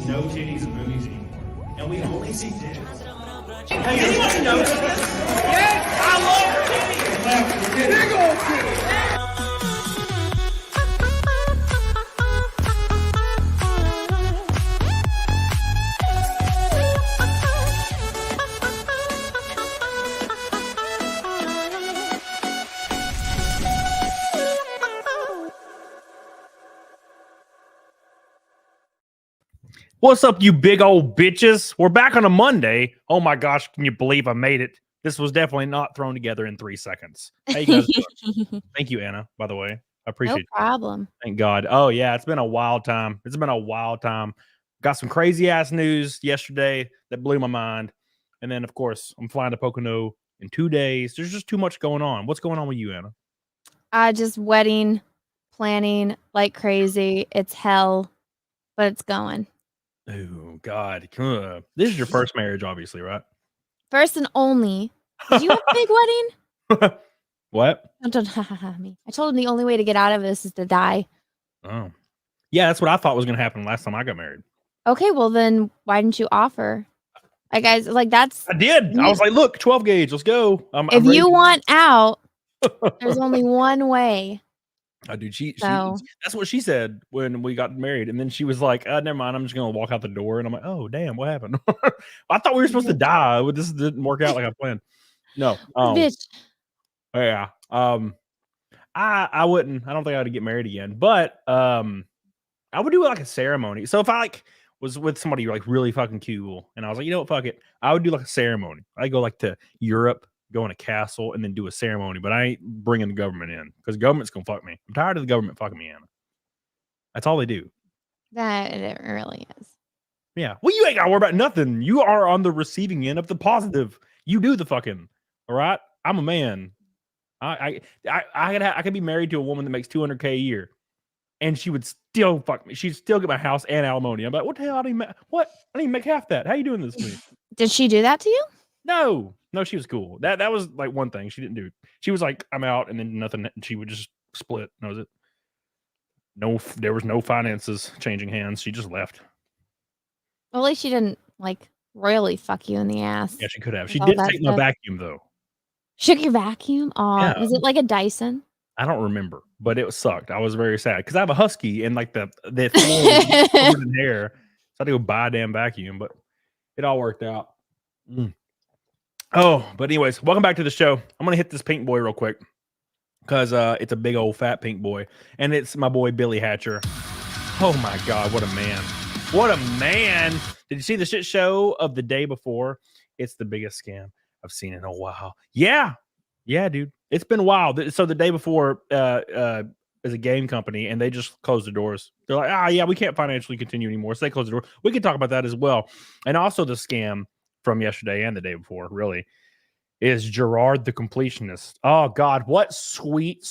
no titties in movies anymore, and we only see dicks. Has anybody noticed this? Yes, I love titties. Big old titties. What's up, you big old bitches? We're back on a Monday. Oh my gosh, can you believe I made it? This was definitely not thrown together in 3 seconds. How you guys doing? Thank you, Anna, by the way. I appreciate it. No problem. Thank God. Oh, yeah, it's been a wild time. It's been a wild time. Got some crazy-ass news yesterday that blew my mind. And then, of course, I'm flying to Pocono in 2 days. There's just too much going on. What's going on with you, Anna? Just wedding planning like crazy. It's hell, but it's going. Oh, God. This is your first marriage, obviously, right? First and only. Did you have a big wedding? What? Me. I told him the only way to get out of this is to die. Oh. Yeah, that's what I thought was going to happen last time I got married. Okay, well then why didn't you offer? Guys, that's... I did. I was like, look, 12 gauge, let's go. If you want out, there's only one way. Dude, that's what she said when we got married. And then she was like, never mind, I'm just going to walk out the door. And I'm like, oh, damn, what happened? I thought we were supposed to die. This didn't work out like I planned. No. Bitch. Yeah. I wouldn't. I don't think I would get married again. But I would do like a ceremony. So if I was with somebody like really fucking cool and I was like, you know what, fuck it, I would do like a ceremony. I go like to Europe, go in a castle, and then do a ceremony. But I ain't bringing the government in because the government's gonna fuck me. I'm tired of the government fucking me, Anna. That's all they do. That it really is. Yeah. Well, you ain't gotta worry about nothing. You are on the receiving end of the positive. You do the fucking. All right. I'm a man. I could be married to a woman that makes $200K a year, and she would still fuck me. She'd still get my house and alimony. I'm like, what the hell? I didn't make half that. How you doing this to me? Did she do that to you? No, she was cool. That was like one thing she didn't do. She was like, I'm out, and then nothing. She would just split. That was it. No, there was no finances changing hands. She just left. Well, at least she didn't like royally fuck you in the ass. Yeah, she could have. She did take my vacuum though. Shook your vacuum? Oh, yeah. Was it like a Dyson? I don't remember, but it sucked. I was very sad because I have a husky and like the floor covered in hair. So I had to go buy a damn vacuum, but it all worked out. Oh, but anyways, welcome back to the show. I'm gonna hit this pink boy real quick because it's a big old fat pink boy, and it's my boy Billy Hatcher. Oh my God, what a man! What a man! Did you see the shit show of the day before? It's the biggest scam I've seen in a while. Yeah, dude. It's been a while. So the day before is a game company, and they just closed the doors. They're like, yeah, we can't financially continue anymore. So they closed the door. We can talk about that as well. And also the scam from yesterday and the day before, really, is Gerard the Completionist. Oh, God, what sweet,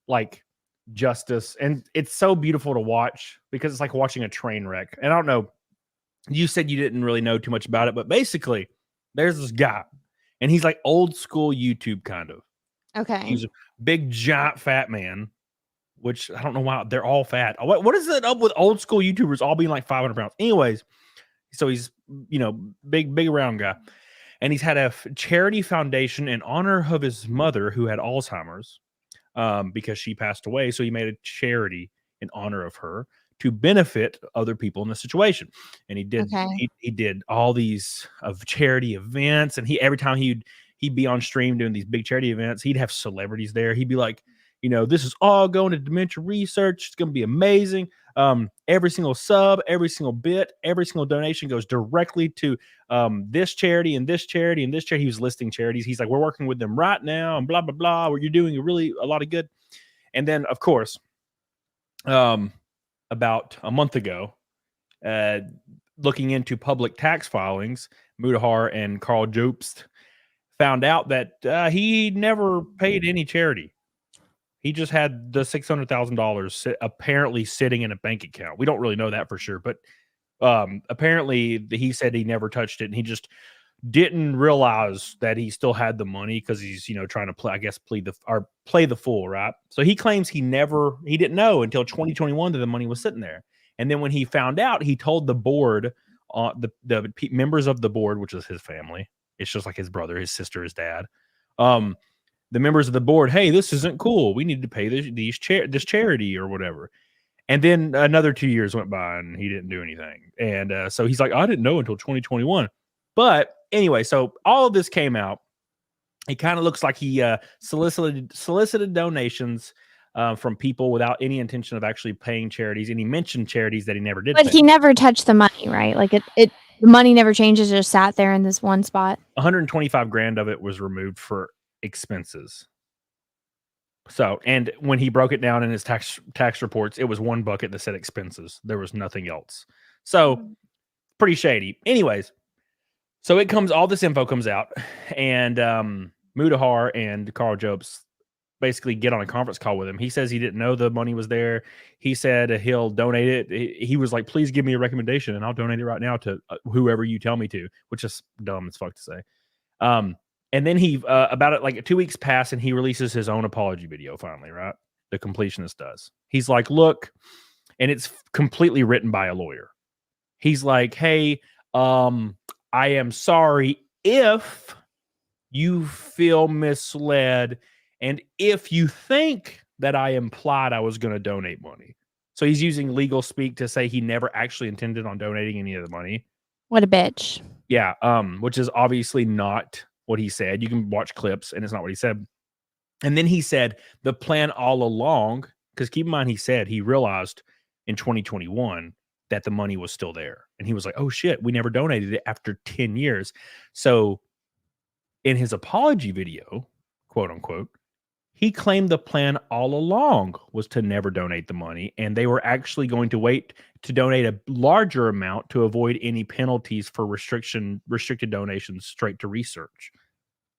like, justice. And it's so beautiful to watch because it's like watching a train wreck. And I don't know, you said you didn't really know too much about it, but basically, there's this guy, and he's like old school YouTube kind of. Okay. He's a big, giant, fat man, which I don't know why they're all fat. What is it up with old school YouTubers all being like 500 pounds? Anyways, so he's, big round guy. And he's had a charity foundation in honor of his mother who had Alzheimer's because she passed away. So he made a charity in honor of her to benefit other people in the situation. And he did, he did all these of charity events. And every time he'd be on stream doing these big charity events, he'd have celebrities there. He'd be like, this is all going to dementia research. It's going to be amazing. Every single sub, every single bit, every single donation goes directly to this charity and this charity and this charity. He was listing charities. He's like, we're working with them right now and blah, blah, blah, where you're doing a lot of good. And then, of course, about a month ago, looking into public tax filings, Mudahar and Carl Jobst found out that he never paid any charity. He just had the $600,000 apparently sitting in a bank account. We don't really know that for sure, but apparently he said he never touched it, and he just didn't realize that he still had the money because he's trying to play the fool, right? So he claims he didn't know until 2021 that the money was sitting there, And then when he found out, he told the board, members of the board, which is his family. It's just like his brother, his sister, his dad. The members of the board, hey, this isn't cool. We need to pay this charity or whatever. And then another 2 years went by and he didn't do anything. And so he's like, I didn't know until 2021. But anyway, so all of this came out. It kind of looks like he solicited donations from people without any intention of actually paying charities. And he mentioned charities that he never did. But he never touched the money, right? Like the money never changes, just sat there in this one spot. 125 grand of it was removed for expenses. So, and when he broke it down in his tax reports, it was one bucket that said expenses. There was nothing else. So pretty shady. Anyways, so all this info comes out, and Mudahar and Carl Jobst basically get on a conference call with him. He says he didn't know the money was there. He said he'll donate it. He was like, please give me a recommendation and I'll donate it right now to whoever you tell me to, which is dumb as fuck to say. And then he, about it, like 2 weeks pass and he releases his own apology video finally, right? The Completionist does. He's like, look, and it's completely written by a lawyer. He's like, hey, I am sorry if you feel misled and if you think that I implied I was going to donate money. So he's using legal speak to say he never actually intended on donating any of the money. What a bitch. Yeah, which is obviously not what he said. You can watch clips and it's not what he said. And then he said the plan all along, because keep in mind, he said he realized in 2021 that the money was still there. And he was like, oh shit, we never donated it after 10 years. So in his apology video, quote unquote, he claimed the plan all along was to never donate the money. And they were actually going to wait to donate a larger amount to avoid any penalties for restricted donations straight to research.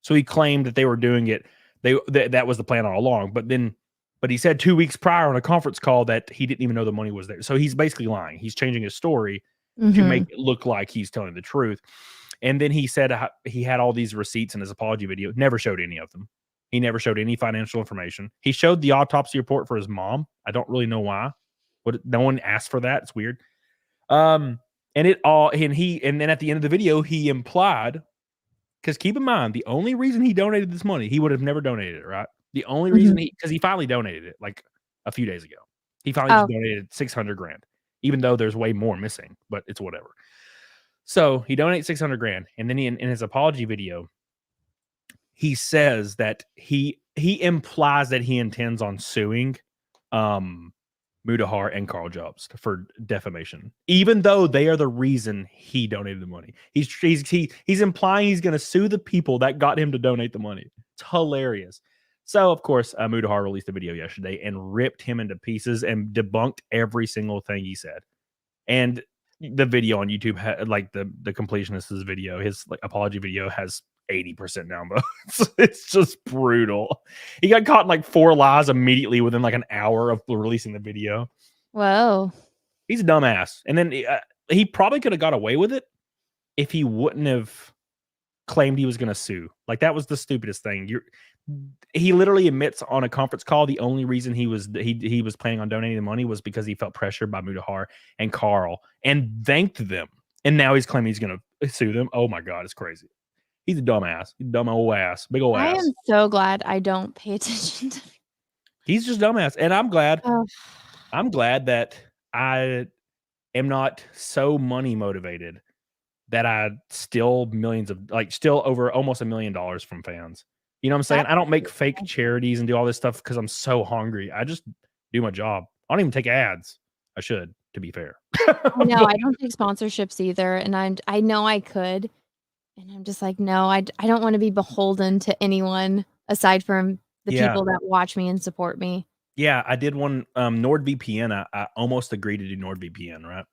So he claimed that they were doing it. That was the plan all along. But he said 2 weeks prior on a conference call that he didn't even know the money was there. So he's basically lying. He's changing his story to make it look like he's telling the truth. And then he said he had all these receipts in his apology video. Never showed any of them. He never showed any financial information. He showed the autopsy report for his mom. I don't really know why. No one asked for that. It's weird. And then at the end of the video, he implied, because keep in mind, the only reason he donated this money, he would have never donated it, right? The only reason because he finally donated it like a few days ago. He finally just donated 600 grand, even though there's way more missing, but it's whatever. So he donated 600 grand. And then in his apology video, he says that he implies that he intends on suing Mudahar and Carl Jobst for defamation, even though they are the reason he donated the money. He's implying he's going to sue the people that got him to donate the money. It's hilarious. So, of course, Mudahar released a video yesterday and ripped him into pieces and debunked every single thing he said. And the video on YouTube, like the Completionist's video, his apology video has 80% downvotes. It's just brutal. He got caught in like 4 lies immediately within like an hour of releasing the video. Whoa. He's a dumbass. And then he probably could have got away with it if he wouldn't have claimed he was going to sue. Like, that was the stupidest thing. He literally admits on a conference call the only reason he was planning on donating the money was because he felt pressured by Mudahar and Carl and thanked them. And now he's claiming he's going to sue them. Oh my God, it's crazy. He's a dumbass. Dumb old ass. Big old ass. I am so glad I don't pay attention to him. He's just dumbass. And I'm glad. I'm glad that I am not so money motivated that I steal still over almost $1 million from fans. You know what I'm saying? I don't make fake charities and do all this stuff because I'm so hungry. I just do my job. I don't even take ads. I should, to be fair. No, I don't take sponsorships either. And I know I could. And I'm just like, no, I don't want to be beholden to anyone aside from the people that watch me and support me. Yeah, I did one NordVPN. I almost agreed to do NordVPN, right?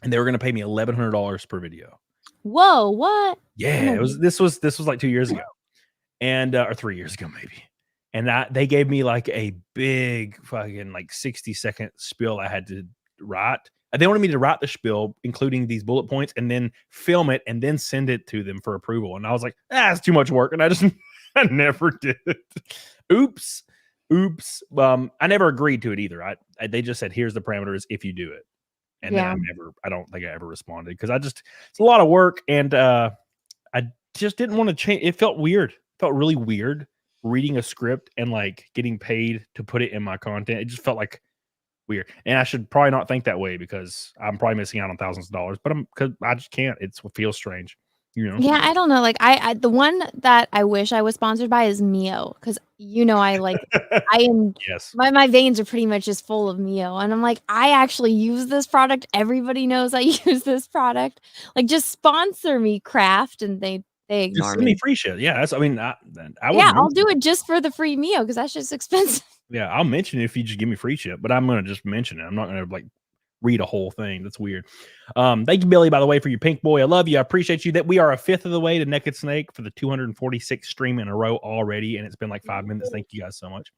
And they were going to pay me $1,100 per video. Whoa, what? Yeah, this was like 2 years ago. And or 3 years ago maybe. And they gave me like a big fucking like 60-second spiel I had to write. They wanted me to write the spiel, including these bullet points, and then film it and then send it to them for approval. And I was like, it's too much work. And I never did it. Oops. I never agreed to it either. They just said, here's the parameters if you do it. And then I don't think I ever responded because it's a lot of work. And I just didn't want to change. It felt weird. It felt really weird reading a script and like getting paid to put it in my content. It just felt like weird. And I should probably not think that way because I'm probably missing out on thousands of dollars, but because I just can't. It feels strange. Yeah, I don't know. Like I the one that I wish I was sponsored by is Mio because I am Yes. my veins are pretty much just full of Mio, and I'm like I actually use this product. Everybody knows I use this product. Like just sponsor me, Craft, and they ignore Just send me free shit. Yeah, I would. I'll do it just for the free Mio because that's just expensive. Yeah, I'll mention it if you just give me free shit, but I'm gonna just mention it. I'm not gonna like read a whole thing. That's weird. Thank you, Billy, by the way, for your pink boy. I love you. I appreciate you. That we are a fifth of the way to Naked Snake for the 246 stream in a row already, and it's been like 5 minutes. Thank you guys so much.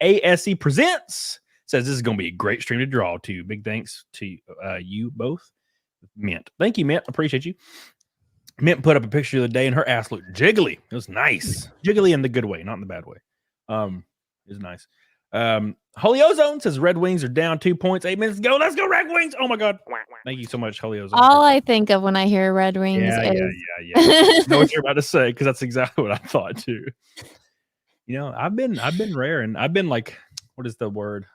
ASE Presents says this is gonna be a great stream to draw to. Big thanks to you both. Mint. Thank you, Mint. Appreciate you. Mint put up a picture the other day and her ass looked jiggly. It was nice. Jiggly in the good way, not in the bad way. It was nice. Holy Ozone says Red Wings are down 2 points 8 minutes ago. Let's go Red Wings. Oh my god. Thank you so much, Holy Ozone. All I think of when I hear Red Wings is I know what you're about to say because that's exactly what I thought too. I've been rare and I've been like, what is the word?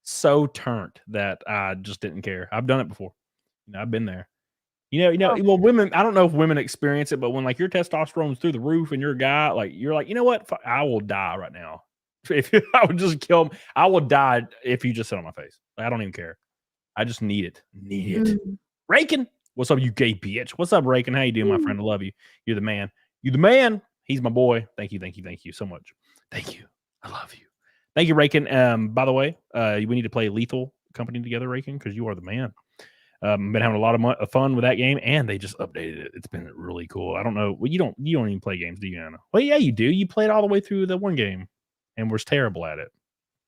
So turnt that I just didn't care. I've done it before. I've been there. Well, women, I don't know if women experience it, but when like your testosterone's through the roof and you're a guy, like you're like, you know what? I will die right now. If I would just kill him, I will die if you just sit on my face. I don't even care. I just need it. Rakin, what's up, you gay bitch? What's up, Rakin? How you doing, my friend? I love you. You're the man. You're the man. He's my boy. Thank you so much. Thank you. I love you. Thank you, Rakin. By the way, we need to play Lethal Company together, Rakin, because you are the man. Been having a lot of fun with that game, and they just updated it. It's been really cool. I don't know. Well, you don't even play games, do you, Anna? Well, yeah, you do. You played all the way through the one game, and we're terrible at it.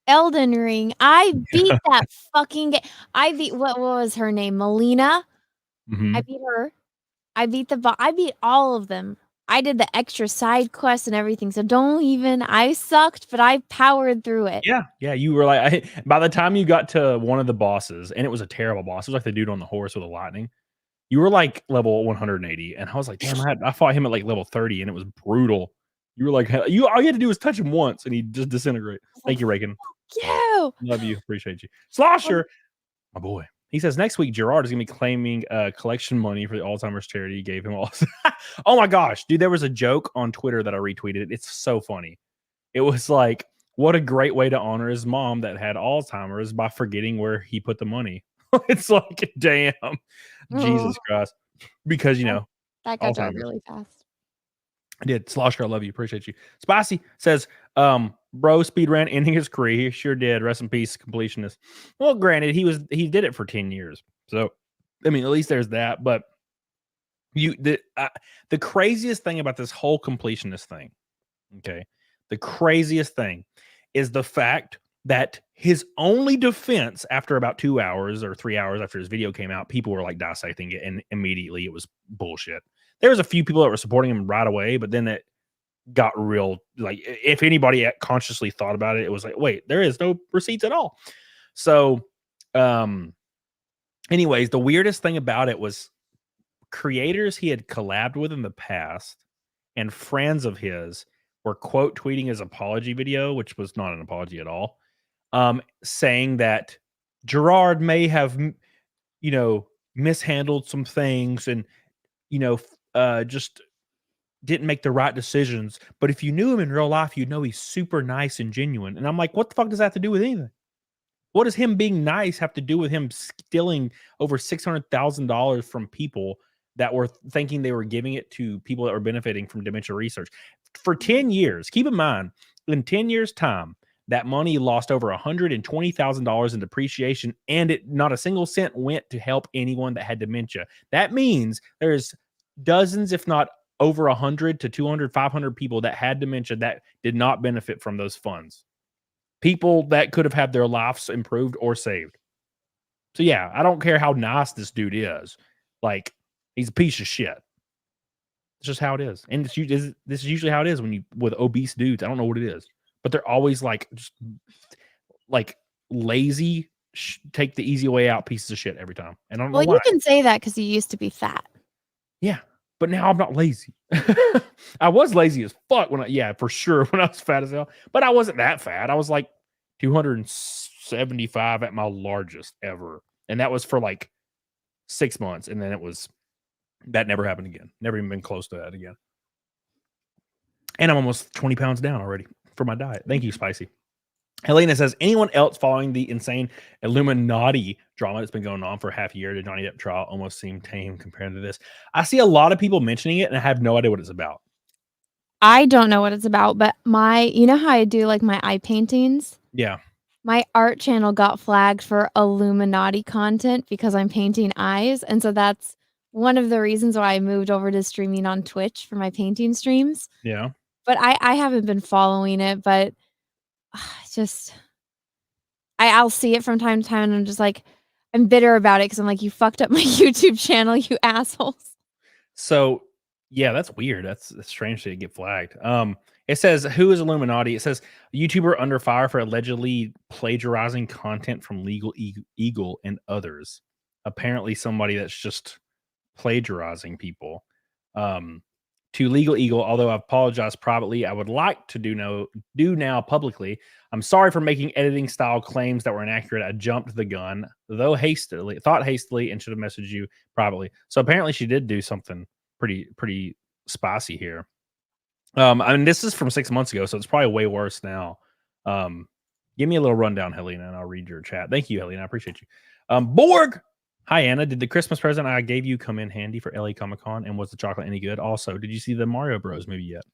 Elden Ring. I beat that fucking game. I beat what was her name? Melina. I beat her. I beat all of them. I did the extra side quests and everything. So I sucked, but I powered through it. Yeah. You were like, by the time you got to one of the bosses, and it was a terrible boss. It was like the dude on the horse with the lightning. You were like level 180, and I was like, damn, I fought him at like level 30, and it was brutal. You were like, all you had to do was touch him once, and he'd just disintegrate. Thank you, Reagan. Love you. Appreciate you. Slosher, my boy. He says next week Gerard is going to be claiming collection money for the Alzheimer's charity he gave him. Also, oh my gosh, dude, there was a joke on Twitter that I retweeted. It's so funny. It was like, what a great way to honor his mom that had Alzheimer's by forgetting where he put the money. It's like, damn, Jesus Christ. Because, that got dark really fast. I did. Slosher, I love you. Appreciate you. Spicy says, bro speed ran ending his career. He sure did. Rest in peace, completionist. Well, granted, he did it for 10 years. So, I mean, at least there's that. But the craziest thing about this whole completionist thing, okay, the craziest thing is the fact that his only defense after about 2 hours or 3 hours after his video came out, people were like dissecting it, and immediately it was bullshit. There was a few people that were supporting him right away, but then it got real. Like, if anybody consciously thought about it, it was like, wait, there is no receipts at all. So, anyways, the weirdest thing about it was creators he had collabed with in the past and friends of his were quote tweeting his apology video, which was not an apology at all, saying that Gerard may have, mishandled some things and, just didn't make the right decisions. But if you knew him in real life, you'd know he's super nice and genuine. And I'm like, what the fuck does that have to do with anything? What does him being nice have to do with him stealing over $600,000 from people that were thinking they were giving it to people that were benefiting from dementia research? For 10 years, keep in mind, in 10 years' time, that money lost over $120,000 in depreciation, and not a single cent went to help anyone that had dementia. That means there's dozens, if not over 100 to 200, 500 people that had dementia that did not benefit from those funds. People that could have had their lives improved or saved. So yeah, I don't care how nice this dude is. Like, he's a piece of shit. It's just how it is. And this is usually how it is with obese dudes. I don't know what it is, but they're always like, just like lazy take the easy way out pieces of shit every time. And I don't know Well, why. you can say that because you used to be fat. Yeah, but now I'm not lazy. I was lazy as fuck for sure when I was fat as hell. But I wasn't that fat. I was like 275 at my largest ever, and that was for like 6 months, and then that never happened again. Never even been close to that again. And I'm almost 20 pounds down already for my diet. Thank you, Spicy. Helena says, anyone else following the insane Illuminati drama that's been going on for half a year? The Johnny Depp trial almost seemed tame compared to this. I see a lot of people mentioning it, and I have no idea what it's about. I don't know what it's about, but you know how I do like my eye paintings? Yeah. My art channel got flagged for Illuminati content because I'm painting eyes. And so that's one of the reasons why I moved over to streaming on Twitch for my painting streams. Yeah. But I haven't been following it, but just I'll see it from time to time and I'm just like, I'm bitter about it because I'm like, you fucked up my YouTube channel, you assholes. So yeah, that's weird. That's strange to get flagged. It says, who is Illuminati? It says a YouTuber under fire for allegedly plagiarizing content from Legal Eagle and others. Apparently somebody that's just plagiarizing people. To Legal Eagle, although I apologize privately, I would like to do now publicly. I'm sorry for making editing style claims that were inaccurate. I jumped the gun, thought hastily, and should have messaged you privately. So apparently she did do something pretty spicy here. I mean, this is from 6 months ago, so it's probably way worse now. Give me a little rundown, Helena, and I'll read your chat. Thank you, Helena. I appreciate you. Borg. Hi, Anna. Did the Christmas present I gave you come in handy for LA Comic Con? And was the chocolate any good? Also, did you see the Mario Bros movie yet?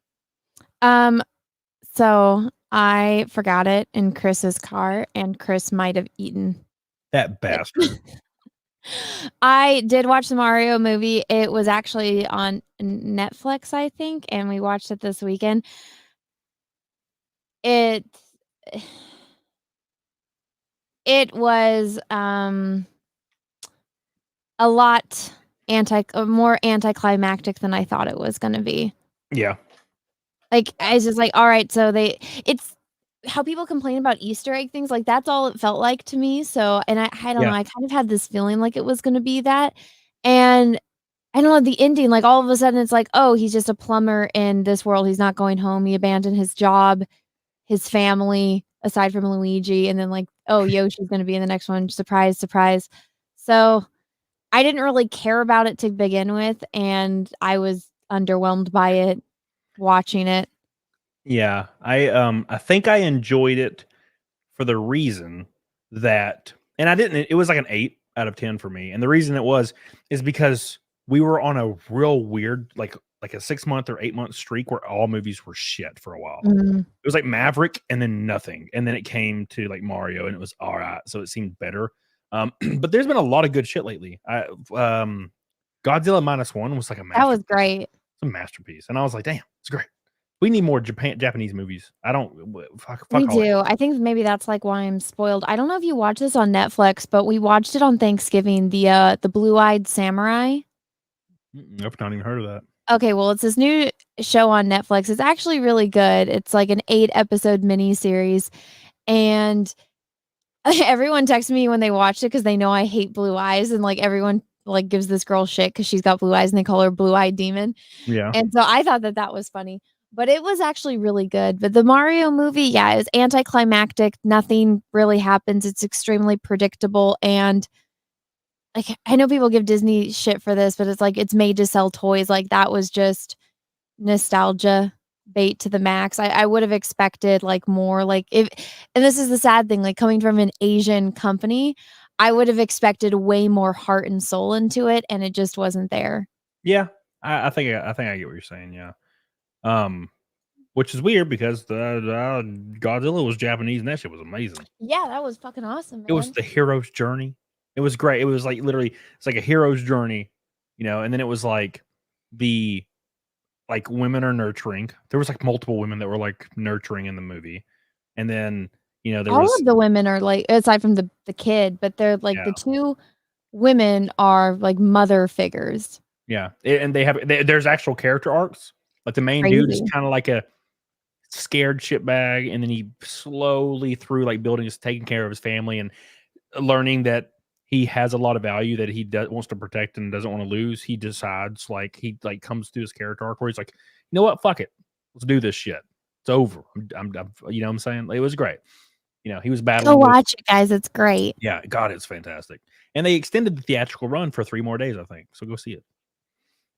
So I forgot it in Chris's car, and Chris might have eaten that bastard. I did watch the Mario movie. It was actually on Netflix, I think, and we watched it this weekend. It was a lot more anticlimactic than I thought it was going to be. Yeah. Like I was just like, all right, so it's how people complain about Easter egg things, like that's all it felt like to me. So, and I don't know, I kind of had this feeling like it was going to be that. And I don't know, the ending, like all of a sudden it's like, oh, he's just a plumber in this world. He's not going home. He abandoned his job, his family, aside from Luigi. And then like, oh, Yoshi's going to be in the next one. Surprise, surprise. So I didn't really care about it to begin with. And I was underwhelmed by it watching it. Yeah, I think I enjoyed it for the reason that, and I didn't. It was like an 8 out of 10 for me, and the reason is because we were on a real weird like a 6-month or 8-month streak where all movies were shit for a while. Mm-hmm. It was like Maverick and then nothing, and then it came to like Mario, and it was all right. So it seemed better. But there's been a lot of good shit lately. Godzilla -1 was like a masterpiece. That was great. It's a masterpiece, and I was like, damn, it's great. We need more Japanese movies. I don't. Fuck we do. I think maybe that's like why I'm spoiled. I don't know if you watch this on Netflix, but we watched it on Thanksgiving. The Blue-Eyed Samurai. I've not even heard of that. Okay, well, it's this new show on Netflix. It's actually really good. It's like an 8-episode miniseries, and everyone texts me when they watched it because they know I hate blue eyes, and like everyone like gives this girl shit because she's got blue eyes, and they call her Blue-Eyed Demon. Yeah, and so I thought that was funny. But it was actually really good. But the Mario movie, yeah, it was anticlimactic. Nothing really happens. It's extremely predictable. And like I know people give Disney shit for this, but it's like it's made to sell toys. Like that was just nostalgia bait to the max. I would have expected like more like and this is the sad thing, like coming from an Asian company, I would have expected way more heart and soul into it, and it just wasn't there. Yeah, I think I get what you're saying. Yeah. Which is weird because the Godzilla was Japanese and that shit was amazing. Yeah, that was fucking awesome, man. It was the hero's journey. It was great. It was like literally, it's like a hero's journey, and then it was like women are nurturing. There was like multiple women that were like nurturing in the movie. And then, all of the women are like, aside from the kid, but they're like the two women are like mother figures. Yeah. And there's actual character arcs. Like the main dude is kind of like a scared shitbag, and then he slowly through like building, taking care of his family, and learning that he has a lot of value that he wants to protect and doesn't want to lose, he decides he comes through his character arc where he's like, you know what, fuck it, let's do this shit. It's over. I'm you know what I'm saying? It was great. He was battling. Go watch it, guys. It's great. Yeah, God, it's fantastic. And they extended the theatrical run for 3 more days, I think. So go see it.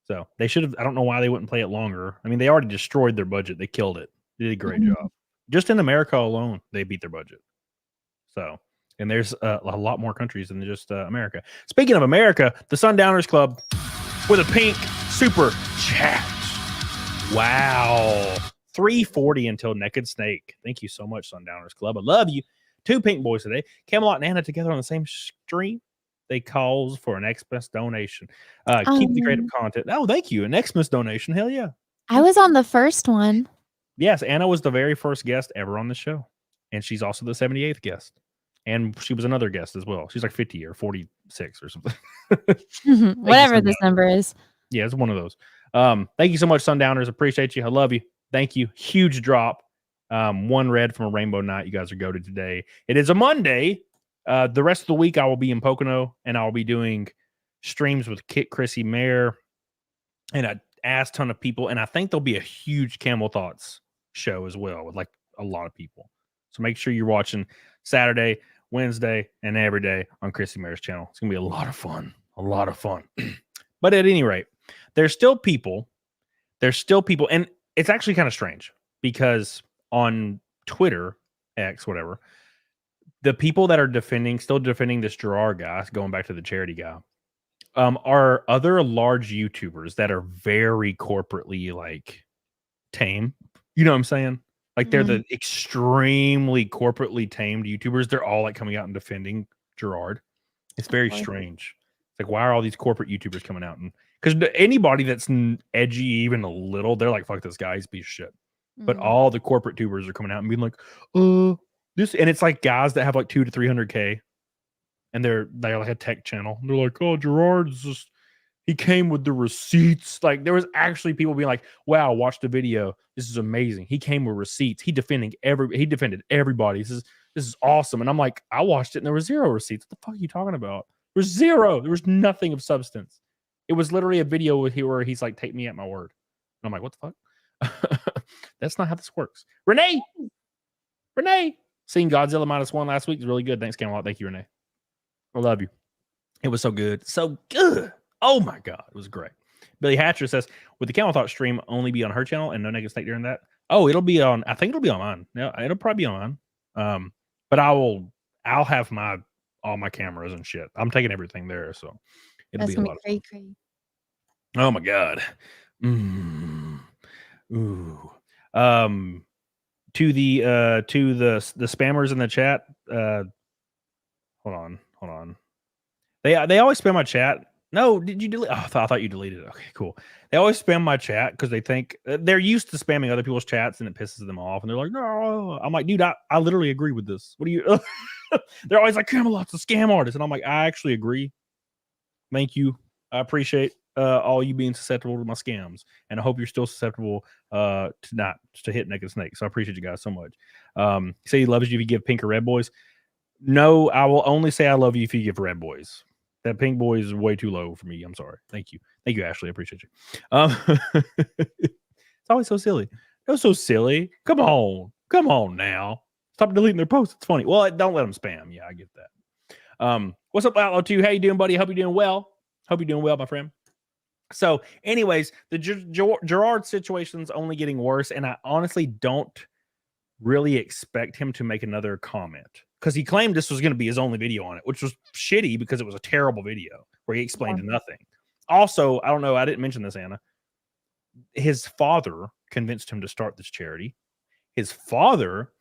So they should have. I don't know why they wouldn't play it longer. I mean, they already destroyed their budget. They killed it. They did a great job. Just in America alone, they beat their budget. So, and there's a lot more countries than just America. Speaking of America, the Sundowners Club with a pink super chat. Wow. 340 until Naked Snake. Thank you so much, Sundowners Club. I love you. 2 pink boys today. Camelot and Anna together on the same stream. They calls for an Xmas donation. Keep the creative content. Oh, thank you. An Xmas donation. Hell yeah. I was on the first one. Yes, Anna was the very first guest ever on the show. And she's also the 78th guest. And she was another guest as well. She's like 50 or 46 or something. Whatever this number is. Yeah, it's one of those. Thank you so much, Sundowners. Appreciate you. I love you. Thank you. Huge drop. 1 red from a Rainbow Night. You guys are goated today. It is a Monday. The rest of the week I will be in Pocono and I'll be doing streams with Kit, Chrissy, Mayor, and a ass ton of people. And I think there'll be a huge Camel Thoughts show as well with a lot of people. So make sure you're watching Saturday, Wednesday, and every day on Chrissy Mayor's channel. It's gonna be a lot of fun. A lot of fun. But at any rate, there's still people, and it's actually kind of strange because on Twitter, X, whatever, the people that are still defending this Gerard guy, going back to the charity guy, are other large YouTubers that are very corporately tame. You know what I'm saying? They're the extremely corporately tamed YouTubers. They're all coming out and defending Gerard. It's very strange. It's why are all these corporate YouTubers coming out? And because anybody that's edgy even a little, they're like, fuck this guy, he's a piece of shit. But all the corporate tubers are coming out and being like, this, and it's guys that have 200 to 300K, and they're a tech channel. They're like, oh, Gerard's just, he came with the receipts. There was actually people being like, wow, watch the video. This is amazing. He came with receipts. He defended everybody. This is awesome. And I'm like, I watched it and there was 0 receipts. What the fuck are you talking about? There's 0. There was nothing of substance. It was literally a video where he's like, take me at my word. And I'm like, what the fuck? That's not how this works. Renee, seeing Godzilla -1 last week is really good. Thanks, Camelot. Thank you, Renee. I love you. It was so good. So good. Oh my God. It was great. Billy Hatcher says, would the Camel Thought stream only be on her channel and no Naked Snake during that? Oh, it'll be on, I think it'll be on mine. No, it'll probably be on mine. But I'll have all my cameras and shit. I'm taking everything there. So it'll be a lot of fun. Crazy. Oh my God. Ooh. To the spammers in the chat. Hold on. They always spam my chat. No, did you delete? Oh, I thought you deleted it. Okay, cool. They always spam my chat because they think they're used to spamming other people's chats and it pisses them off. And they're like, no. I'm like, dude, I literally agree with this. What do you? They're always like, Camelot's a scam artist, and I'm like, I actually agree. Thank you. I appreciate all you being susceptible to my scams, and I hope you're still susceptible to hit Naked Snake. So I appreciate you guys so much. Say he loves you if you give pink or red boys. No, I will only say I love you if you give red boys. That pink boy is way too low for me. I'm sorry. Thank you, Ashley. I appreciate you. It's always so silly. No, so silly. Come on now. Stop deleting their posts. It's funny. Well, don't let them spam. Yeah, I get that. What's up, Outlaw 2? How you doing, buddy? Hope you're doing well. Hope you're doing well, my friend. So, anyways, the Gerard situation's only getting worse, and I honestly don't really expect him to make another comment because he claimed this was going to be his only video on it, which was shitty because it was a terrible video where he explained nothing. Also, I don't know, I didn't mention this, Anna. His father convinced him to start this charity. His father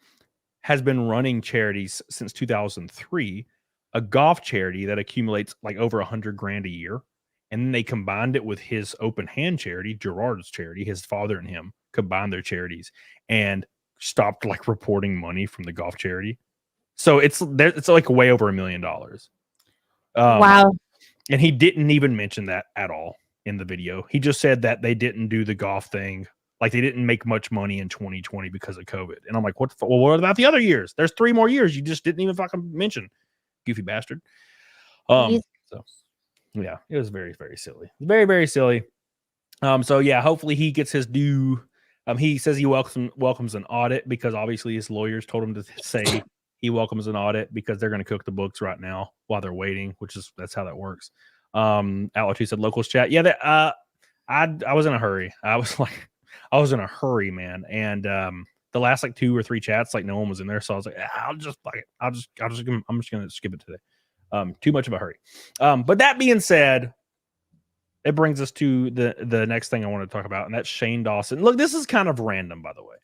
has been running charities since 2003, a golf charity that accumulates over 100 grand a year. And then they combined it with his open hand charity, Gerard's charity. His father and him combined their charities and stopped reporting money from the golf charity. So it's way over $1 million. Wow. And he didn't even mention that at all in the video. He just said that they didn't do the golf thing. They didn't make much money in 2020 because of COVID. And I'm like, what about the other years? There's 3 more years you just didn't even fucking mention. goofy bastard. He's- So yeah, it was very, very silly. Very, very silly. So yeah, hopefully he gets his due. He says he welcomes an audit because obviously his lawyers told him to say he welcomes an audit because they're going to cook the books right now while they're waiting, that's how that works. Outlaw 2 said locals chat. Yeah, I was in a hurry. I was in a hurry, man. And the last like 2 or 3 chats, like no one was in there, so I was like, I'm just gonna skip it today. Too much of a hurry. But that being said, it brings us to the next thing I want to talk about, and that's Shane Dawson. Look, this is kind of random, by the way.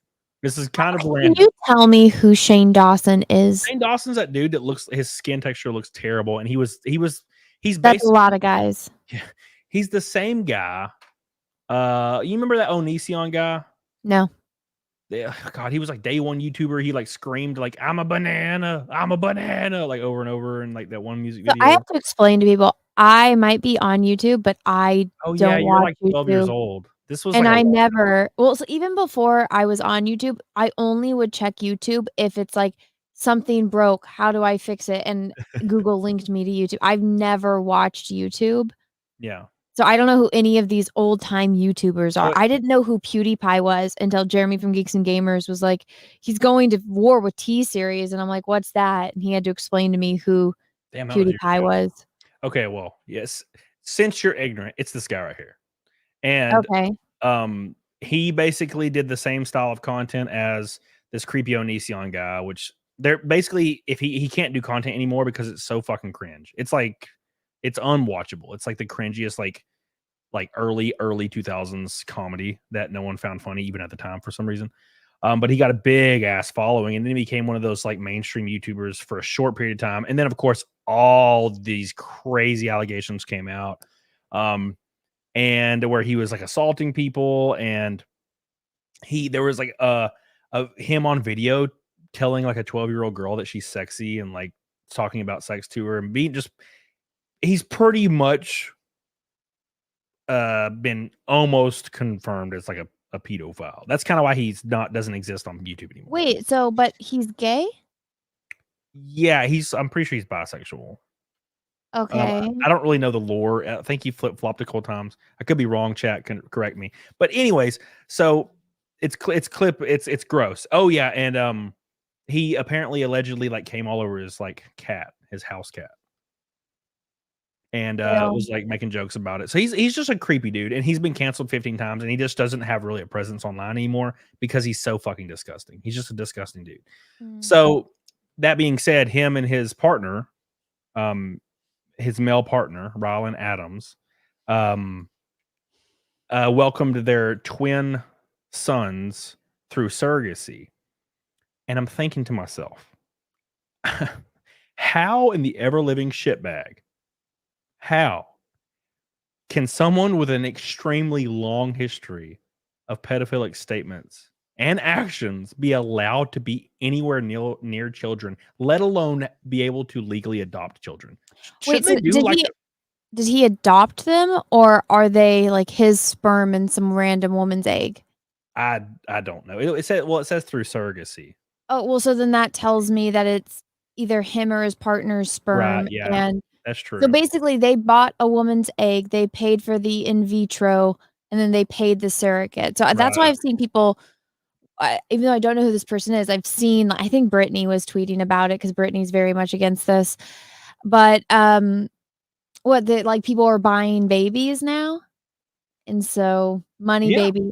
This is kind of random. Can you tell me who Shane Dawson is? Shane Dawson's that dude that his skin texture looks terrible, and he's That's basically a lot of guys. Yeah, he's the same guy. You remember that Onision guy? No. Yeah, God, he was like day one YouTuber. He like screamed like I'm a banana, like over and over in like that one music video. I have to explain to people. I might be on YouTube, but I don't you're watch like 12 years YouTube. old. This was And like I never, well, so even before I was on YouTube, I only would check YouTube if it's like something broke. How do I fix it? And Google linked me to YouTube. I've never watched YouTube. Yeah. So I don't know who any of these old time YouTubers are. So I didn't know who PewDiePie was until Jeremy from Geeks and Gamers was like, he's going to war with T-Series. And I'm like, what's that? And he had to explain to me who PewDiePie was. Okay, well, yes. Since you're ignorant, it's this guy right here. And okay. He basically did the same style of content as this creepy Onision guy, which they're basically if he can't do content anymore because it's so fucking cringe. It's like it's unwatchable. It's like the cringiest like early 2000s comedy that no one found funny even at the time for some reason. But he got a big ass following, and then he became one of those like mainstream YouTubers for a short period of time. And then of course all these crazy allegations came out. And where he was like assaulting people, and there was like him on video telling like a 12-year-old girl that she's sexy and like talking about sex to her and he's pretty much been almost confirmed as like a pedophile. That's kind of why doesn't exist on YouTube anymore. Wait, but he's gay? Yeah, I'm pretty sure he's bisexual. Okay. I don't really know the lore. I think he flip-flopped a couple times. I could be wrong. Chat can correct me. But anyways, so it's gross. Oh yeah, and he apparently allegedly like came all over his like cat, his house cat, and was like making jokes about it. So he's just a creepy dude, and he's been canceled 15 times, and he just doesn't have really a presence online anymore because he's so fucking disgusting. He's just a disgusting dude. So that being said, him and his partner, his male partner, Rylan Adams, welcomed their twin sons through surrogacy. And I'm thinking to myself, how in the ever-living shitbag, how can someone with an extremely long history of pedophilic statements and actions be allowed to be anywhere near children, let alone be able to legally adopt children? Wait, so did he adopt them, or are they like his sperm and some random woman's egg? I don't know. It says through surrogacy. Oh, well, so then that tells me that it's either him or his partner's sperm. Right, yeah, and that's true. So basically they bought a woman's egg, they paid for the in vitro, and then they paid the surrogate. So that's why I've seen people, even though I don't know who this person is, I think Brittany was tweeting about it because Brittany's very much against this. But people are buying babies now, and so money baby,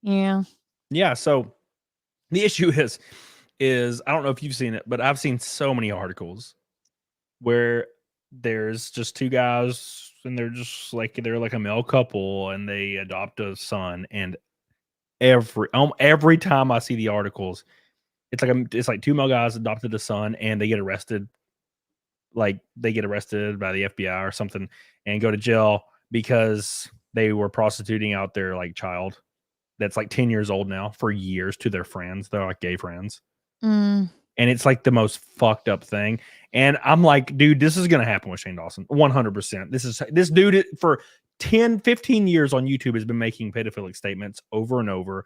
yeah. So the issue is I don't know if you've seen it, but I've seen so many articles where there's just two guys and they're like a male couple and they adopt a son, and every time I see the articles, it's like two male guys adopted a son and they get arrested. Like they get arrested by the FBI or something and go to jail because they were prostituting out their like child that's like 10 years old now for years to their friends. They're like gay friends. And it's like the most fucked up thing. And I'm like, dude, this is going to happen with Shane Dawson. 100%. This dude for 10, 15 years on YouTube has been making pedophilic statements over and over,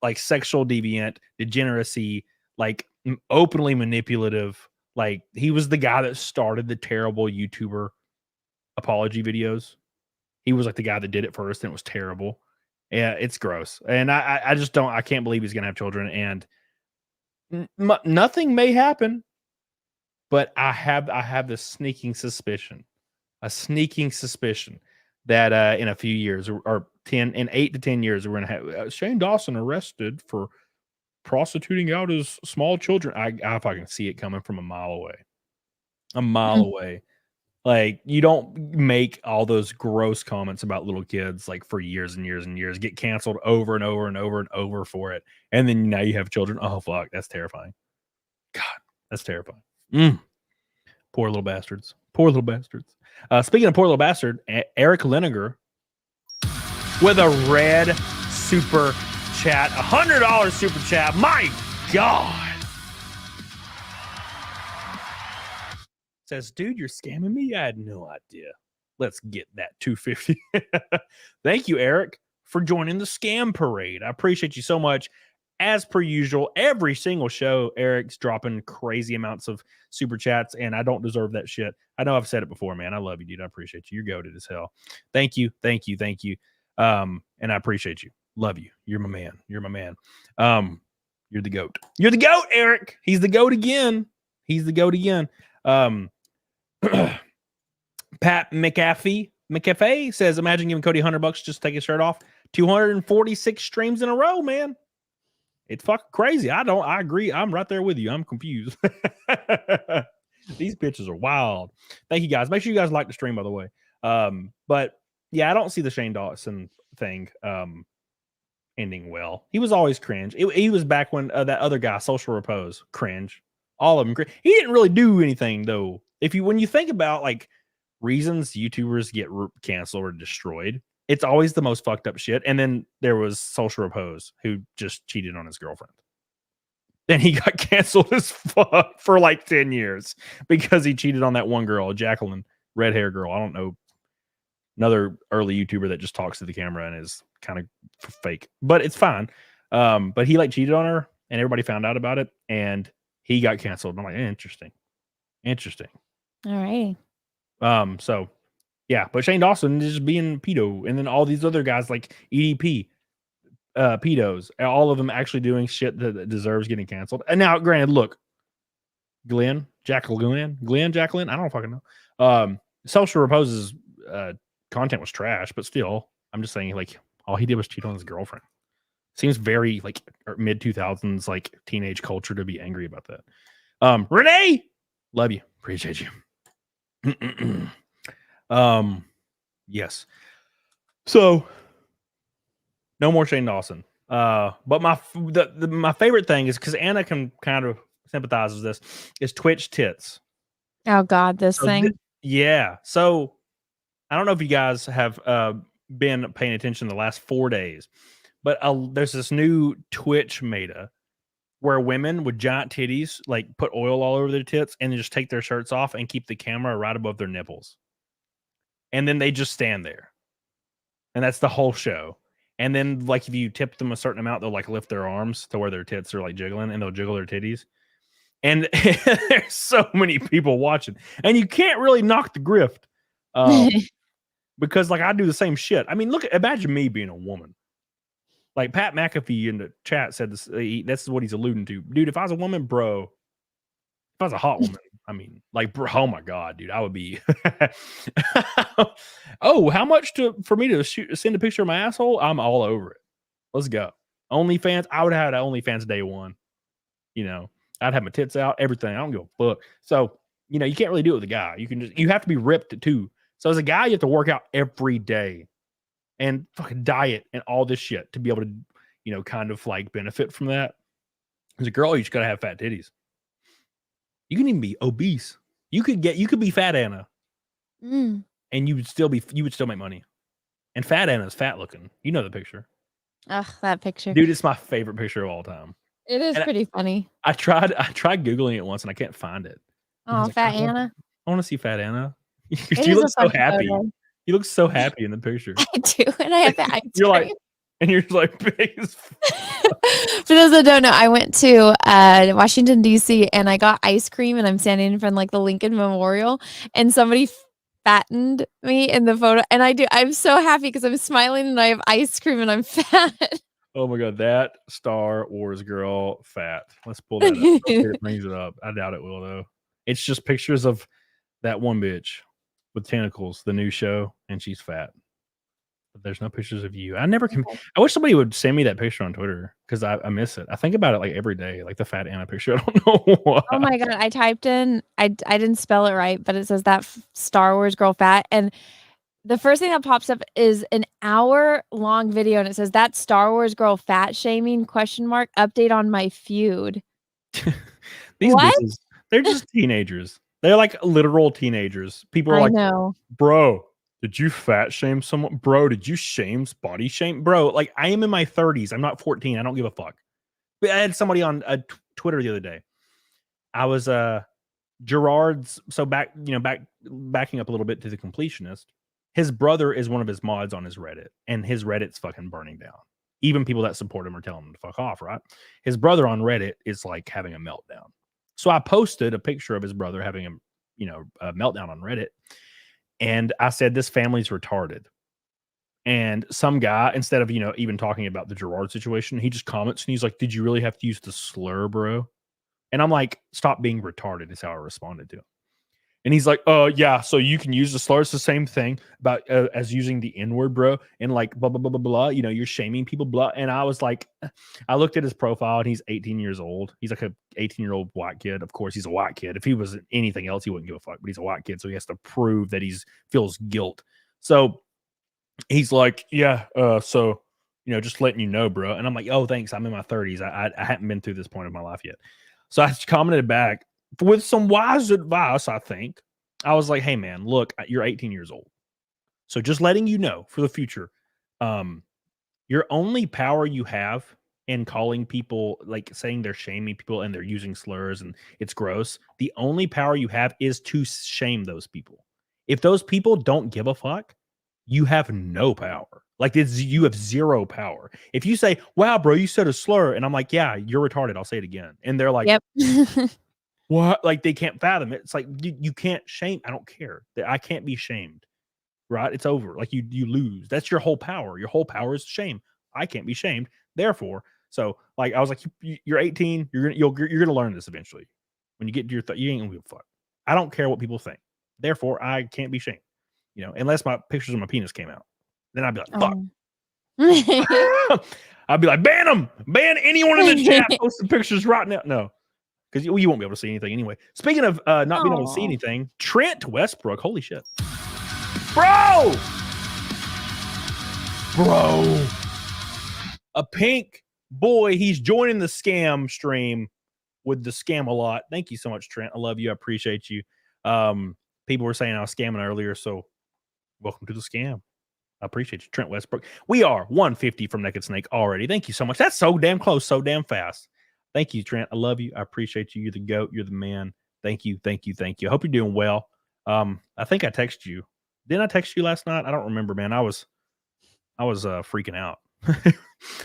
like sexual deviant, degeneracy, like openly manipulative, Like, he was the guy that started the terrible YouTuber apology videos. He was like the guy that did it first, and it was terrible. Yeah, it's gross. And I just don't, I can't believe he's going to have children. And nothing may happen, but I have this sneaking suspicion that in a few years or 8 to 10 years, we're going to have Shane Dawson arrested for prostituting out his small children. I fucking see it coming from a mile away. Like, you don't make all those gross comments about little kids like for years and years and years, get canceled over and over and over and over for it, and then now you have children. Oh fuck, that's terrifying. God, that's terrifying. Poor little bastards. Speaking of poor little bastard, Eric Liniger with a red super chat, $100 super chat. My God. Says, dude, you're scamming me? I had no idea. Let's get that 250. Thank you, Eric, for joining the scam parade. I appreciate you so much. As per usual, every single show, Eric's dropping crazy amounts of super chats, and I don't deserve that shit. I know I've said it before, man. I love you, dude. I appreciate you. You're goated as hell. Thank you. And I appreciate you. Love you. You're my man. You're the goat. You're the goat, Eric. He's the goat again. Pat McAfee says, imagine giving Cody $100 just to take his shirt off. 246 streams in a row, man. It's fucking crazy. I agree. I'm right there with you. I'm confused. These bitches are wild. Thank you, guys. Make sure you guys like the stream, by the way. But yeah, I don't see the Shane Dawson thing ending well. He was always cringe. He was back when that other guy, Social Repose, cringe. All of them. He didn't really do anything though. When you think about like reasons YouTubers get canceled or destroyed, it's always the most fucked up shit. And then there was Social Repose, who just cheated on his girlfriend. Then he got canceled as fuck for like 10 years because he cheated on that one girl, Jacqueline, red hair girl. I don't know, another early YouTuber that just talks to the camera and is kind of fake, but it's fine. But he like cheated on her, and everybody found out about it, and he got canceled. I'm like, interesting. All right. So yeah, but Shane Dawson is just being pedo, and then all these other guys like EDP, pedos, all of them actually doing shit that deserves getting canceled. And now, granted, look, Jacqueline, I don't fucking know. Social Repose's content was trash, but still, I'm just saying, like, all he did was cheat on his girlfriend. Seems very like mid 2000s, like teenage culture to be angry about that. Renee, love you, appreciate you. Yes. So no more Shane Dawson. But my favorite thing is, because Anna can kind of sympathize with this, is Twitch tits. Oh God, this thing. Yeah. So I don't know if you guys have been paying attention the last 4 days, but there's this new Twitch meta where women with giant titties like put oil all over their tits and then just take their shirts off and keep the camera right above their nipples. And then they just stand there. And that's the whole show. And then, like, if you tip them a certain amount, they'll like lift their arms to where their tits are like jiggling, and they'll jiggle their titties. And there's so many people watching, and you can't really knock the grift because, like, I do the same shit. I mean, imagine me being a woman. Like Pat McAfee in the chat said this. That's what he's alluding to, dude. If I was a woman, bro, if I was a hot woman, I mean, like, bro, oh my God, dude, I would be. Oh, how much for me to send a picture of my asshole? I'm all over it. Let's go. OnlyFans. I would have had an OnlyFans day one. You know, I'd have my tits out, everything. I don't give a fuck. So, you know, you can't really do it with a guy. You have to be ripped too. So as a guy, you have to work out every day and fucking diet and all this shit to be able to, you know, kind of like benefit from that. As a girl, you just gotta have fat titties. You can even be obese. You could be Fat Anna, and you would still make money. And Fat Anna's fat looking. You know the picture. Ugh, that picture, dude. It's my favorite picture of all time. It is pretty funny. I tried googling it once and I can't find it. Oh, Fat Anna. I want to see Fat Anna. You look so happy. Photo. You look so happy in the picture. I do, and I have that. You're like, And you're like big as For those that don't know, I went to Washington, D.C. and I got ice cream and I'm standing in front of like the Lincoln Memorial and somebody fattened me in the photo. And I'm so happy because I'm smiling and I have ice cream and I'm fat. Oh my God, that Star Wars girl fat. Let's pull that up. Hopefully it brings it up. I doubt it will though. It's just pictures of that one bitch with tentacles, the new show, and she's fat. But there's no pictures of you. I never can. I wish somebody would send me that picture on Twitter because I miss it. I think about it like every day, like the fat Anna picture. I don't know why. Oh my God. I typed in, I didn't spell it right, but it says that Star Wars girl fat. And the first thing that pops up is an hour-long video, and it says that Star Wars girl fat shaming ? Update on my feud. These bitches, they're just teenagers. They're like literal teenagers. People are I like, know. bro, did you fat shame someone? Bro, did you body shame? Bro, like I am in my 30s. I'm not 14. I don't give a fuck. But I had somebody on Twitter the other day. I was Gerard's. So backing up a little bit to the Completionist. His brother is one of his mods on his Reddit, and his Reddit's fucking burning down. Even people that support him are telling him to fuck off, right? His brother on Reddit is like having a meltdown. So I posted a picture of his brother having a meltdown on Reddit. And I said, this family's retarded. And some guy, instead of, even talking about the Gerard situation, he just comments and he's like, did you really have to use the slur, bro? And I'm like, stop being retarded is how I responded to him. And he's like, yeah, so you can use the slur. It's the same thing about as using the N-word, bro. And like, blah, blah, blah, blah, blah. You're shaming people, blah. And I was like, I looked at his profile and he's 18 years old. He's like a 18-year-old white kid. Of course, he's a white kid. If he was anything else, he wouldn't give a fuck. But he's a white kid, so he has to prove that feels guilt. So he's like, yeah, so, just letting you know, bro. And I'm like, oh, thanks. I'm in my 30s. I haven't been through this point of my life yet. So I commented back with some wise advice, I think. I was like, hey, man, look, you're 18 years old. So just letting you know for the future, your only power you have in calling people, like saying they're shaming people and they're using slurs and it's gross, the only power you have is to shame those people. If those people don't give a fuck, you have no power. Like you have zero power. If you say, wow, bro, you said a slur. And I'm like, yeah, you're retarded. I'll say it again. And they're like, yep. What? Like they can't fathom it. It's like you can't shame. I don't care. I can't be shamed. Right? It's over. Like you lose. That's your whole power. Your whole power is shame. I can't be shamed. Therefore, so like I was like, you're 18. You're gonna learn this eventually. When you get to your you ain't gonna give a fuck. I don't care what people think. Therefore, I can't be shamed. Unless my pictures of my penis came out, then I'd be like, fuck. I'd be like, ban them. Ban anyone in the chat posting pictures right now. No. Because you won't be able to see anything anyway. Speaking of not being able to see anything, Trent Westbrook, holy shit. Bro! A pink boy, he's joining the scam stream with the scam a lot. Thank you so much, Trent. I love you. I appreciate you. People were saying I was scamming earlier, so welcome to the scam. I appreciate you, Trent Westbrook. We are 150 from Naked Snake already. Thank you so much. That's so damn close, so damn fast. Thank you, Trent. I love you. I appreciate you. You're the GOAT. You're the man. Thank you. Thank you. Thank you. I hope you're doing well. I think I texted you. Didn't I text you last night? I don't remember, man. I was freaking out.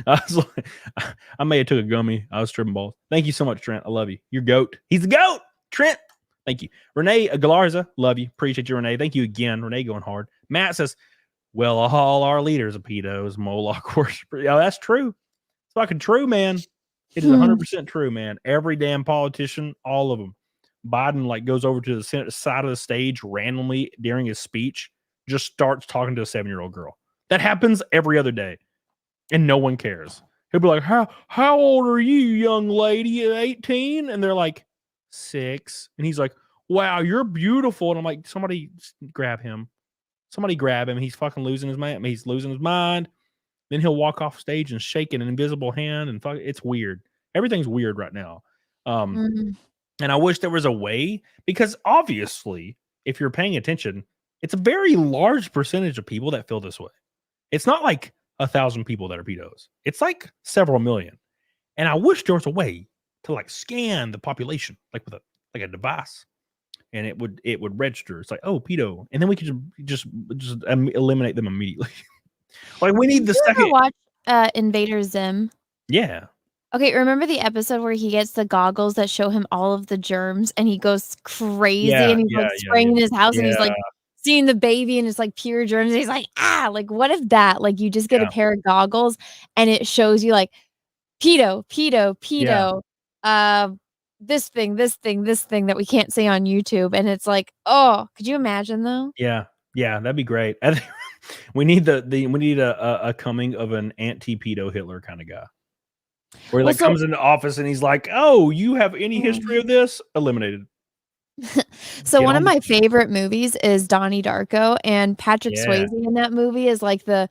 I may have took a gummy. I was tripping balls. Thank you so much, Trent. I love you. You're GOAT. He's the GOAT. Trent. Thank you. Renee Galarza. Love you. Appreciate you, Renee. Thank you again. Renee going hard. Matt says, well, all our leaders are pedos, Moloch worshippers. Yeah, that's true. It's fucking true, man. It is 100% true, man. Every damn politician, all of them. Biden like goes over to the Senate side of the stage randomly during his speech, just starts talking to a 7-year-old girl. That happens every other day, and no one cares. He'll be like, "How old are you, young lady? 18?" And they're like, 6. And he's like, "Wow, you're beautiful." And I'm like, "Somebody grab him. Somebody grab him. He's fucking losing his mind. He's losing his mind." Then he'll walk off stage and shake an invisible hand, and it's weird. Everything's weird right now. And I wish there was a way, because obviously, if you're paying attention, it's a very large percentage of people that feel this way. It's not like 1,000 people that are pedos. It's like several million. And I wish there was a way to like scan the population, like with a device, and it would register. It's like, oh, pedo, and then we could just eliminate them immediately. Like we need the second. Invader Zim? Yeah. Okay, remember the episode where he gets the goggles that show him all of the germs and he goes crazy and he's like spraying in his house and he's like seeing the baby and it's like pure germs. And he's like, like what if that? Like you just get a pair of goggles and it shows you like pedo, this thing that we can't say on YouTube. And it's like, oh, could you imagine though? Yeah. Yeah, that'd be great. I think we need we need a coming of an anti-pedo Hitler kind of guy. Where he like comes into office and he's like, "Oh, you have any history of this? Eliminated." So one of my favorite movies is Donnie Darko, and Patrick Swayze in that movie is like the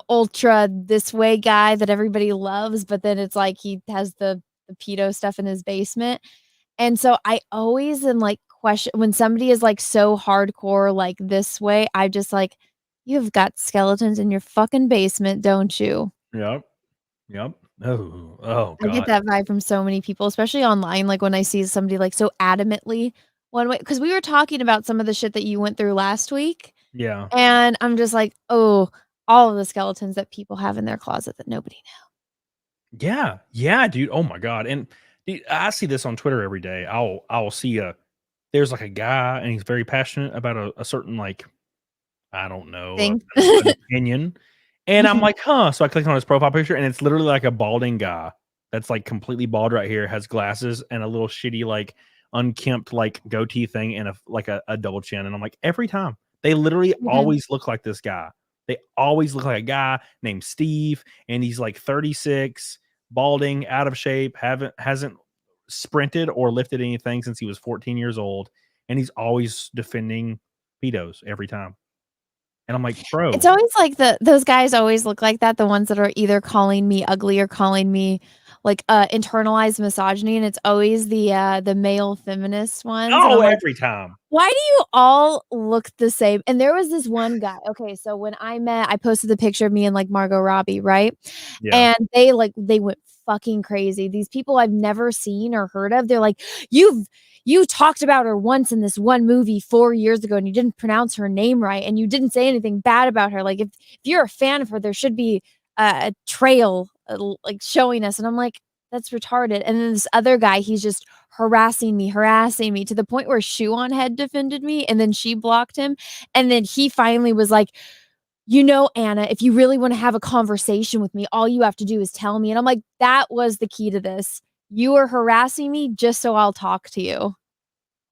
ultra this way guy that everybody loves, but then it's like he has the pedo stuff in his basement. And so I always am like question when somebody is like so hardcore like this way, I just like, you've got skeletons in your fucking basement, don't you? Yep. Yep. Oh, God. I get that vibe from so many people, especially online, like, when I see somebody, like, so adamantly one way, because we were talking about some of the shit that you went through last week, Yeah. and I'm just like, "Oh, all of the skeletons that people have in their closet that nobody knew." Yeah. Yeah, dude. Oh my God. And dude, I see this on Twitter every day. I'll see there's like a guy and he's very passionate about a certain like, I don't know, Thing. an opinion. And I'm like, huh. So I clicked on his profile picture and it's literally like a balding guy that's like completely bald right here, has glasses and a little shitty, like unkempt, like goatee thing and a double chin. And I'm like, every time they literally always look like this guy. They always look like a guy named Steve, and he's like 36, balding, out of shape, hasn't sprinted or lifted anything since he was 14 years old, and he's always defending pedos every time. And I'm like, bro. It's always like those guys always look like that, the ones that are either calling me ugly or calling me, like, internalized misogyny, and it's always the male feminist ones, and I'm Oh, like, every time. why do you all look the same? And there was this one guy. Okay, so when I posted the picture of me and like Margot Robbie, right? Yeah. And they went fucking crazy. These people I've never seen or heard of. They're like, you talked about her once in this one movie 4 years ago and you didn't pronounce her name right and you didn't say anything bad about her. Like if you're a fan of her, there should be a trail like showing us. And I'm like, that's retarded. And then this other guy, he's just harassing me to the point where Shoe on Head defended me and then she blocked him. And then he finally was like, Anna, if you really want to have a conversation with me, all you have to do is tell me. And I'm like, that was the key to this. You are harassing me just so I'll talk to you.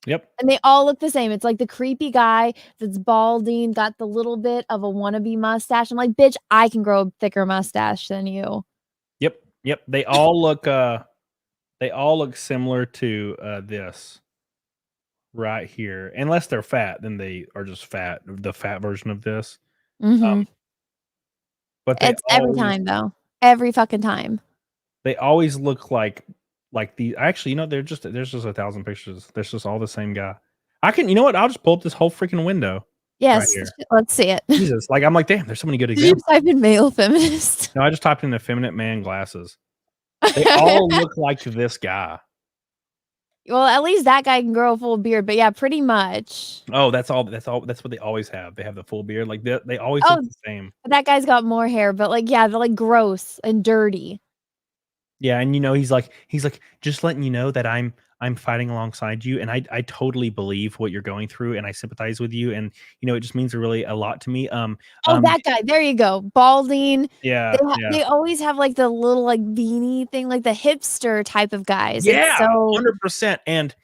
Yep. And they all look the same. It's like the creepy guy that's balding, got the little bit of a wannabe mustache. I'm like, bitch, I can grow a thicker mustache than you. Yep. Yep. They all look similar to this right here. Unless they're fat, then they are just fat, the fat version of this. Mm-hmm. But it's every time though. Every fucking time. They always look like the actually, there's just 1,000 pictures. There's just all the same guy. I can, I'll just pull up this whole freaking window. Yes, right let's see it. Jesus, like I'm like, damn, there's so many good examples. Did you type in male feminist? No, I just typed in effeminate man glasses. They all look like this guy. Well, at least that guy can grow a full beard, but yeah, pretty much. Oh, that's all. That's what they always have. They have the full beard. Like they always look the same. That guy's got more hair, but like, yeah, they're like gross and dirty. Yeah, and he's like, just letting you know that I'm fighting alongside you, and I totally believe what you're going through, and I sympathize with you, and it just means really a lot to me. That guy, there you go, balding. Yeah, they always have like the little like beanie thing, like the hipster type of guys. Yeah, 100%, and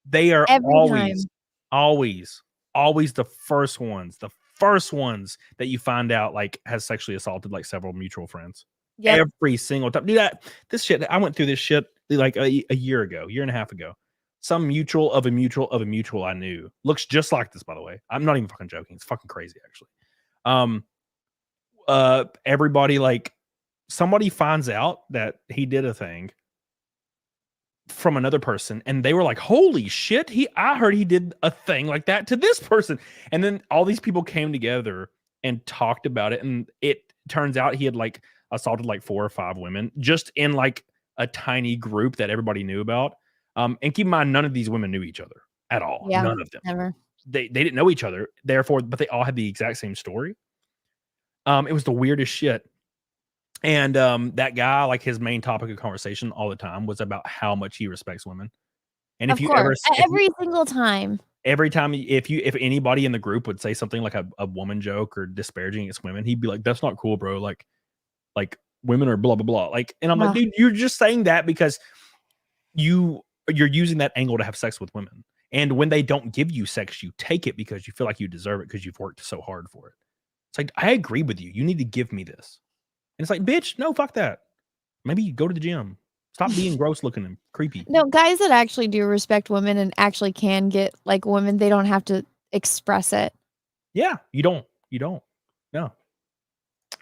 they are always the first ones that you find out like has sexually assaulted like several mutual friends. Yep. Every single time. Dude, this shit, I went through this shit like a year and a half ago. Some mutual of a mutual I knew. Looks just like this, by the way. I'm not even fucking joking. It's fucking crazy, actually. Everybody, like, somebody finds out that he did a thing from another person, and they were like, holy shit, I heard he did a thing like that to this person. And then all these people came together and talked about it, and it turns out he had like assaulted like 4 or 5 women just in like a tiny group that everybody knew about. And keep in mind, none of these women knew each other at all. Yeah, none of them. Never. They didn't know each other, therefore, but they all had the exact same story. It was the weirdest shit. And that guy, like his main topic of conversation all the time was about how much he respects women. And of course, every single time. Every time if anybody in the group would say something like a woman joke or disparaging against women, he'd be like, "That's not cool, bro. Like women are blah blah blah." Like, and I'm like, dude, you're just saying that because you're using that angle to have sex with women. And when they don't give you sex, you take it because you feel like you deserve it because you've worked so hard for it. It's like, I agree with you. You need to give me this. And it's like, bitch, no, fuck that. Maybe you go to the gym. Stop being gross looking and creepy. No, guys that actually do respect women and actually can get like women, they don't have to express it. Yeah, you don't. No.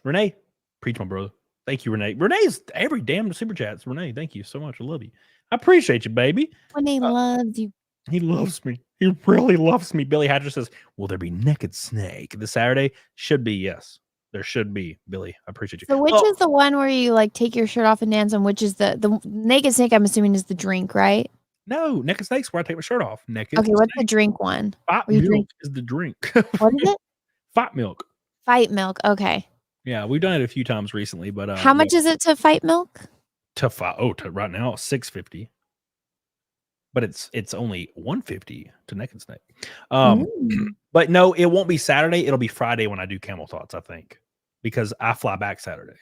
Renee, preach, my brother. Thank you, Renee. Renee's every damn super chats. Renee, thank you so much. I love you. I appreciate you, baby. Renee loves you. He loves me. He really loves me. Billy Hatcher says, will there be Naked Snake this Saturday? Should be, yes. There should be, Billy. I appreciate you. So which is the one where you like take your shirt off and dance, and which is the Naked Snake, I'm assuming, is the drink, right? No, Naked Snake's where I take my shirt off. Naked Okay, Snake. what's the drink one? Fight milk is the drink. What is it? Fight milk. Fight milk. Okay. Yeah, we've done it a few times recently, but how much is it to fight milk? To right now $6.50. But it's only $1.50 to Naked Snake. But no, it won't be Saturday. It'll be Friday when I do Camel Thoughts, I think, because I fly back Saturday.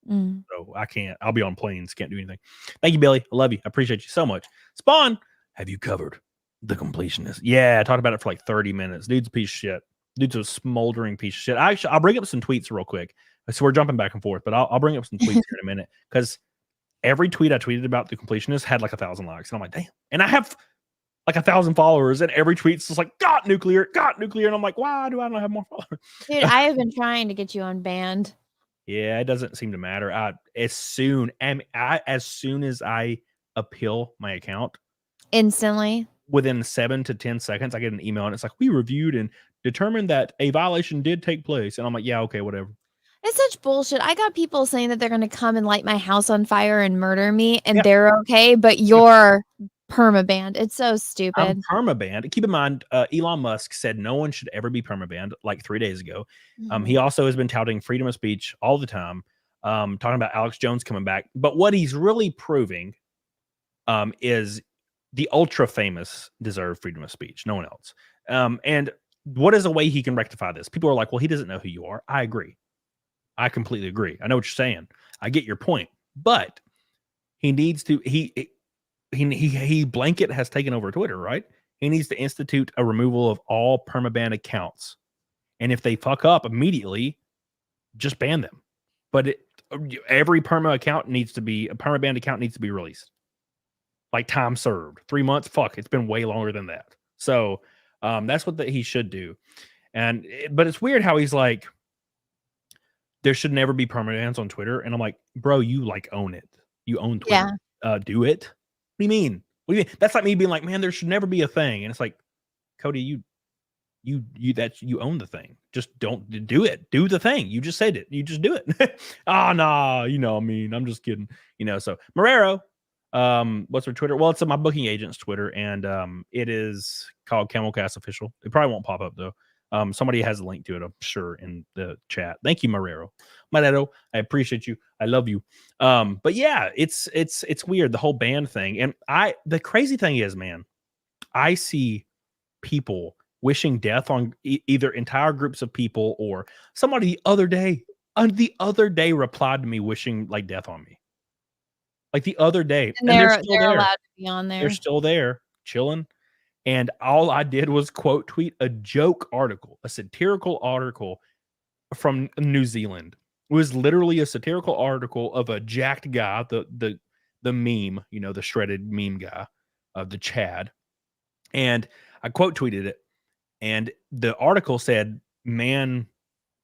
So I can't. I'll be on planes. Can't do anything. Thank you, Billy. I love you. I appreciate you so much. Spawn, have you covered the Completionist? Yeah, I talked about it for like 30 minutes. Dude's a piece of shit. Dude's a smoldering piece of shit. I'll bring up some tweets real quick. So we're jumping back and forth, but I'll bring up some tweets here in a minute because every tweet I tweeted about the Completionist had like 1,000 likes. And I'm like, damn. And I have like 1,000 followers, and every tweet's just like, got nuclear. And I'm like, why do I not have more followers? Dude, I have been trying to get you on band. Yeah, it doesn't seem to matter. As soon as I appeal my account, instantly, within 7 to 10 seconds, I get an email and it's like, we reviewed and determined that a violation did take place. And I'm like, yeah, okay, whatever. It's such bullshit. I got people saying that they're going to come and light my house on fire and murder me, and they're okay, but you're permabanned. It's so stupid. I'm permabanned. Keep in mind, Elon Musk said no one should ever be permabanned like 3 days ago. He also has been touting freedom of speech all the time, talking about Alex Jones coming back. But what he's really proving is the ultra famous deserve freedom of speech. No one else. And what is a way he can rectify this? People are like, well, he doesn't know who you are. I agree. I completely agree. I know what you're saying. I get your point. But he needs to, he blanket has taken over Twitter, right? He needs to institute a removal of all permaban accounts. And if they fuck up immediately, just ban them. But every permabanned account needs to be released. Like time served. 3 months. Fuck, it's been way longer than that. So that's what he should do. But it's weird how he's like, there should never be permanents on Twitter. And I'm like, bro, you like own it. You own Twitter. Yeah. Do it. What do you mean? That's like me being like, man, there should never be a thing. And it's like, Cody, you own the thing. Just don't do it. Do the thing. You just said it. You just do it. Nah, I'm just kidding. So Marrero, what's her Twitter? Well, it's my booking agent's Twitter, and it is called CAMELCAST Official. It probably won't pop up though. Somebody has a link to it, I'm sure, in the chat. Thank you, Marrero. I appreciate you. I love you. But yeah, it's weird, the whole band thing. And the crazy thing is, man, I see people wishing death on either entire groups of people, or somebody the other day replied to me wishing like death on me. Like the other day. And they're allowed to be on there. They're still there, chilling. And all I did was quote tweet a joke article, a satirical article from New Zealand. It was literally a satirical article of a jacked guy, the meme, the shredded meme guy, the Chad. And I quote tweeted it. And the article said, man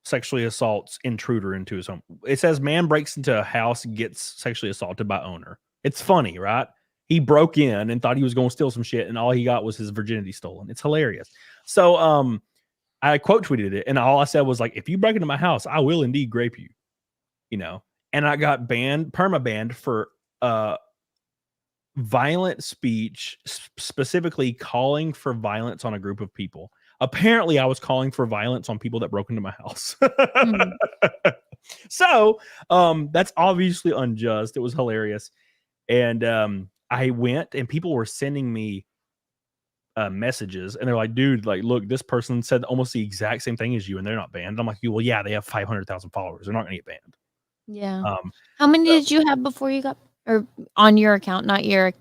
sexually assaults intruder into his home. It says, man breaks into a house, gets sexually assaulted by owner. It's funny, right? He broke in and thought he was going to steal some shit, and all he got was his virginity stolen. It's hilarious. So I quote tweeted it, and all I said was like, if you break into my house, I will indeed grape you. And I got permabanned for violent speech, specifically calling for violence on a group of people. Apparently, I was calling for violence on people that broke into my house. So that's obviously unjust. It was hilarious. And I went and people were sending me messages and they're like, dude, like, look, this person said almost the exact same thing as you and they're not banned. I'm like, well, yeah, they have 500,000 followers. They're not going to get banned. Yeah. How many did you have before you got, or on your account, not your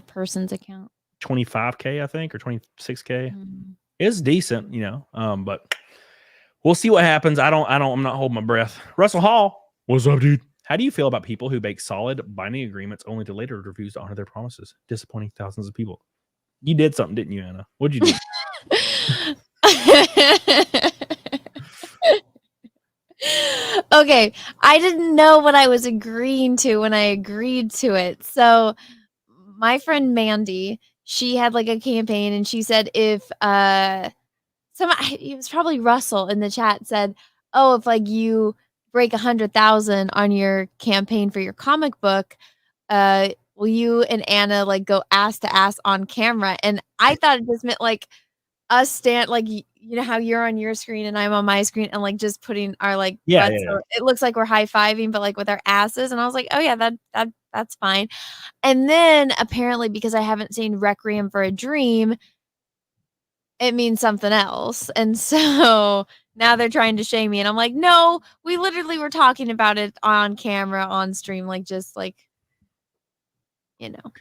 person's account? 25K, I think, or 26K. It's decent, you know. But we'll see what happens. I'm not holding my breath. Russell Hall, what's up, dude? How do you feel about people who make solid binding agreements only to later refuse to honor their promises, disappointing thousands of people? You did something, didn't you, Anna? What'd you do? Okay, I didn't know what I was agreeing to when I agreed to it. So my friend Mandy, she had like a campaign and she said if it was probably Russell in the chat said, oh, if like you break 100,000 on your campaign for your comic book, will you and Anna like go ass to ass on camera? And I thought it just meant like us stand like you know how you're on your screen and I'm on my screen and like just putting our like butts. So it looks like we're high-fiving, but like with our asses. And I was like, oh yeah, that's fine. And then apparently because I haven't seen Requiem for a Dream, it means something else. And so now they're trying to shame me. And I'm like, no, we literally were talking about it on camera, on stream, like just like, you know.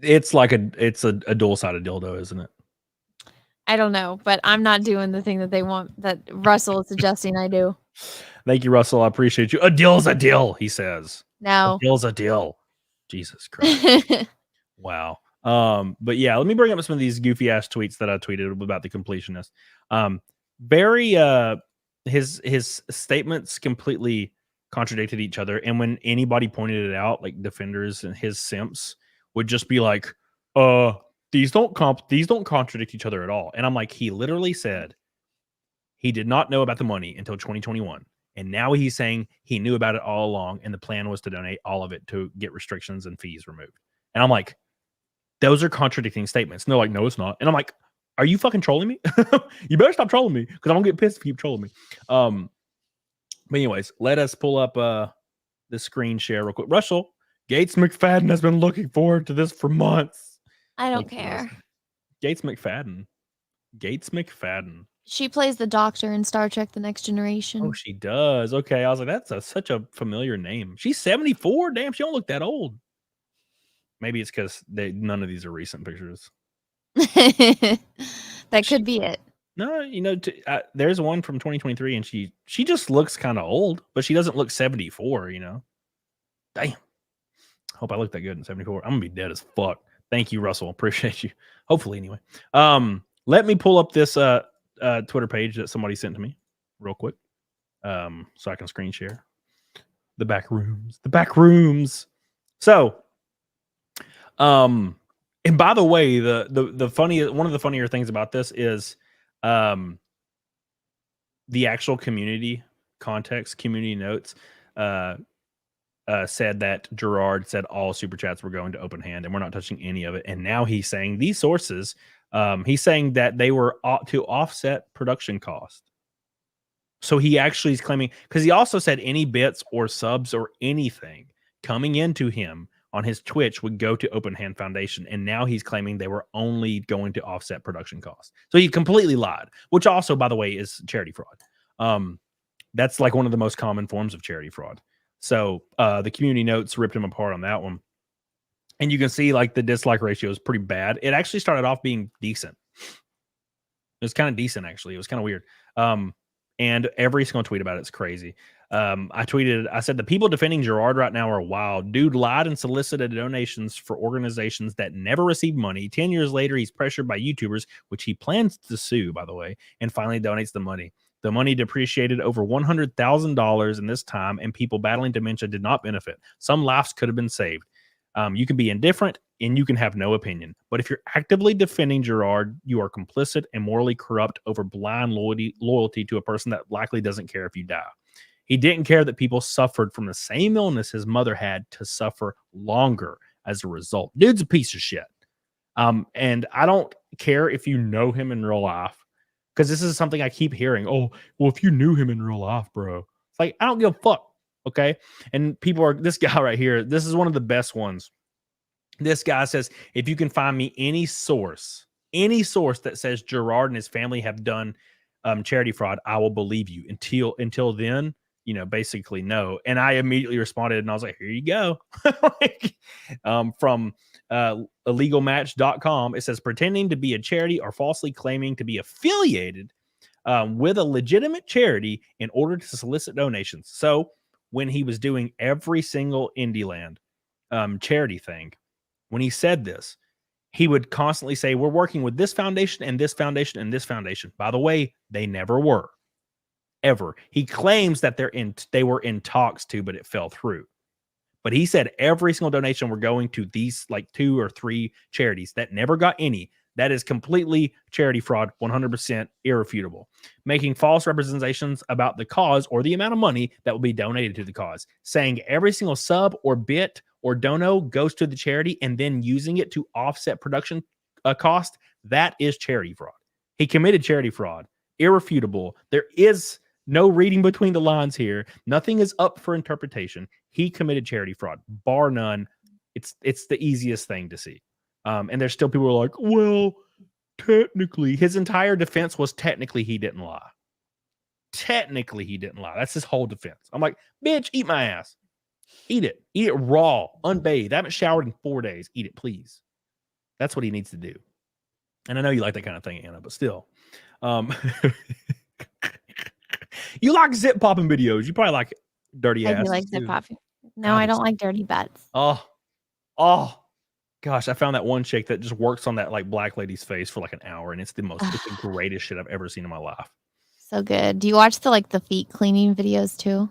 It's like a dual-sided dildo, isn't it? I don't know, but I'm not doing the thing that they want, that Russell is suggesting I do. Thank you, Russell. I appreciate you. A deal's a deal, he says. No. A deal's a deal. Jesus Christ. Wow. But yeah, let me bring up some of these goofy ass tweets that I tweeted about the completionist. His statements completely contradicted each other. And when anybody pointed it out, like defenders and his simps would just be like, these don't contradict each other at all. And I'm like, he literally said he did not know about the money until 2021. And now he's saying he knew about it all along. And the plan was to donate all of it to get restrictions and fees removed. And I'm like, those are contradicting statements. And they're like, no, it's not. And I'm like, are you fucking trolling me? You better stop trolling me because I'm gonna get pissed if you keep trolling me. But anyways, let us pull up the screen share real quick. Russell, Gates McFadden has been looking forward to this for months. I don't care. Gates McFadden. She plays the Doctor in Star Trek: The Next Generation. Oh, she does. Okay, I was like, that's such a familiar name. She's 74. Damn, she don't look that old. Maybe it's because none of these are recent pictures. That could be it. No, you know, there's one from 2023, and she just looks kind of old, but she doesn't look 74. You know, damn. Hope I look that good in 74. I'm gonna be dead as fuck. Thank you, Russell. Appreciate you. Hopefully, anyway. Let me pull up this Twitter page that somebody sent to me real quick, so I can screen share. The back rooms. So, and by the way, the funny one of the funnier things about this is, the actual community context, community notes, said that Gerard said all super chats were going to open hand and we're not touching any of it. And now he's saying these sources, he's saying that they were to offset production cost. So he actually is claiming, because he also said any bits or subs or anything coming into him on his Twitch would go to Open Hand Foundation. And now he's claiming they were only going to offset production costs. So he completely lied, which also, by the way, is charity fraud. That's like one of the most common forms of charity fraud. So the community notes ripped him apart on that one. And you can see like the dislike ratio is pretty bad. It actually started off being decent. It was kind of decent, actually. It was kind of weird. And every single tweet about it's crazy. I said the people defending Gerard right now are wild. Dude lied and solicited donations for organizations that never received money. 10 years later, he's pressured by YouTubers, which he plans to sue, by the way, and finally donates the money. The money depreciated over $100,000 in this time, and people battling dementia did not benefit. Some lives could have been saved. You can be indifferent and you can have no opinion. But if you're actively defending Gerard, you are complicit and morally corrupt over blind loyalty to a person that likely doesn't care if you die. He didn't care that people suffered from the same illness his mother had to suffer longer as a result. Dude's a piece of shit. And I don't care if you know him in real life, because this is something I keep hearing. Oh, well, if you knew him in real life, bro, It's like, I don't give a fuck. Okay. And this guy right here, this is one of the best ones. This guy says, if you can find me any source that says Gerard and his family have done charity fraud, I will believe you. Until then, basically no. And I immediately responded and I was like, here you go. From illegalmatch.com, it says, pretending to be a charity or falsely claiming to be affiliated with a legitimate charity in order to solicit donations. So when he was doing every single Indieland charity thing, when he said this, he would constantly say, we're working with this foundation and this foundation and this foundation. By the way, they never were. Ever. He claims that they were in talks to, but it fell through. But he said every single donation were going to these like 2 or 3 charities that never got any. That is completely charity fraud, 100% irrefutable. Making false representations about the cause or the amount of money that will be donated to the cause. Saying every single sub or bit or dono goes to the charity and then using it to offset production cost. That is charity fraud. He committed charity fraud. Irrefutable. There is no reading between the lines here. Nothing is up for interpretation. He committed charity fraud, bar none. It's the easiest thing to see. And there's still people who are like, well, technically, his entire defense was technically he didn't lie. Technically, he didn't lie. That's his whole defense. I'm like, bitch, eat my ass. Eat it. Eat it raw, unbathed. I haven't showered in 4 days. Eat it, please. That's what he needs to do. And I know you like that kind of thing, Anna, but still. You like zip popping videos. You probably like dirty ass. I do like zip popping. No, I don't like dirty butts. Oh, gosh. I found that one chick that just works on that like black lady's face for like an hour, and it's the greatest shit I've ever seen in my life. So good. Do you watch the feet cleaning videos too?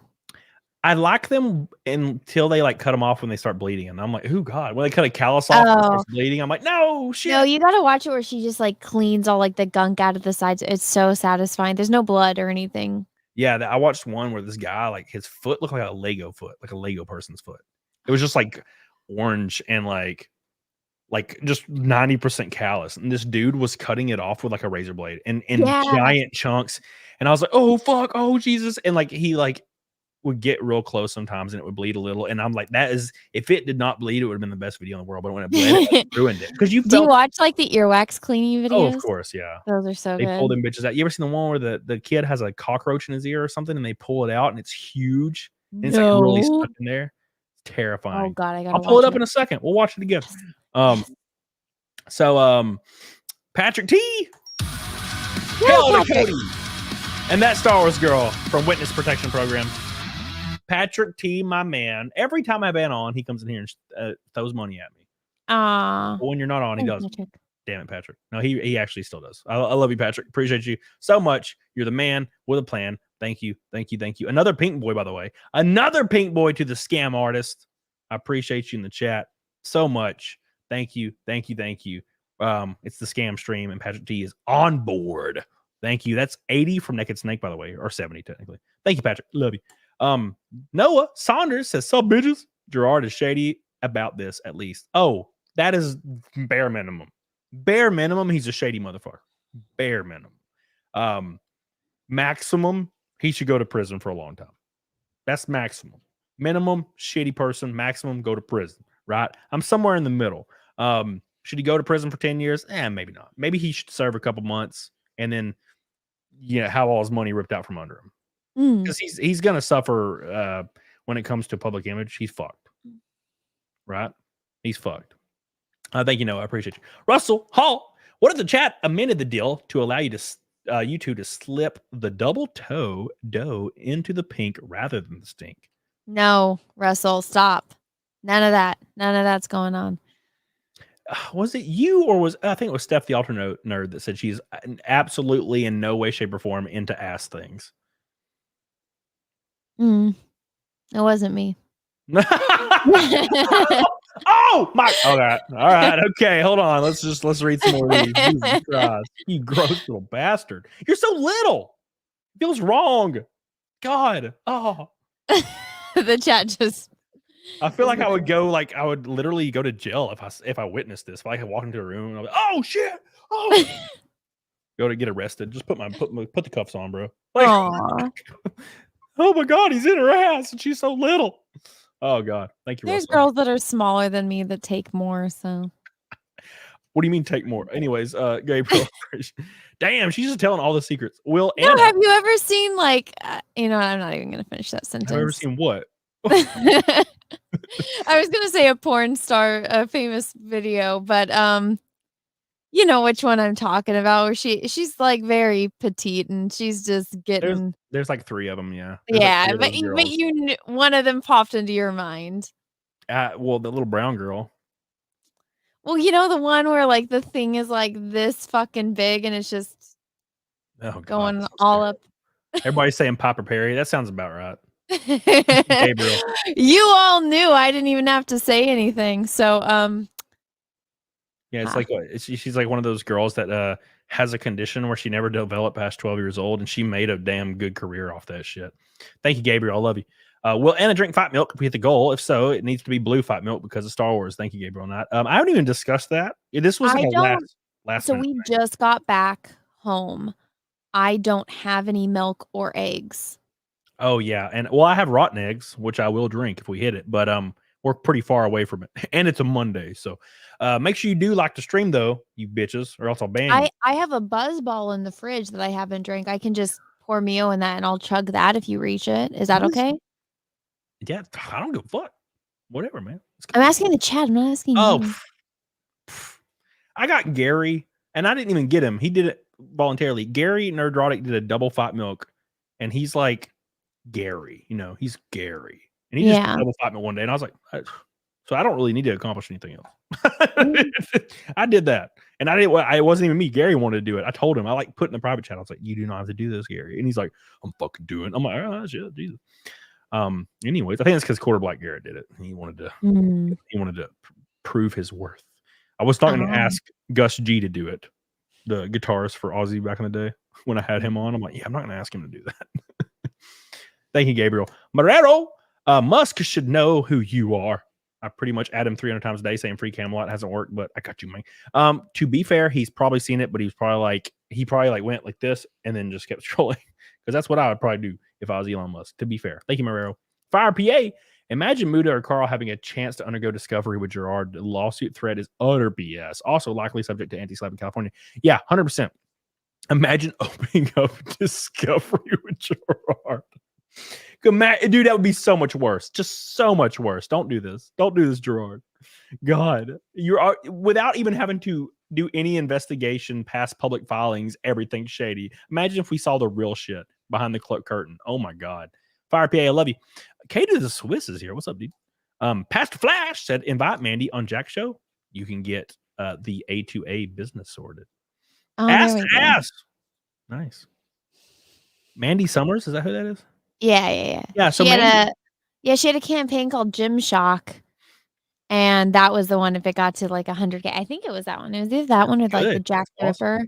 I like them until they like cut them off when they start bleeding, and I'm like, oh god, when they cut a callus off and it starts bleeding, I'm like, no shit. No, you gotta watch it where she just like cleans all like the gunk out of the sides. It's so satisfying. There's no blood or anything. Yeah, I watched one where this guy, like his foot looked like a Lego foot, like a Lego person's foot. It was just like orange and like just 90% callus. And this dude was cutting it off with like a razor blade in giant chunks. And I was like, oh fuck, oh Jesus. And like he like would get real close sometimes and it would bleed a little. And I'm like, if it did not bleed, it would have been the best video in the world. But when it bled, it ruined it. Because do you watch like the earwax cleaning videos? Oh, of course, yeah. Those are so good. They pull them bitches out. You ever seen the one where the kid has a cockroach in his ear or something and they pull it out and it's huge? And it's like really stuck in there. It's terrifying. Oh god, I'll pull it up in a second. We'll watch it again. So Patrick T. Hell to Cody. And that Star Wars girl from Witness Protection Program. Patrick T, my man. Every time I've been on, he comes in here and throws money at me. But when you're not on, he doesn't. Damn it, Patrick. No, he actually still does. I love you, Patrick. Appreciate you so much. You're the man with a plan. Thank you. Thank you. Thank you. Another pink boy, by the way. Another pink boy to the scam artist. I appreciate you in the chat so much. Thank you. Thank you. Thank you. It's the scam stream, and Patrick T is on board. Thank you. That's 80 from Naked Snake, by the way, or 70 technically. Thank you, Patrick. Love you. Noah Saunders says, "Sup, bitches? Gerard is shady about this, at least." Oh, that is bare minimum. Bare minimum, he's a shady motherfucker. Bare minimum. Maximum, he should go to prison for a long time. That's maximum. Minimum, shitty person. Maximum, go to prison. Right? I'm somewhere in the middle. Should he go to prison for 10 years? Maybe not. Maybe he should serve a couple months and then, have all his money ripped out from under him. Because he's gonna suffer when it comes to public image. He's fucked, right? He's fucked. Thank you, Noah. I appreciate you, Russell Hall. What if the chat amended the deal to allow you to you two to slip the double toe dough into the pink rather than the stink? No, Russell, stop. None of that. None of that's going on. Was it you or I think it was Steph the alternate nerd that said she's absolutely in no way, shape, or form into ass things? It wasn't me. Oh my! All right, okay. Hold on. Let's read some more of these. Jesus Christ, you gross little bastard! You're so little. It feels wrong. God. Oh. The chat just. I feel like I would literally go to jail if I witnessed this. If I could walk into a room and I'm like, oh shit, oh, go to get arrested. Just put the cuffs on, bro. Like, Oh my God, he's in her ass and she's so little. Oh God. Thank you, There's Russell. girls that are smaller than me that take more, so. What do you mean take more? Anyways, Gabriel. Damn, she's just telling all the secrets. Will No, Anna. have you ever seen like I'm not even gonna finish that sentence. Have you ever seen what? I was gonna say a porn star, a famous video, but you know which one I'm talking about, where she's like very petite and she's just getting There's like 3 of them, yeah. There's like 3 of but those you girls. one of them popped into your mind. Well, the little brown girl. Well, you know the one where like the thing is like this fucking big and it's just Oh God, going all up. Everybody's saying Papa Perry. That sounds about right. Gabriel. You all knew. I didn't even have to say anything. So Yeah, it's like she's like one of those girls that has a condition where she never developed past 12 years old, and she made a damn good career off that shit. Thank you, Gabriel. I love you. Will Anna drink fight milk if we hit the goal? If so, it needs to be blue fight milk because of Star Wars. Thank you, Gabriel. Not. I haven't even discussed that. This was like a last. So we just got back home. I don't have any milk or eggs. Oh yeah, and well, I have rotten eggs, which I will drink if we hit it, but we're pretty far away from it, and it's a Monday, so make sure you do like to stream though, you bitches, or else I'll ban you. I have a buzz ball in the fridge that I haven't drank. I can just pour Mio in that and I'll chug that if you reach it. Is that okay? Yeah, I don't give a fuck. Whatever, man. I'm asking the chat. I'm not asking you. I got Gary, and I didn't even get him. He did it voluntarily. Gary Nerdrotic did a double fight milk, and he's like Gary, he's Gary, and he just did double fight milk one day, and I was like, so I don't really need to accomplish anything else. I did that, and I wasn't even me. Gary wanted to do it. I told him. I like put in the private chat. I was like, you do not have to do this, Gary, and he's like, I'm fucking doing it. I'm like, oh shit, Jesus. Anyways, I think it's because Quarter Black Garrett did it. He wanted to prove his worth. I was starting to ask Gus G to do it, the guitarist for Ozzy back in the day. When I had him on, I'm like, yeah, I'm not going to ask him to do that. Thank you, Gabriel. Marrero, Musk should know who you are. I pretty much add him 300 times a day saying free Camelot hasn't worked, but I got you, man. To be fair, he's probably seen it, but he probably went like this and then just kept scrolling because that's what I would probably do if I was Elon Musk. To be fair, thank you, Marrero. Fire PA. Imagine Muda or Carl having a chance to undergo discovery with Gerard. The lawsuit threat is utter BS. Also likely subject to anti-slap in California. Yeah, 100%. Imagine opening up discovery with Gerard. Dude, that would be so much worse. Just so much worse. Don't do this. Don't do this, Gerard. God, without even having to do any investigation past public filings, everything's shady. Imagine if we saw the real shit behind the curtain. Oh my God. Fire PA, I love you. Kate of the Swiss is here. What's up, dude? Pastor Flash said, invite Mandy on Jack's show. You can get the A2A business sorted. Ass to ass. Nice. Mandy Summers, is that who that is? Yeah. So she had a campaign called Gymshock, and that was the one. If it got to like 100K, I think it was that one. It was either that one or like the Jack the Ripper.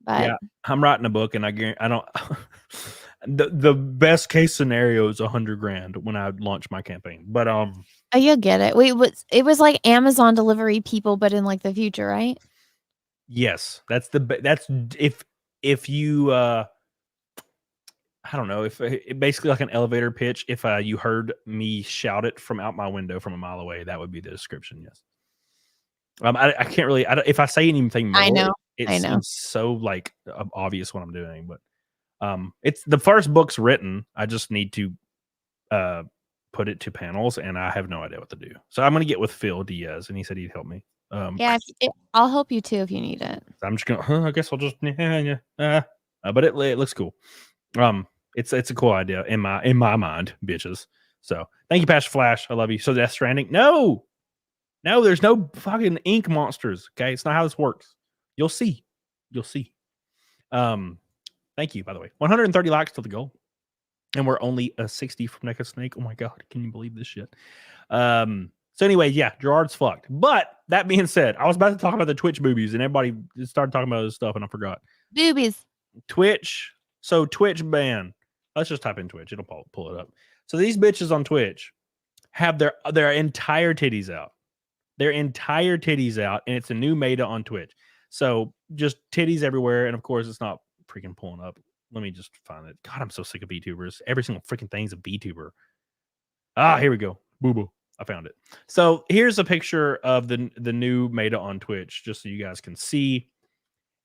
But yeah, I'm writing a book, and I don't. the best case scenario is $100,000 when I launch my campaign. But oh, you'll get it. Wait, it was like Amazon delivery people, but in like the future, right? Yes, that's if you I don't know, if basically like an elevator pitch. If you heard me shout it from out my window from a mile away, that would be the description. Yes. I can't really. If I say anything more, I know. Seems so like obvious what I'm doing. But it's the first book's written. I just need to put it to panels, and I have no idea what to do. So I'm gonna get with Phil Diaz, and he said he'd help me. Yeah, I'll help you too if you need it. I'm just gonna. I guess I'll just. But it looks cool. It's a cool idea in my mind, bitches. So thank you, Pastor Flash. I love you. So Death Stranding. No, there's no fucking ink monsters. Okay, it's not how this works. You'll see. Thank you, by the way. 130 likes to the goal, and we're only a 60 from Naked Snake. Oh my God, can you believe this shit? So anyway, yeah, Gerard's fucked. But that being said, I was about to talk about the Twitch boobies, and everybody started talking about this stuff, and I forgot. Boobies. Twitch. So Twitch ban. Let's just type in Twitch. It'll pull it up. So these bitches on Twitch have their entire titties out. Their entire titties out, and it's a new meta on Twitch. So just titties everywhere, and of course it's not freaking pulling up. Let me just find it. God, I'm so sick of VTubers. Every single freaking thing's a VTuber. Ah, here we go. Boo boo. I found it. So here's a picture of the new meta on Twitch, just so you guys can see.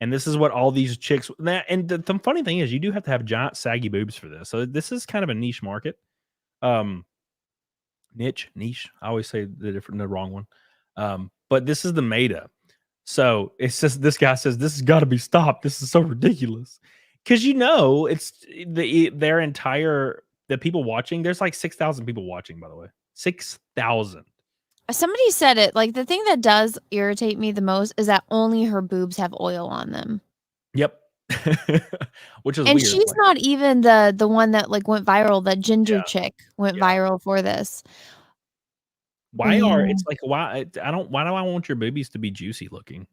And this is what all these chicks. And the funny thing is, you do have to have giant saggy boobs for this. So this is kind of a niche market. Niche. I always say the wrong one. But this is the meta. So it's just this guy says this has got to be stopped. This is so ridiculous. Because it's their entire the people watching. There's like 6,000 people watching, by the way. 6,000. Somebody said it. Like, the thing that does irritate me the most is that only her boobs have oil on them. Yep. Which is and weird. She's not even the one that like went viral. That ginger chick went viral for this. Why do I want your boobies to be juicy looking?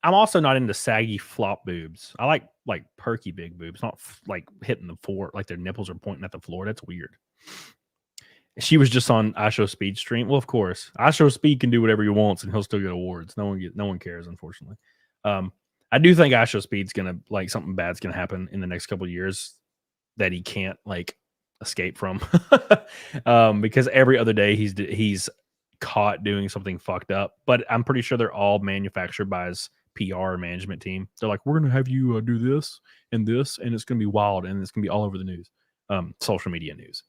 I'm also not into saggy flop boobs. I like perky big boobs, not like hitting the floor, like their nipples are pointing at the floor. That's weird. She was just on I Show Speed stream. Well, of course, I Show Speed can do whatever he wants, and he'll still get awards. No one cares, unfortunately. I do think I Show Speed's gonna like something bad's gonna happen in the next couple of years that he can't like escape from, because every other day he's caught doing something fucked up. But I'm pretty sure they're all manufactured by his PR management team. They're like, we're gonna have you do this, and it's gonna be wild, and it's gonna be all over the news, social media news.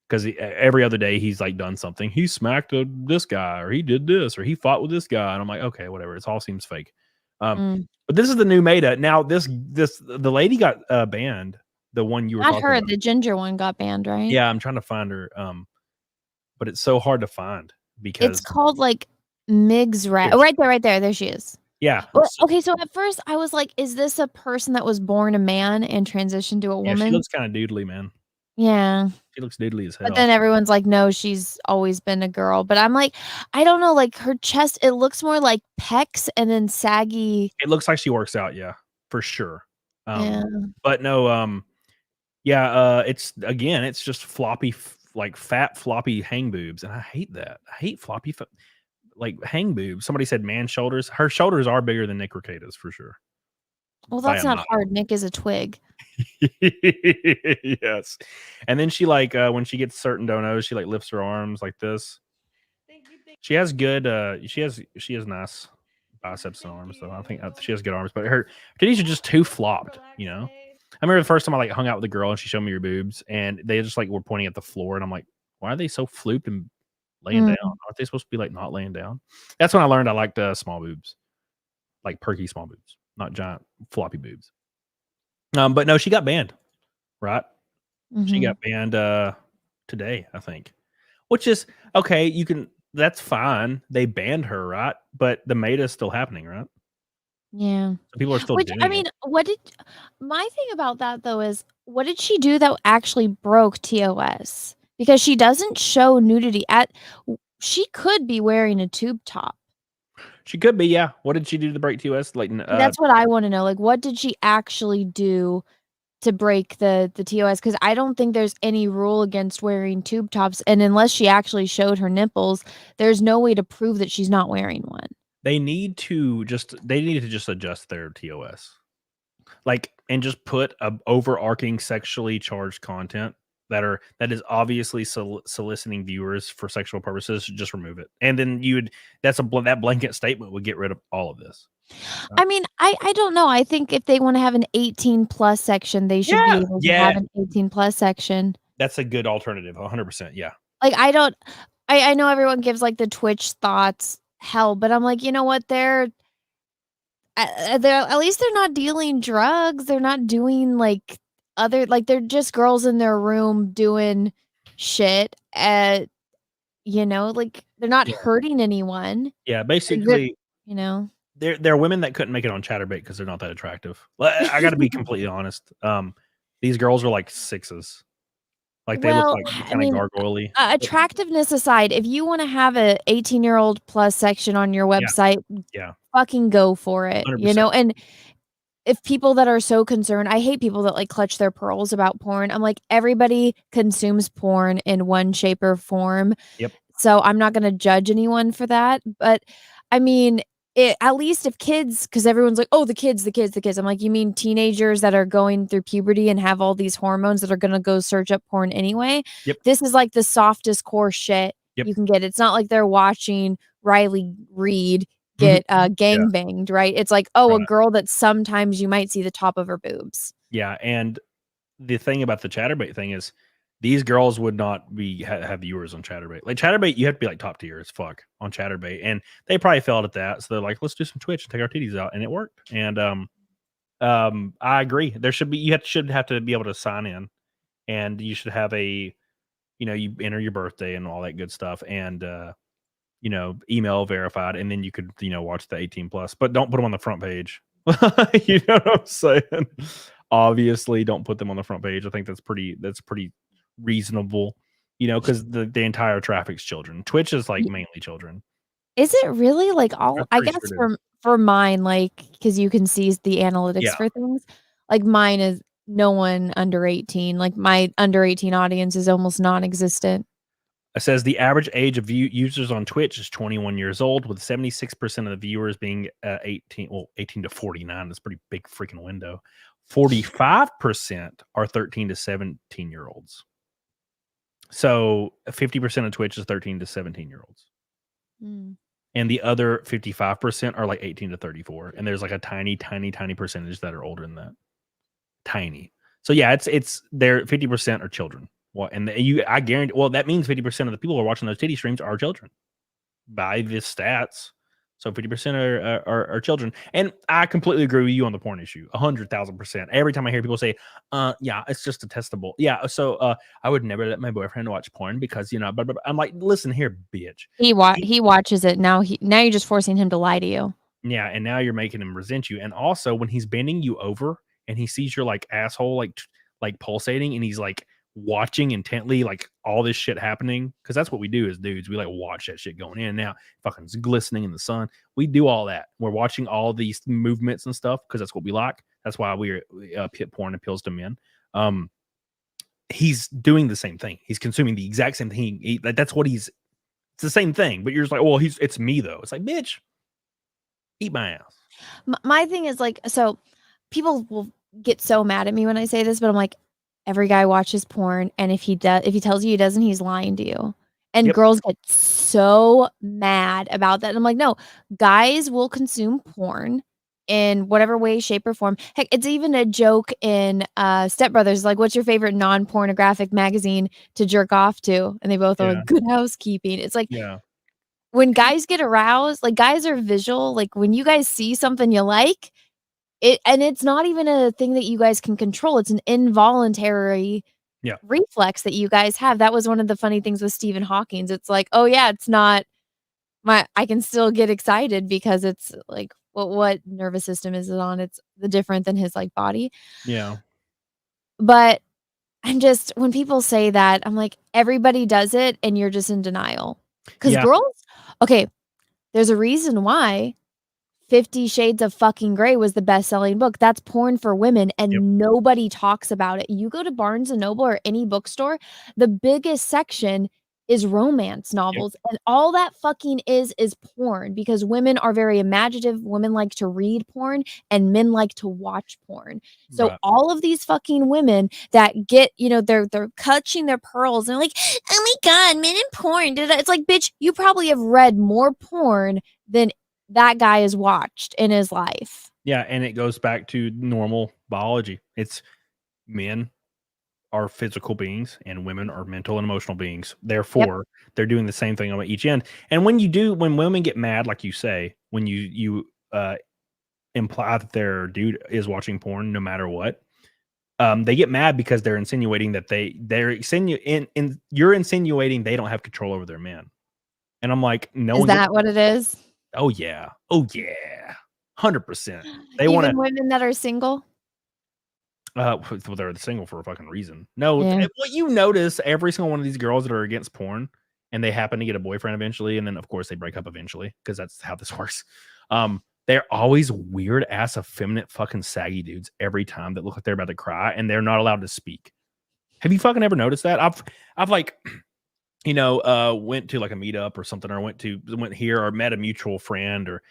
Because every other day he's like done something. He smacked this guy, or he did this, or he fought with this guy, and I'm like, okay, whatever. It all seems fake. But this is the new meta. Now the lady got banned. The one you were talking about. The ginger one got banned, right? Yeah, I'm trying to find her. But it's so hard to find because it's called like Migs Rat. Oh, right there. There she is. Yeah. Well, okay, so at first I was like, is this a person that was born a man and transitioned to a woman? She looks kind of doodly, man. Yeah. She looks doodly as hell. But then everyone's like, no, she's always been a girl. But I'm like, I don't know, like her chest, it looks more like pecs and then saggy. It looks like she works out, yeah, for sure. Yeah. But no, it's just floppy, like fat, floppy hang boobs. And I hate that. I hate floppy, like hang boobs. Somebody said man shoulders. Her shoulders are bigger than Nick Ricada's for sure. Well, that's not hard. Nick is a twig. Yes. And then she like when she gets certain donos, she like lifts her arms like this. She has good she has nice biceps and arms, though. I think she has good arms, but her titties are just too flopped, you know. I remember the first time I like hung out with a girl and she showed me her boobs, and they just like were pointing at the floor, and I'm like, why are they so flooped and laying down? Aren't they supposed to be like not laying down? That's when I learned I liked small boobs, like perky small boobs, not giant floppy boobs. But no, she got banned, right? She got banned today, I think. Which is okay, that's fine. They banned her, right? But the meta is still happening, right? Yeah. So people are still doing it. My thing about that though is, what did she do that actually broke TOS? Because she doesn't show nudity she could be wearing a tube top. She could be, yeah. What did she do to break TOS? Like that's what I want to know. Like, what did she actually do to break the TOS? Because I don't think there's any rule against wearing tube tops, and unless she actually showed her nipples, there's no way to prove that she's not wearing one. They need to just adjust their TOS, like, and just put a overarching sexually charged content that is obviously soliciting viewers for sexual purposes. Just remove it, and then that blanket statement would get rid of all of this. I mean, I don't know. I think if they want to have an 18+ section, they should be able to have an 18+ section. That's a good alternative. 100%. Yeah. Like, I know everyone gives like the Twitch thoughts hell, but I'm like, you know what? They're at least they're not dealing drugs. They're not doing like they're just girls in their room doing shit like they're not hurting anyone. Yeah, basically, they're women that couldn't make it on Chatterbait because they're not that attractive. I got to be completely honest. These girls are like 6s. Like they look like kind of gargoyle-y. Attractiveness aside, if you want to have a 18-year-old plus section on your website, fucking go for it. 100%. And if people that are so concerned, I hate people that like clutch their pearls about porn. I'm like, everybody consumes porn in one shape or form. Yep. So I'm not going to judge anyone for that. But I mean, at least if kids, because everyone's like, oh, the kids. I'm like, you mean teenagers that are going through puberty and have all these hormones that are gonna go search up porn anyway? Yep. This is like the softest core shit Yep. you can get. It's not like they're watching Riley Reid get gang banged, right? It's like, oh, a girl that sometimes you might see the top of her boobs. Yeah, and the thing about the Chatterbait thing is these girls would not be have viewers on Chatterbait. Like Chatterbait, you have to be like top tier as fuck on Chatterbait, and they probably failed at that. So they're like, let's do some Twitch and take our titties out, and it worked. And I agree. There should be should have to be able to sign in, and you should have a, you enter your birthday and all that good stuff, and email verified, and then you could watch the 18 plus, but don't put them on the front page. You know what I'm saying? Obviously, don't put them on the front page. I think that's pretty reasonable, because the entire traffic's children. Twitch is like mainly children. Is it really? Like, all I guess for mine, like, because you can see the analytics for things. Like mine is no one under 18. Like my under 18 audience is almost non-existent. It says the average age of users on Twitch is 21 years old, with 76% of the viewers being 18 to 49. That's a pretty big freaking window. 45% are 13 to 17 year olds. So 50% of Twitch is 13 to 17 year olds. And the other 55% are like 18 to 34. And there's like a tiny percentage that are older than that. Tiny. So yeah, it's there. 50% are children. Well, and I guarantee. Well, that means 50% of the people who are watching those titty streams are children by the stats. So 50% are children, and I completely agree with you on the porn issue. 100,000%. Every time I hear people say, "Yeah, it's just a testable." Yeah, so I would never let my boyfriend watch porn because blah, blah, blah. I'm like, listen here, bitch. He watches it now. Now you're just forcing him to lie to you. Yeah, and now you're making him resent you. And also, when he's bending you over and he sees your like asshole like pulsating, and he's like watching intently like all this shit happening, because that's what we do as dudes. We like watch that shit going in and out, fucking glistening in the sun. We do all that. We're watching all these movements and stuff because that's what we like. That's why we're pit porn appeals to men. He's doing the same thing. He's consuming the exact same thing. That's what it's the same thing. But you're just like, well, it's me though. It's like, bitch, eat my ass. My thing is like, so people will get so mad at me when I say this, but I'm like, every guy watches porn, and if he tells you he doesn't, he's lying to you. And girls get so mad about that. And I'm like, no, guys will consume porn in whatever way, shape, or form. Heck, it's even a joke in Step Brothers. Like, what's your favorite non-pornographic magazine to jerk off to? And they both are like, Good Housekeeping. It's like, when guys get aroused, like guys are visual. Like when you guys see something you like, and it's not even a thing that you guys can control. It's an involuntary reflex that you guys have. That was one of the funny things with Stephen Hawking's. It's like, oh yeah, it's not I can still get excited because it's like, what nervous system is it on? It's the different than his like body. Yeah. But I'm just, when people say that, I'm like, everybody does it and you're just in denial. Because girls, okay, there's a reason why 50 Shades of fucking Grey was the best-selling book. That's porn for women, and nobody talks about it. You go to Barnes & Noble or any bookstore, the biggest section is romance novels, and all that fucking is porn, because women are very imaginative. Women like to read porn, and men like to watch porn. So all of these fucking women that get, they're clutching their pearls, and like, oh my God, men in porn. It's like, bitch, you probably have read more porn than that guy has watched in his life. Yeah, and it goes back to normal biology. It's men are physical beings and women are mental and emotional beings. Therefore, they're doing the same thing on each end. And when women get mad, like you say, when you imply that their dude is watching porn no matter what, they get mad because they're insinuating that you're insinuating they don't have control over their men. And I'm like, no. Is that what it is? Oh yeah. 100%. They want women that are single. Well, they're single for a fucking reason. No, what you notice, every single one of these girls that are against porn, and they happen to get a boyfriend eventually, and then of course they break up eventually, because that's how this works. They're always weird ass, effeminate, fucking saggy dudes every time that look like they're about to cry, and they're not allowed to speak. Have you fucking ever noticed that? I've like, went to like a meetup or something, or went here or met a mutual friend, or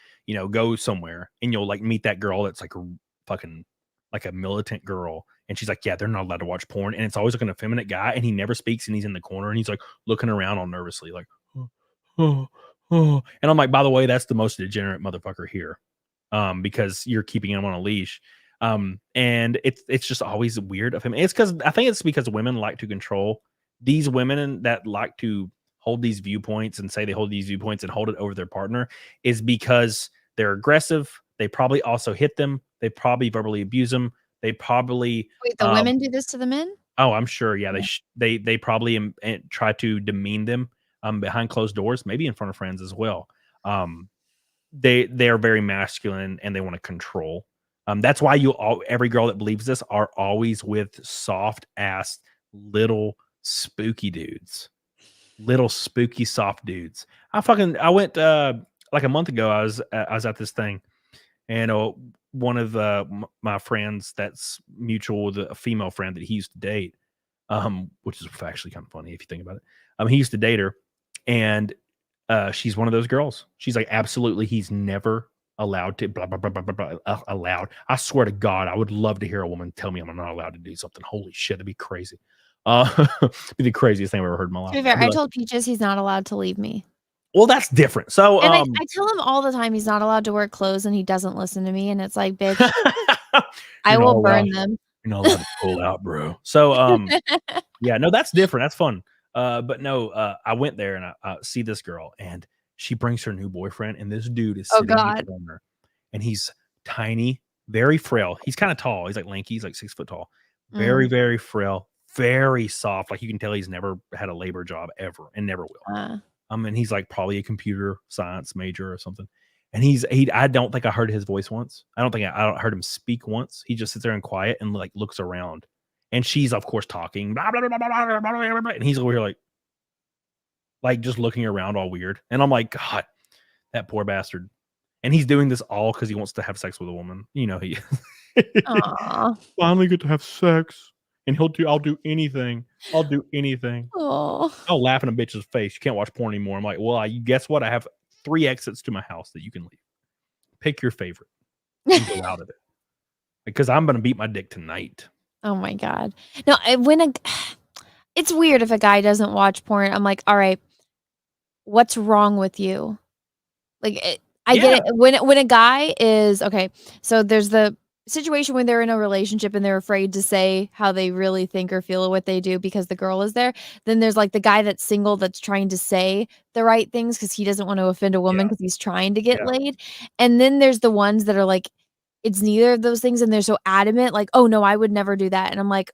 go somewhere, and you'll like meet that girl that's like a fucking like a militant girl, and she's like, yeah, they're not allowed to watch porn, and it's always like an effeminate guy, and he never speaks, and he's in the corner, and he's like looking around all nervously, like, oh, oh, oh. And I'm like, by the way, that's the most degenerate motherfucker here, because you're keeping him on a leash. And it's just always weird of him. I think it's because women like to control these women that like to hold these viewpoints and say they hold these viewpoints and hold it over their partner, is because they're aggressive. They probably also hit them. They probably verbally abuse them. They probably Wait, the women do this to the men? Oh, I'm sure. Yeah, they probably try to demean them behind closed doors, maybe in front of friends as well. They are very masculine and they want to control. That's why every girl that believes this are always with soft ass little spooky dudes, little spooky soft dudes. I went like a month ago. I was at this thing, and one of my friends that's mutual with a female friend that he used to date, which is actually kind of funny if you think about it. He used to date her, and she's one of those girls. She's like, absolutely, he's never allowed to blah blah blah blah blah, blah allowed. I swear to God, I would love to hear a woman tell me I'm not allowed to do something. Holy shit, it'd be crazy. Be the craziest thing I've ever heard in my life. To be fair, I told Peaches he's not allowed to leave me. Well, that's different. So, and I tell him all the time he's not allowed to wear clothes, and he doesn't listen to me. And it's like, bitch, I will burn them. You're not allowed to pull out, bro. So, yeah, no, that's different. That's fun. But no, I went there and I see this girl, and she brings her new boyfriend, and this dude is sitting in the corner, and he's tiny, very frail. He's kind of tall. He's like lanky. He's like 6 foot tall. Very, very frail, very soft. Like you can tell he's never had a labor job ever and never will. And he's like probably a computer science major or something. And I don't think I heard his voice once. I don't heard him speak once. He just sits there and quiet and like looks around. And she's of course talking, blah, blah, blah, blah, blah, blah, blah, and he's over here like just looking around all weird. And I'm like, God, that poor bastard. And he's doing this all because he wants to have sex with a woman. He finally get to have sex. And I'll do anything. I'll do anything. Oh. I'll laugh in a bitch's face. You can't watch porn anymore. I'm like, well, guess what? I have 3 exits to my house that you can leave. Pick your favorite and go out of it. Because I'm going to beat my dick tonight. Oh my God. No, it's weird if a guy doesn't watch porn. I'm like, all right, what's wrong with you? Like, I get it. When a guy is, okay, so there's the situation when they're in a relationship and they're afraid to say how they really think or feel what they do because the girl is there. Then there's like the guy that's single that's trying to say the right things because he doesn't want to offend a woman because he's trying to get laid. And then there's the ones that are like, it's neither of those things, and they're so adamant, like, oh no, I would never do that. And I'm like,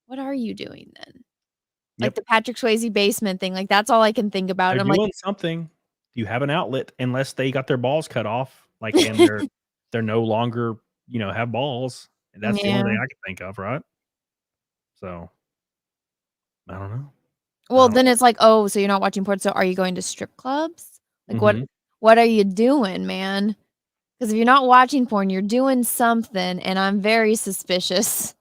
what are you doing then? Like the Patrick Swayze basement thing. Like that's all I can think about. They're I'm doing like, something. You have an outlet, unless they got their balls cut off, like, and they're no longer, have balls. And that's the only thing I can think of, right? So, I don't know. Well, then it's like, oh, so you're not watching porn. So are you going to strip clubs? Like what are you doing, man? Because if you're not watching porn, you're doing something, and I'm very suspicious.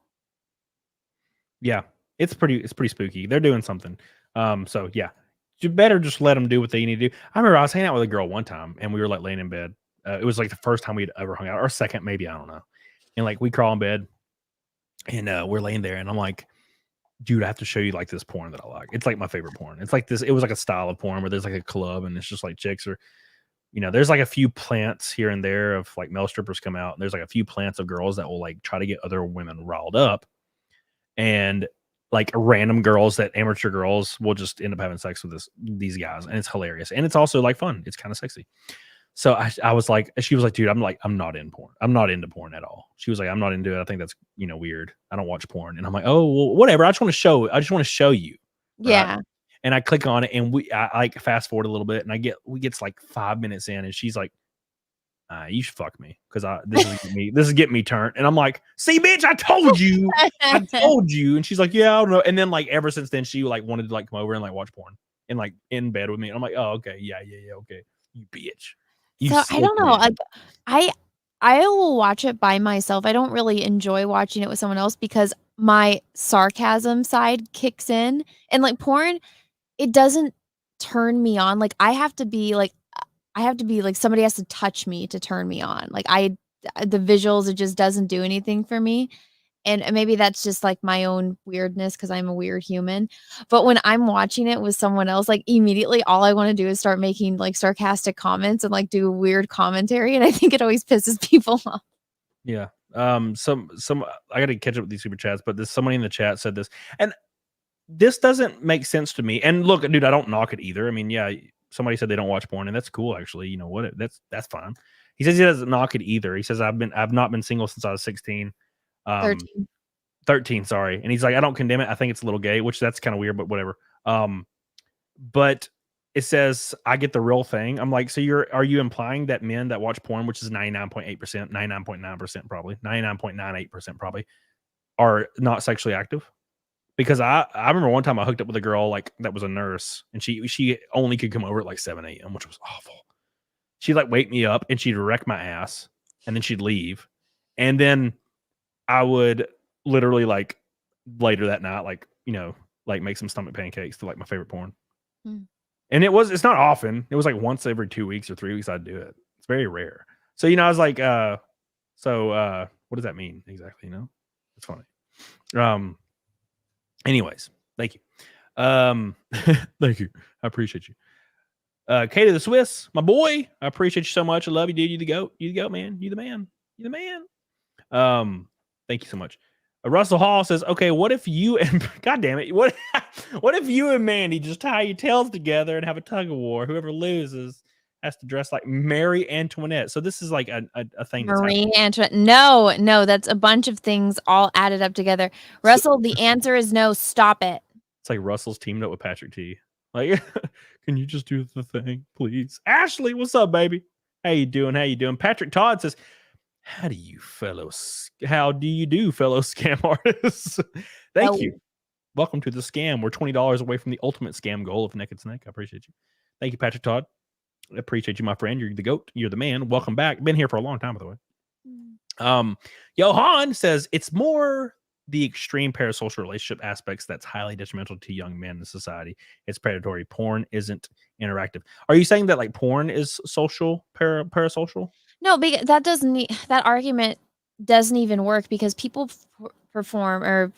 Yeah, it's pretty spooky. They're doing something. So yeah, you better just let them do what they need to do. I remember I was hanging out with a girl one time, and we were like laying in bed. It was like the first time we'd ever hung out, or second maybe, I don't know. And like we crawl in bed, and we're laying there, and I'm like, dude, I have to show you like this porn that I like. It's like my favorite porn. It's like this. It was like a style of porn where there's like a club, and it's just like chicks or. There's like a few plants here and there of like male strippers come out, and there's like a few plants of girls that will like try to get other women riled up, and like random girls that amateur girls will just end up having sex with these guys, and it's hilarious, and it's also like fun. It's kind of sexy. So I was like, she was like, dude, I'm not in porn. I'm not into porn at all. She was like, I'm not into it. I think that's weird. I don't watch porn, and I'm like, oh well, whatever. I just want to show you. Right? Yeah. And I click on it, and I like fast forward a little bit, and we get like 5 minutes in, and she's like, "You should fuck me because this is getting me turned." And I'm like, "See, bitch, I told you, I told you." And she's like, "Yeah, I don't know." And then like ever since then, she like wanted to like come over and like watch porn and like in bed with me. And I'm like, "Oh, okay, yeah, okay, you bitch." So I don't know. Like I will watch it by myself. I don't really enjoy watching it with someone else because my sarcasm side kicks in, and like porn. it doesn't turn me on. Like I have to be like somebody has to touch me to turn me on. Like the visuals, it just doesn't do anything for me. And maybe that's just like my own weirdness because I'm a weird human. But when I'm watching it with someone else, like immediately all I want to do is start making like sarcastic comments and like do weird commentary. And I think it always pisses people off. Yeah. Some I gotta catch up with these super chats, but there's somebody in the chat said this, and this doesn't make sense to me. And look, dude, I don't knock it either. I mean, yeah, somebody said they don't watch porn, and that's cool, actually. You know what? That's fine. He says he doesn't knock it either. He says I've not been single since I was 16. 13, sorry. And he's like, I don't condemn it. I think it's a little gay, which that's kind of weird, but whatever. But it says I get the real thing. I'm like, so are you implying that men that watch porn, which is 99.8%, 99.9% probably, 99.98% probably, are not sexually active? Because I remember one time I hooked up with a girl like that was a nurse, and she only could come over at like 7 a.m., which was awful. She'd like wake me up and she'd wreck my ass, and then she'd leave. And then I would literally like later that night, like, you know, like make some stomach pancakes to like my favorite porn. And it's not often. It was like once every 2 weeks or 3 weeks I'd do it. It's very rare. So, you know, I was like, what does that mean exactly? You know, it's funny. Anyways, thank you. Thank you. I appreciate you. Katie the Swiss, my boy. I appreciate you so much. I love you, dude. You the goat. You the goat, man. You the man. You the man. Thank you so much. Russell Hall says, okay, what if you and God damn it, what if you and Mandy just tie your tails together and have a tug of war? Whoever loses has to dress like Marie Antoinette. So this is like a thing. Marie Antoinette. No, that's a bunch of things all added up together. Russell, the answer is no. Stop it. It's like Russell's teamed up with Patrick T. Like, can you just do the thing, please? Ashley, what's up, baby? How you doing? Patrick Todd says, how do you do, fellow scam artists? Thank you. Welcome to the scam. We're $20 away from the ultimate scam goal of Naked Snake. I appreciate you. Thank you, Patrick Todd. I appreciate you, my friend. You're the goat. You're the man. Welcome back. Been here for a long time, by the way. Johan says it's more the extreme parasocial relationship aspects that's highly detrimental to young men in society. It's predatory. Porn isn't interactive. Are you saying that like porn is social, parasocial? No, because that argument doesn't even work because people form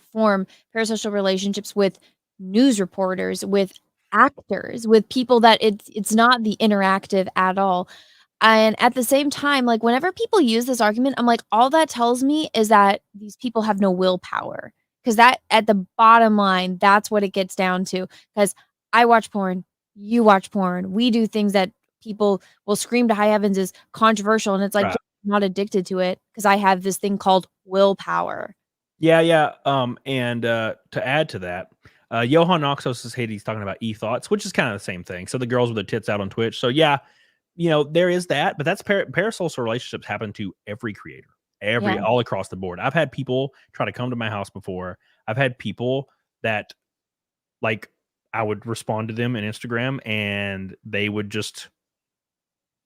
parasocial relationships with news reporters, with actors, with people that it's not the interactive at all. And at the same time, like whenever people use this argument, I'm like, all that tells me is that these people have no willpower. Because that at the bottom line, that's what it gets down to. Because I watch porn, you watch porn, we do things that people will scream to high heavens is controversial, and it's like, right. I'm not addicted to it because I have this thing called willpower. Yeah. And to add to that, Johan Noxos says he's talking about e-thoughts, which is kind of the same thing. So the girls with their tits out on Twitch. So yeah, you know, there is that, but that's parasocial relationships happen to every creator, all across the board. I've had people try to come to my house before. I've had people that like I would respond to them in Instagram and they would just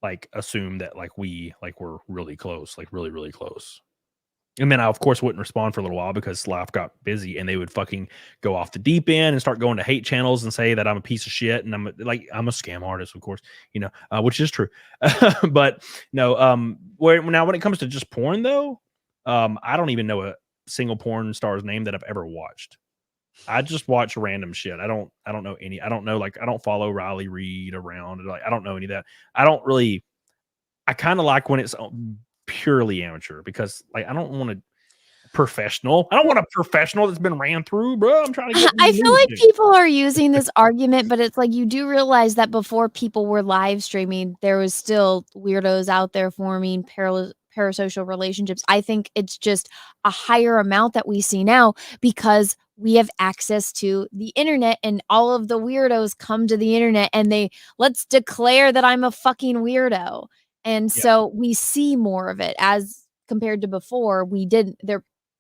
like assume that like we're really close, like really, really close. And then I, of course, wouldn't respond for a little while because life got busy, and they would fucking go off the deep end and start going to hate channels and say that I'm a piece of shit and I'm a scam artist, of course, you know, which is true. But no, when it comes to just porn though, I don't even know a single porn star's name that I've ever watched. I just watch random shit. I don't know any. I don't know, like, I don't follow Riley Reid around. Like, I don't know any of that. I kind of like when it's purely amateur because, like, I don't want a professional. I don't want a professional that's been ran through, bro. I'm trying to get. I feel like people are using this argument, but it's like you do realize that before people were live streaming, there was still weirdos out there forming parasocial relationships. I think it's just a higher amount that we see now because we have access to the internet, and all of the weirdos come to the internet and let's declare that I'm a fucking weirdo. And so we see more of it as compared to before. We didn't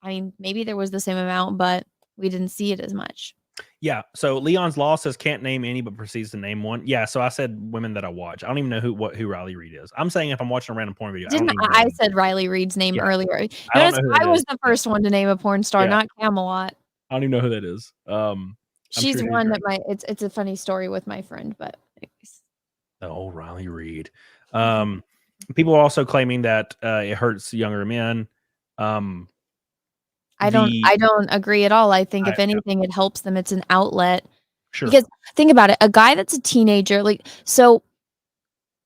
I mean, maybe there was the same amount, but we didn't see it as much. Yeah. So Leon's Law says can't name any, but proceeds to name one. Yeah. So I said women that I watch. I don't even know who Riley Reid is. I'm saying if I'm watching a random porn video. I said Riley Reid's name earlier. I was the first one to name a porn star, not Camelot. I don't even know who that is. She's sure one great. that it's a funny story with my friend, but anyways. The old Riley Reid. People are also claiming that it hurts younger men. I don't agree at all. I think if anything, it helps them. It's an outlet. Sure. Because think about it, a guy that's a teenager, like, so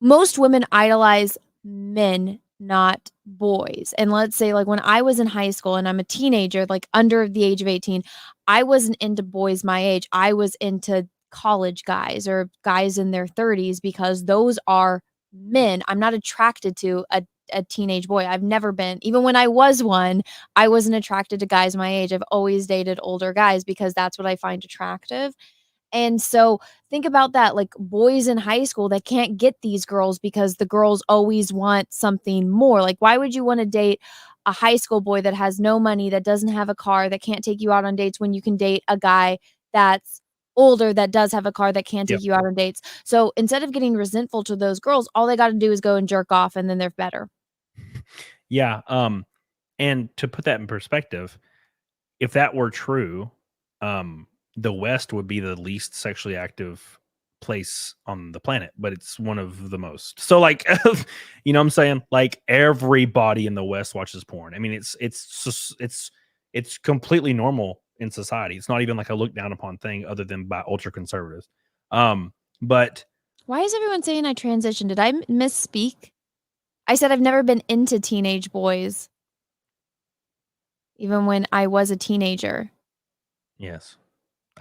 most women idolize men, not boys. And let's say, like, when I was in high school and I'm a teenager, like under the age of 18, I wasn't into boys my age. I was into college guys or guys in their 30s because those are men. I'm not attracted to a teenage boy. I've never been. Even when I was one, I wasn't attracted to guys my age. I've always dated older guys because that's what I find attractive. And so think about that, like boys in high school that can't get these girls because the girls always want something more. Like, why would you want to date a high school boy that has no money, that doesn't have a car, that can't take you out on dates when you can date a guy that's older that does have a car that can take you out on dates? So instead of getting resentful to those girls, all they got to do is go and jerk off and then they're better. Yeah. And to put that in perspective, if that were true, the West would be the least sexually active place on the planet, but it's one of the most. So, like, you know what I'm saying? Like, everybody in the West watches porn. I mean, it's completely normal in society. It's not even like a look down upon thing other than by ultra conservatives. But why is everyone saying I transitioned? Did I misspeak? I said I've never been into teenage boys. Even when I was a teenager. Yes.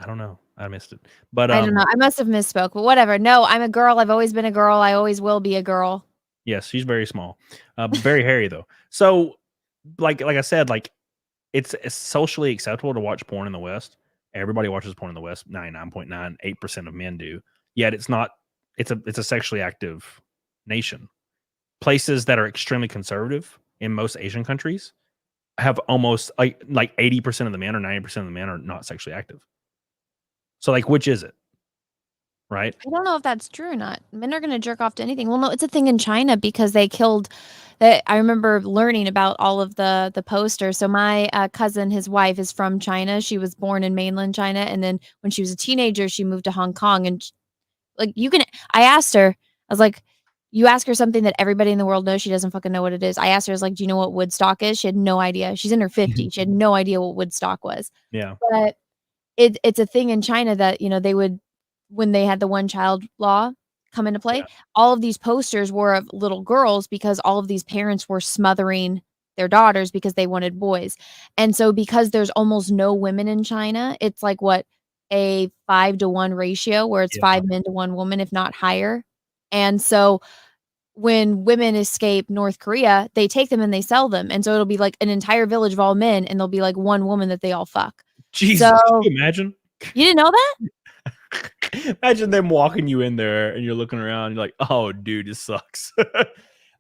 I don't know. I missed it. But I don't know. I must have misspoke, but whatever. No, I'm a girl. I've always been a girl. I always will be a girl. Yes, she's very small. Very hairy though. So like I said, like it's socially acceptable to watch porn in the West. Everybody watches porn in the West. 99.98% of men do. Yet it's not it's a sexually active nation. Places that are extremely conservative in most Asian countries have almost like 80% of the men or 90% of the men are not sexually active. So like, which is it? Right? I don't know if that's true or not. Men are gonna jerk off to anything. Well, no, it's a thing in China because they killed that. I remember learning about all of the posters. So my cousin, his wife is from China. She was born in mainland China, and then when she was a teenager, she moved to Hong Kong. And like, you can, I asked her, I was like, you ask her something that everybody in the world knows, she doesn't fucking know what it is. I asked her, I was like, do you know what Woodstock is? She had no idea. She's in her 50s. She had no idea what Woodstock was. Yeah. But it's a thing in China that, you know, they would, when they had the one child law come into play, all of these posters were of little girls because all of these parents were smothering their daughters because they wanted boys. And so because there's almost no women in China, it's like what, a 5-to-1 ratio where it's 5 men to 1 woman, if not higher. And so when women escape North Korea, they take them and they sell them. And so it'll be like an entire village of all men and there'll be like one woman that they all fuck. Jesus, So, can you imagine? You didn't know that? Imagine them walking you in there and you're looking around, you're like, oh dude, this sucks.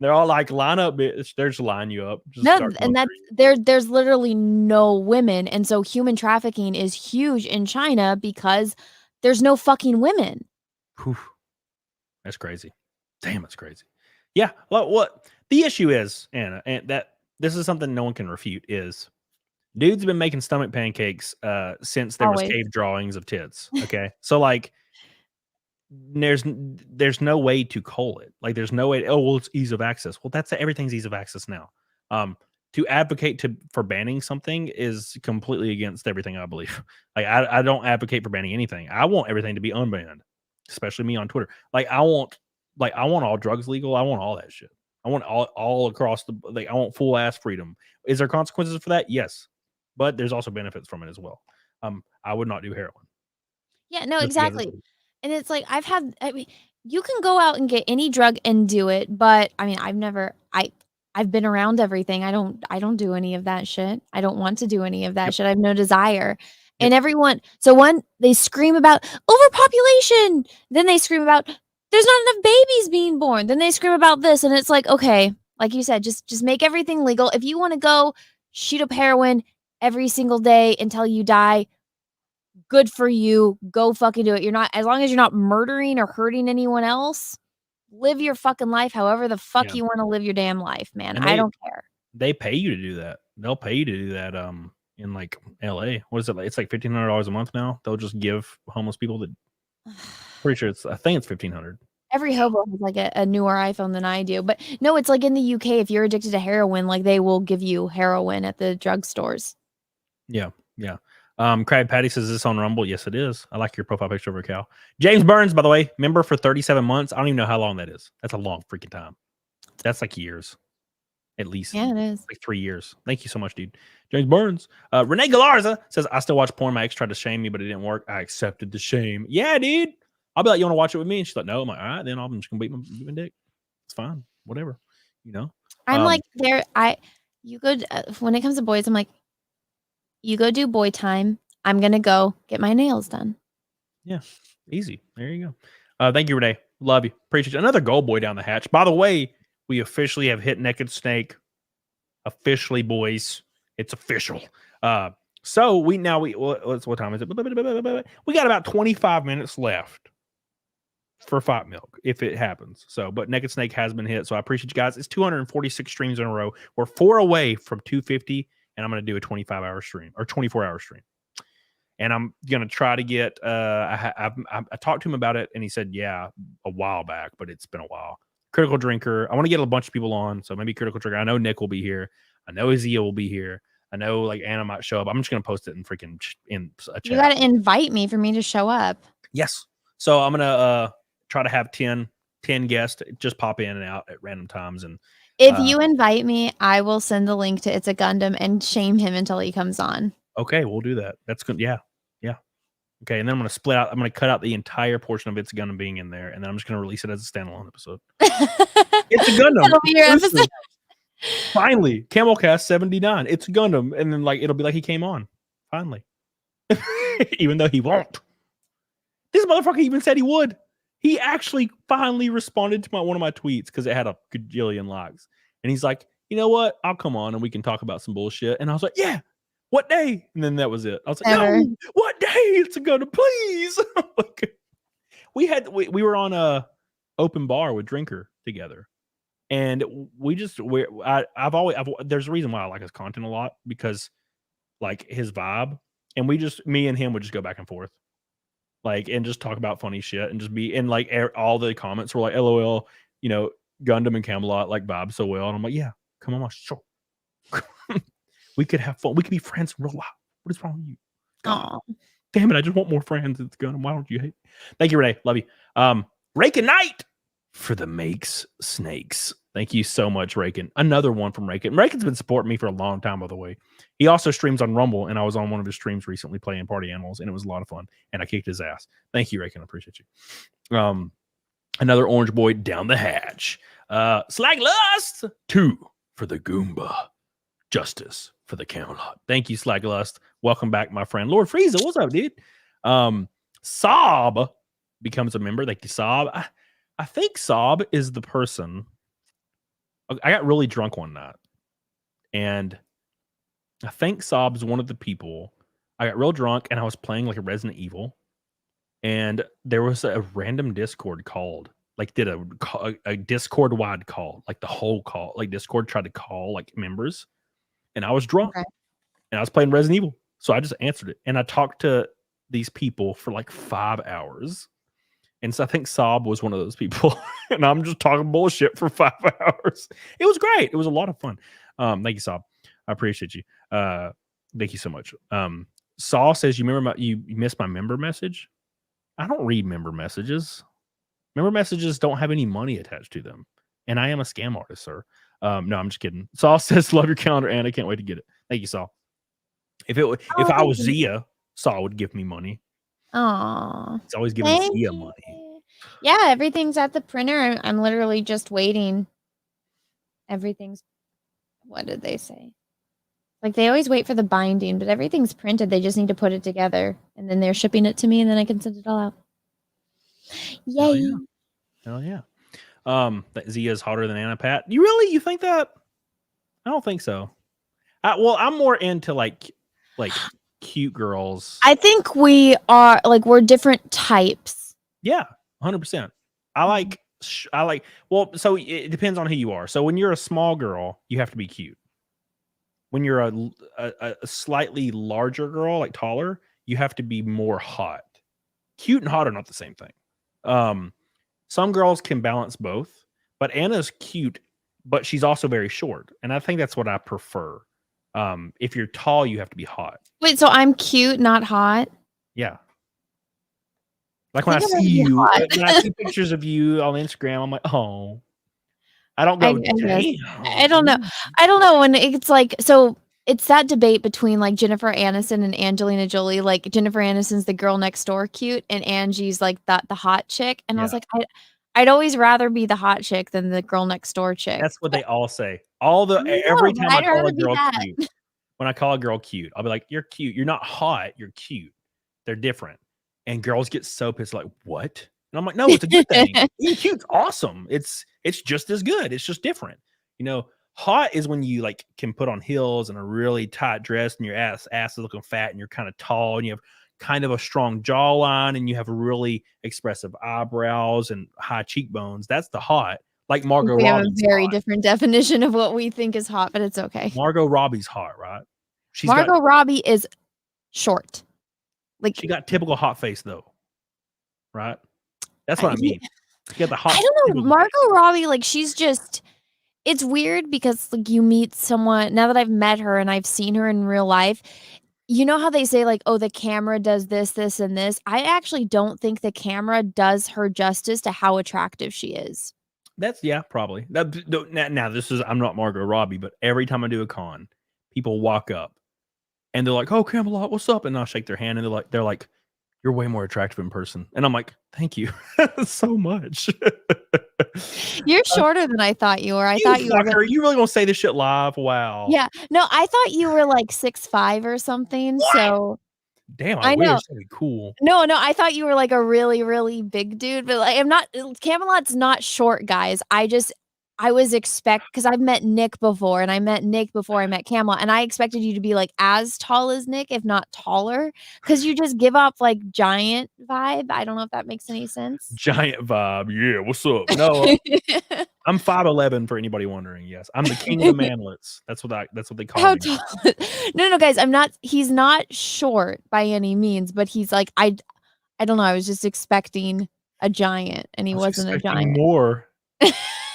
They're all like, line up, bitch. They're just lining you up. Just no, and that's there's literally no women. And so human trafficking is huge in China because there's no fucking women. Whew. That's crazy. Damn, that's crazy. Yeah. Well, what the issue is, Anna, and that this is something no one can refute, is dudes have been making stomach pancakes since there was cave drawings of tits. Okay. So like there's no way to cull it. Like there's no way it's ease of access. Well, everything's ease of access now. To advocate for banning something is completely against everything I believe. Like I don't advocate for banning anything. I want everything to be unbanned, especially me on Twitter. I want all drugs legal. I want all that shit. I want all across I want full ass freedom. Is there consequences for that? Yes. But there's also benefits from it as well. I would not do heroin. Yeah, no, exactly. And it's like I mean, you can go out and get any drug and do it, but I mean, I've been around everything. I don't do any of that shit. I don't want to do any of that shit. I have no desire. And everyone, so they scream about overpopulation, then they scream about there's not enough babies being born, then they scream about this, and it's like, okay, like you said, just make everything legal. If you want to go shoot up heroin every single day until you die, good for you. Go fucking do it. As long as you're not murdering or hurting anyone else, live your fucking life however the fuck you want to live your damn life, man. I don't care. They pay you to do that. They'll pay you to do that. in like LA. What is it like? It's like $1,500 a month now. They'll just give homeless people that. Pretty sure I think it's $1,500. Every hobo has like a newer iPhone than I do. But no, it's like in the UK, if you're addicted to heroin, like they will give you heroin at the drugstores. Yeah. Crab Patty says, is this on Rumble? Yes, it is. I like your profile picture over Cal. James Burns, by the way, member for 37 months. I don't even know how long that is. That's a long freaking time. That's like years. At least. Yeah, it is. Like 3 years. Thank you so much, dude. James Burns. Renee Galarza says, I still watch porn. My ex tried to shame me, but it didn't work. I accepted the shame. Yeah, dude. I'll be like, you want to watch it with me? And she's like, no. I'm like, all right, then I'm just going to beat my dick. It's fine. Whatever. You know? I'm like, you go, when it comes to boys, I'm like, you go do boy time. I'm going to go get my nails done. Yeah. Easy. There you go. Thank you, Renee. Love you. Appreciate you. Another gold boy down the hatch. By the way, we officially have hit Naked Snake. Officially, boys. It's official. So what time is it? We got about 25 minutes left for Fight Milk if it happens. So, but Naked Snake has been hit. So I appreciate you guys. It's 246 streams in a row. We're 4 away from 250, and I'm going to do a 25-hour stream or 24-hour stream. And I'm going to try to get, I talked to him about it, and he said, yeah, a while back, but it's been a while. Critical Drinker. I want to get a bunch of people on. So maybe Critical Drinker. I know Nick will be here. I know Azia will be here. I know like Anna might show up. I'm just going to post it in a chat. You got to invite me for me to show up. Yes. So I'm going to try to have 10 guests just pop in and out at random times. And if you invite me, I will send the link to It's a Gundam and shame him until he comes on. Okay, we'll do that. That's good. Yeah. Okay, and then I'm going to split out. I'm going to cut out the entire portion of It's a Gundam being in there, and then I'm just going to release it as a standalone episode. It's a Gundam. It'll be your episode. Finally, CAMELCAST 79. It's a Gundam, and then like it'll be like he came on. Finally, even though he won't. This motherfucker even said he would. He actually finally responded to one of my tweets because it had a gajillion likes, and he's like, "You know what? I'll come on and we can talk about some bullshit." And I was like, "Yeah." What day? And then that was it. I was like, no, what day? It's a Gundam, please. we were on a open bar with Drinker together. And there's a reason why I like his content a lot because like his vibe. And me and him would just go back and forth. Like, and just talk about funny shit and just be, and like all the comments were like, LOL, you know, Gundam and Camelot like vibe so well. And I'm like, yeah, come on my show. We could have fun. We could be friends in real life. What is wrong with you? God. Damn it. I just want more friends. It's Gundam. Why don't you hate? Thank you, Renee. Love you. Raken Knight for the Makes Snakes. Thank you so much, Raken. Another one from Raken. Raken's been supporting me for a long time, by the way. He also streams on Rumble, and I was on one of his streams recently playing Party Animals, and it was a lot of fun. And I kicked his ass. Thank you, Raken. I appreciate you. Another orange boy down the hatch. Slag Lust 2 for the Goomba. Justice for the Camelot. Thank you, Slaglust. Welcome back, my friend. Lord Frieza, what's up, dude? Sob becomes a member. Thank you, Sob. I think Sob is the person. I got really drunk one night. And I think Sob's one of the people. I got real drunk and I was playing like a Resident Evil. And there was a random Discord called. Like did a Discord-wide call. Like the whole call. Like Discord tried to call like members. And I was drunk and I was playing Resident Evil. So I just answered it. And I talked to these people for like 5 hours. And so I think Sob was one of those people. And I'm just talking bullshit for 5 hours. It was great. It was a lot of fun. Thank you, Sob. I appreciate you. Thank you so much. Saul says, you remember you missed my member message? I don't read member messages. Member messages don't have any money attached to them. And I am a scam artist, sir. No, I'm just kidding. Saul says, love your calendar, and I can't wait to get it. Thank you, Saul. If I was Zia, Saul would give me money. Aw. It's always giving Zia money. Yeah, everything's at the printer. I'm literally just waiting. Everything's, what did they say? Like they always wait for the binding, but everything's printed. They just need to put it together, and then they're shipping it to me, and then I can send it all out. Yay! Hell yeah! That Zia is hotter than Anna Pat. You think that? I don't think so. Well, I'm more into like cute girls. I think we are we're different types. Yeah, 100%. I like. Well, so it depends on who you are. So when you're a small girl, you have to be cute. when you're a slightly larger girl, like taller, you have to be more hot. Cute and hot are not the same thing. Some girls can balance both, but Anna's cute, but she's also very short, and I think that's what I prefer. If you're tall, you have to be hot. Wait, so I'm cute, not hot? Yeah. Like when I see you, when I see pictures of you on Instagram, I'm like, oh. I don't go, damn. I don't know. I don't know when it's like, so it's that debate between like Jennifer Aniston and Angelina Jolie. Like Jennifer Aniston's the girl next door cute, and Angie's like the hot chick. And I was like, I'd always rather be the hot chick than the girl next door chick. That's what they all say. Every time I call a girl cute, when I call a girl cute, I'll be like, you're cute. You're not hot. You're cute. They're different. And girls get so pissed, like, what? And I'm like, no, it's a good thing. Being cute's awesome. It's just as good. It's just different. You know, hot is when you like can put on heels and a really tight dress and your ass is looking fat and you're kind of tall and you have kind of a strong jawline and you have really expressive eyebrows and high cheekbones. That's the hot. Like Margot Robbie. We have a very different definition of what we think is hot, but it's okay. Margot Robbie's hot, right? Margot Robbie is short. Like she got typical hot face though, right? That's what I mean. She got the hot. I don't know. Margot Robbie, like she's just. It's weird because like you meet someone now that I've met her and I've seen her in real life. You know how they say like, oh, the camera does this, this, and this. I actually don't think the camera does her justice to how attractive she is. That's probably. Now this is I'm not Margot Robbie, but every time I do a con, people walk up and they're like, "Oh, Camelot, what's up?" And I'll shake their hand and they're like, "You're way more attractive in person." And I'm like, "Thank you so much." You're shorter than I thought you were. I thought you were. You really gonna say this shit live? Wow. Yeah. No, I thought you were like 6'5" or something. What? So. Damn, I wish. That'd be cool. No, I thought you were like a really, really big dude, but like I'm not. Camelot's not short, guys. I was because I've met Nick before, and I met Nick before I met Camelot, and I expected you to be like as tall as Nick, if not taller, because you just give off like giant vibe. I don't know if that makes any sense. Giant vibe, yeah. What's up? No, I'm 5'11" for anybody wondering. Yes, I'm the king of the manlets. That's what they call me. No, guys, I'm not. He's not short by any means, but he's like I don't know. I was just expecting a giant, and he wasn't a giant. More.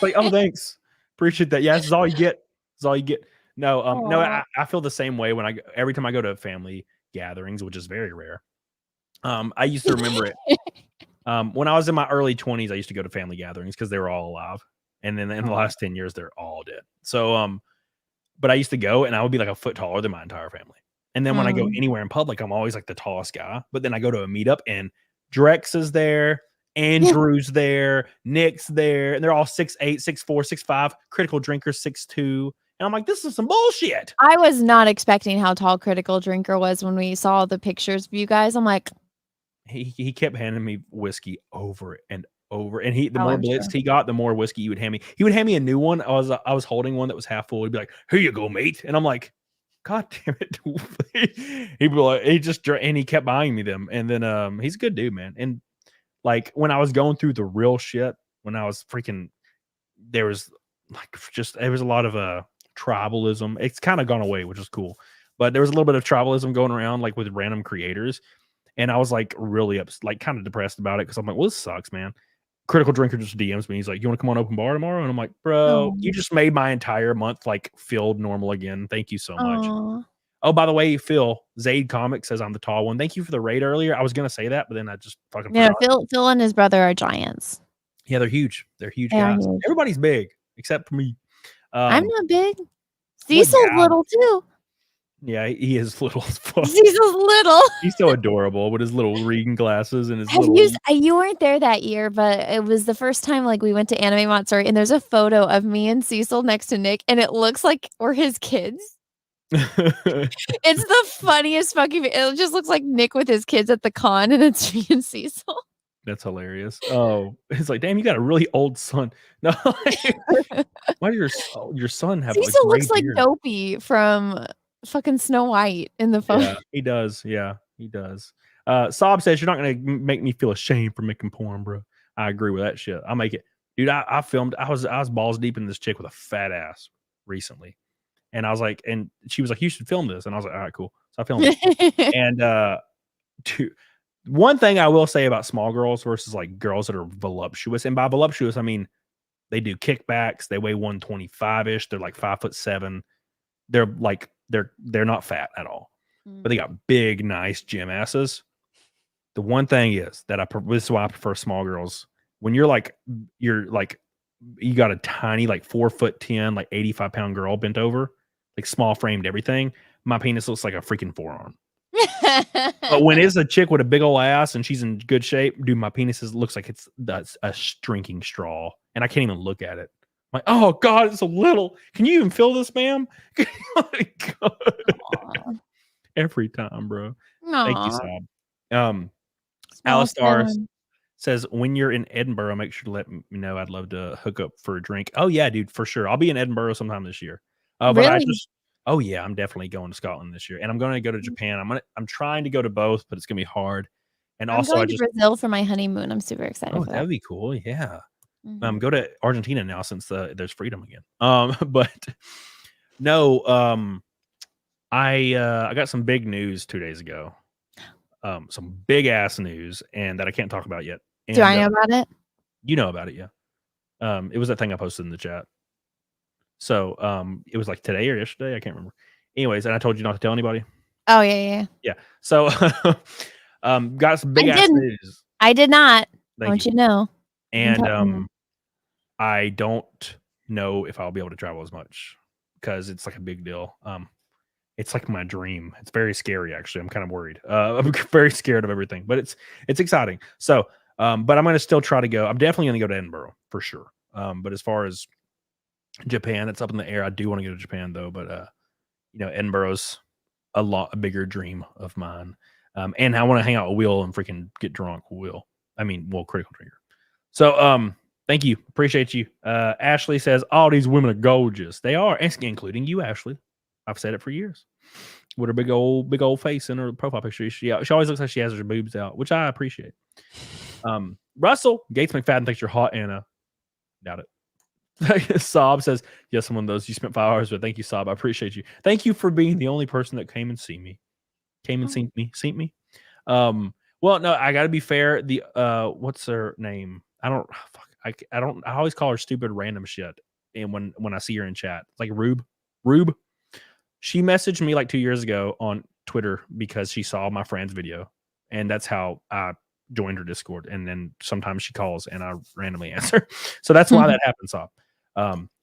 Like, oh, thanks, appreciate that. Yeah, this is all you get. This is all you get. No, I feel the same way when every time I go to family gatherings, which is very rare. I used to remember it. When I was in my early 20s, I used to go to family gatherings because they were all alive, and then in the last 10 years, they're all dead. So, but I used to go, and I would be like a foot taller than my entire family. And then when I go anywhere in public, I'm always like the tallest guy. But then I go to a meetup, and Drex is there. Andrew's there, Nick's there, and they're all 6'8", 6'4", 6'5", critical drinker 6'2", and I'm like, this is some bullshit. I was not expecting how tall critical drinker was when we saw the pictures of you guys. I'm like, he kept handing me whiskey over and over, and the more blitzed he got, the more whiskey he would hand me. He would hand me a new one. I was holding one that was half full. He'd be like, "Here you go, mate," and I'm like, God damn it. He'd be like, he kept buying me them, and then he's a good dude, man. And like when I was going through the real shit, when I was there was a lot of tribalism. It's kind of gone away, which is cool. But there was a little bit of tribalism going around, like with random creators. And I was like really kind of depressed about it because I'm like, well, this sucks, man. Critical Drinker just DMs me. He's like, you want to come on open bar tomorrow? And I'm like, bro, you just made my entire month like feel normal again. Thank you so much. Oh, by the way, Phil, Zaid Comics says I'm the tall one. Thank you for the raid earlier. I was going to say that, but then I just fucking forgot. Phil and his brother are giants. Yeah, they're huge. They're huge guys. Huge. Everybody's big except for me. I'm not big. Cecil's little too. Yeah, he is little as fuck. Cecil's little. He's so adorable with his little reading glasses and his You weren't there that year, but it was the first time like we went to Anime Matsuri, and there's a photo of me and Cecil next to Nick, and it looks like we're his kids. It's the funniest fucking. It just looks like Nick with his kids at the con, and it's me and Cecil. That's hilarious. Oh, it's like, damn, you got a really old son. No, why does your son have? Cecil looks like Dopey from fucking Snow White in the photo. Yeah, he does. Yeah, he does. Sob says you're not gonna make me feel ashamed for making porn, bro. I agree with that shit. I'll make it, dude. I filmed. I was balls deep in this chick with a fat ass recently. And I was like, and she was like, you should film this. And I was like, all right, cool. So I filmed it. And one thing I will say about small girls versus like girls that are voluptuous, and by voluptuous, I mean they do kickbacks, they weigh 125-ish, they're like 5'7". They're like they're not fat at all, but they got big, nice gym asses. The one thing is that this is why I prefer small girls. When you're like you got a tiny like 4'10", like 85-pound girl bent over, like small framed everything, my penis looks like a freaking forearm. But when it's a chick with a big old ass and she's in good shape, dude, my penis looks like that's a shrinking straw, and I can't even look at it. I'm like, oh God, it's so little. Can you even feel this, ma'am? Every time, bro. Aww. Thank you, Sob. Alistar says, when you're in Edinburgh, make sure to let me know. I'd love to hook up for a drink. Oh yeah, dude, for sure. I'll be in Edinburgh sometime this year. But really? Oh yeah, I'm definitely going to Scotland this year, and I'm going to go to Japan. I'm trying to go to both, but it's gonna be hard. And I'm also, going to Brazil for my honeymoon. I'm super excited. Oh, that'd be cool. Yeah. Go to Argentina now since there's freedom again. But no, I got some big news 2 days ago. Some big ass news, and that I can't talk about yet. And, do I know about it? You know about it, yeah. It was that thing I posted in the chat. So it was like today or yesterday, I can't remember. Anyways, and I told you not to tell anybody. Oh yeah. So got some big ass news. I did not. I want you to know. And I don't know if I'll be able to travel as much because it's like a big deal. It's like my dream. It's very scary, actually. I'm kind of worried. I'm very scared of everything, but it's exciting. So, but I'm going to still try to go. I'm definitely going to go to Edinburgh for sure. But as far as Japan, it's up in the air. I do want to go to Japan though, but Edinburgh's a bigger dream of mine. And I want to hang out with Will and freaking get drunk with Will. I mean, Critical Trigger. So, thank you. Appreciate you. Ashley says, all these women are gorgeous. They are, including you, Ashley. I've said it for years. With her big old face in her profile picture. She always looks like she has her boobs out, which I appreciate. Russell Gates McFadden thinks you're hot, Anna. Doubt it. Sob says, yes, I'm one of those you spent 5 hours with. Thank you, Sob. I appreciate you. Thank you for being the only person that came and seen me. Seen me. Well, no, I gotta be fair. The what's her name? I always call her stupid random shit. And when I see her in chat, like Rube. She messaged me like 2 years ago on Twitter because she saw my friend's video, and that's how I joined her Discord. And then sometimes she calls and I randomly answer. So that's why that happens.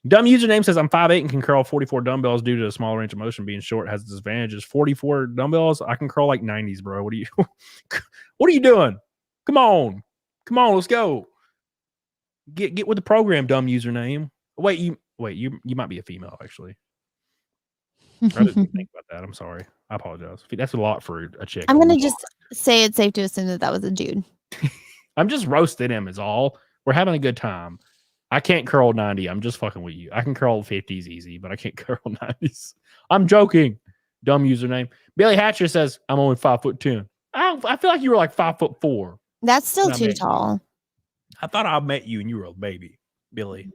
Dumb username says, I'm 5'8" and can curl 44 dumbbells due to a small range of motion. Being short has disadvantages. 44 dumbbells, I can curl like 90s, bro. What are you doing? Come on, let's go. Get with the program, dumb username. Wait, you might be a female, actually. I didn't think about that. I'm sorry. I apologize. That's a lot for a chick. I'm gonna just say it's safe to assume that was a dude. I'm just roasting him is all. We're having a good time. I can't curl 90. I'm just fucking with you. I can curl 50s easy, but I can't curl 90s. I'm joking. Dumb username. Billy Hatcher says, I'm only 5'10". I feel like you were like 5'4". That's still too tall. I thought I met you and you were a baby, Billy.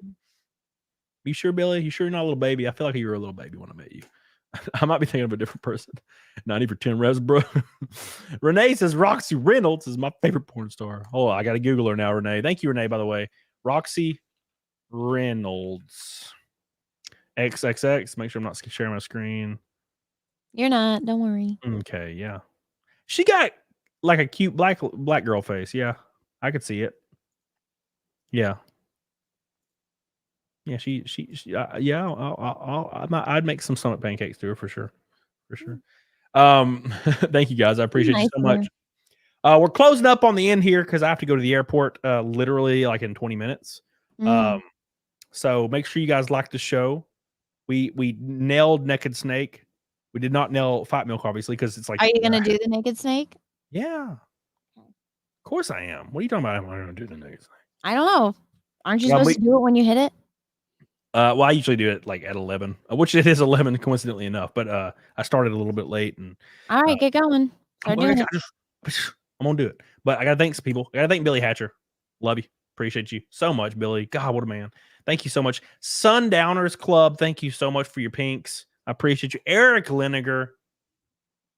You sure, Billy? You sure you're not a little baby? I feel like you were a little baby when I met you. I might be thinking of a different person. 90 for 10 revs, bro. Renee says Roxy Reynolds is my favorite porn star. Oh, I got to Google her now, Renee. Thank you, Renee, by the way. Roxy Reynolds. XXX. Make sure I'm not sharing my screen. You're not. Don't worry. Okay, yeah. She got like a cute black girl face. Yeah, I could see it. Yeah. Yeah, I'd make some stomach pancakes to her for sure. Thank you guys. I appreciate you so much. We're closing up on the end here because I have to go to the airport literally like in 20 minutes. So make sure you guys like the show. We nailed Naked Snake. We did not nail Fight Milk, obviously, because it's like. Are you gonna do the Naked Snake? Yeah. Of course I am. What are you talking about? I'm gonna do the Naked Snake. I don't know. Aren't you supposed to do it when you hit it? Well, I usually do it like at 11, which it is 11, coincidentally enough. But I started a little bit late. And all right, get going. I'm gonna do it. But I gotta thank some people. I gotta thank Billy Hatcher. Love you. Appreciate you so much, Billy. God, what a man. Thank you so much. Sundowners Club. Thank you so much for your pinks. I appreciate you. Eric Liniger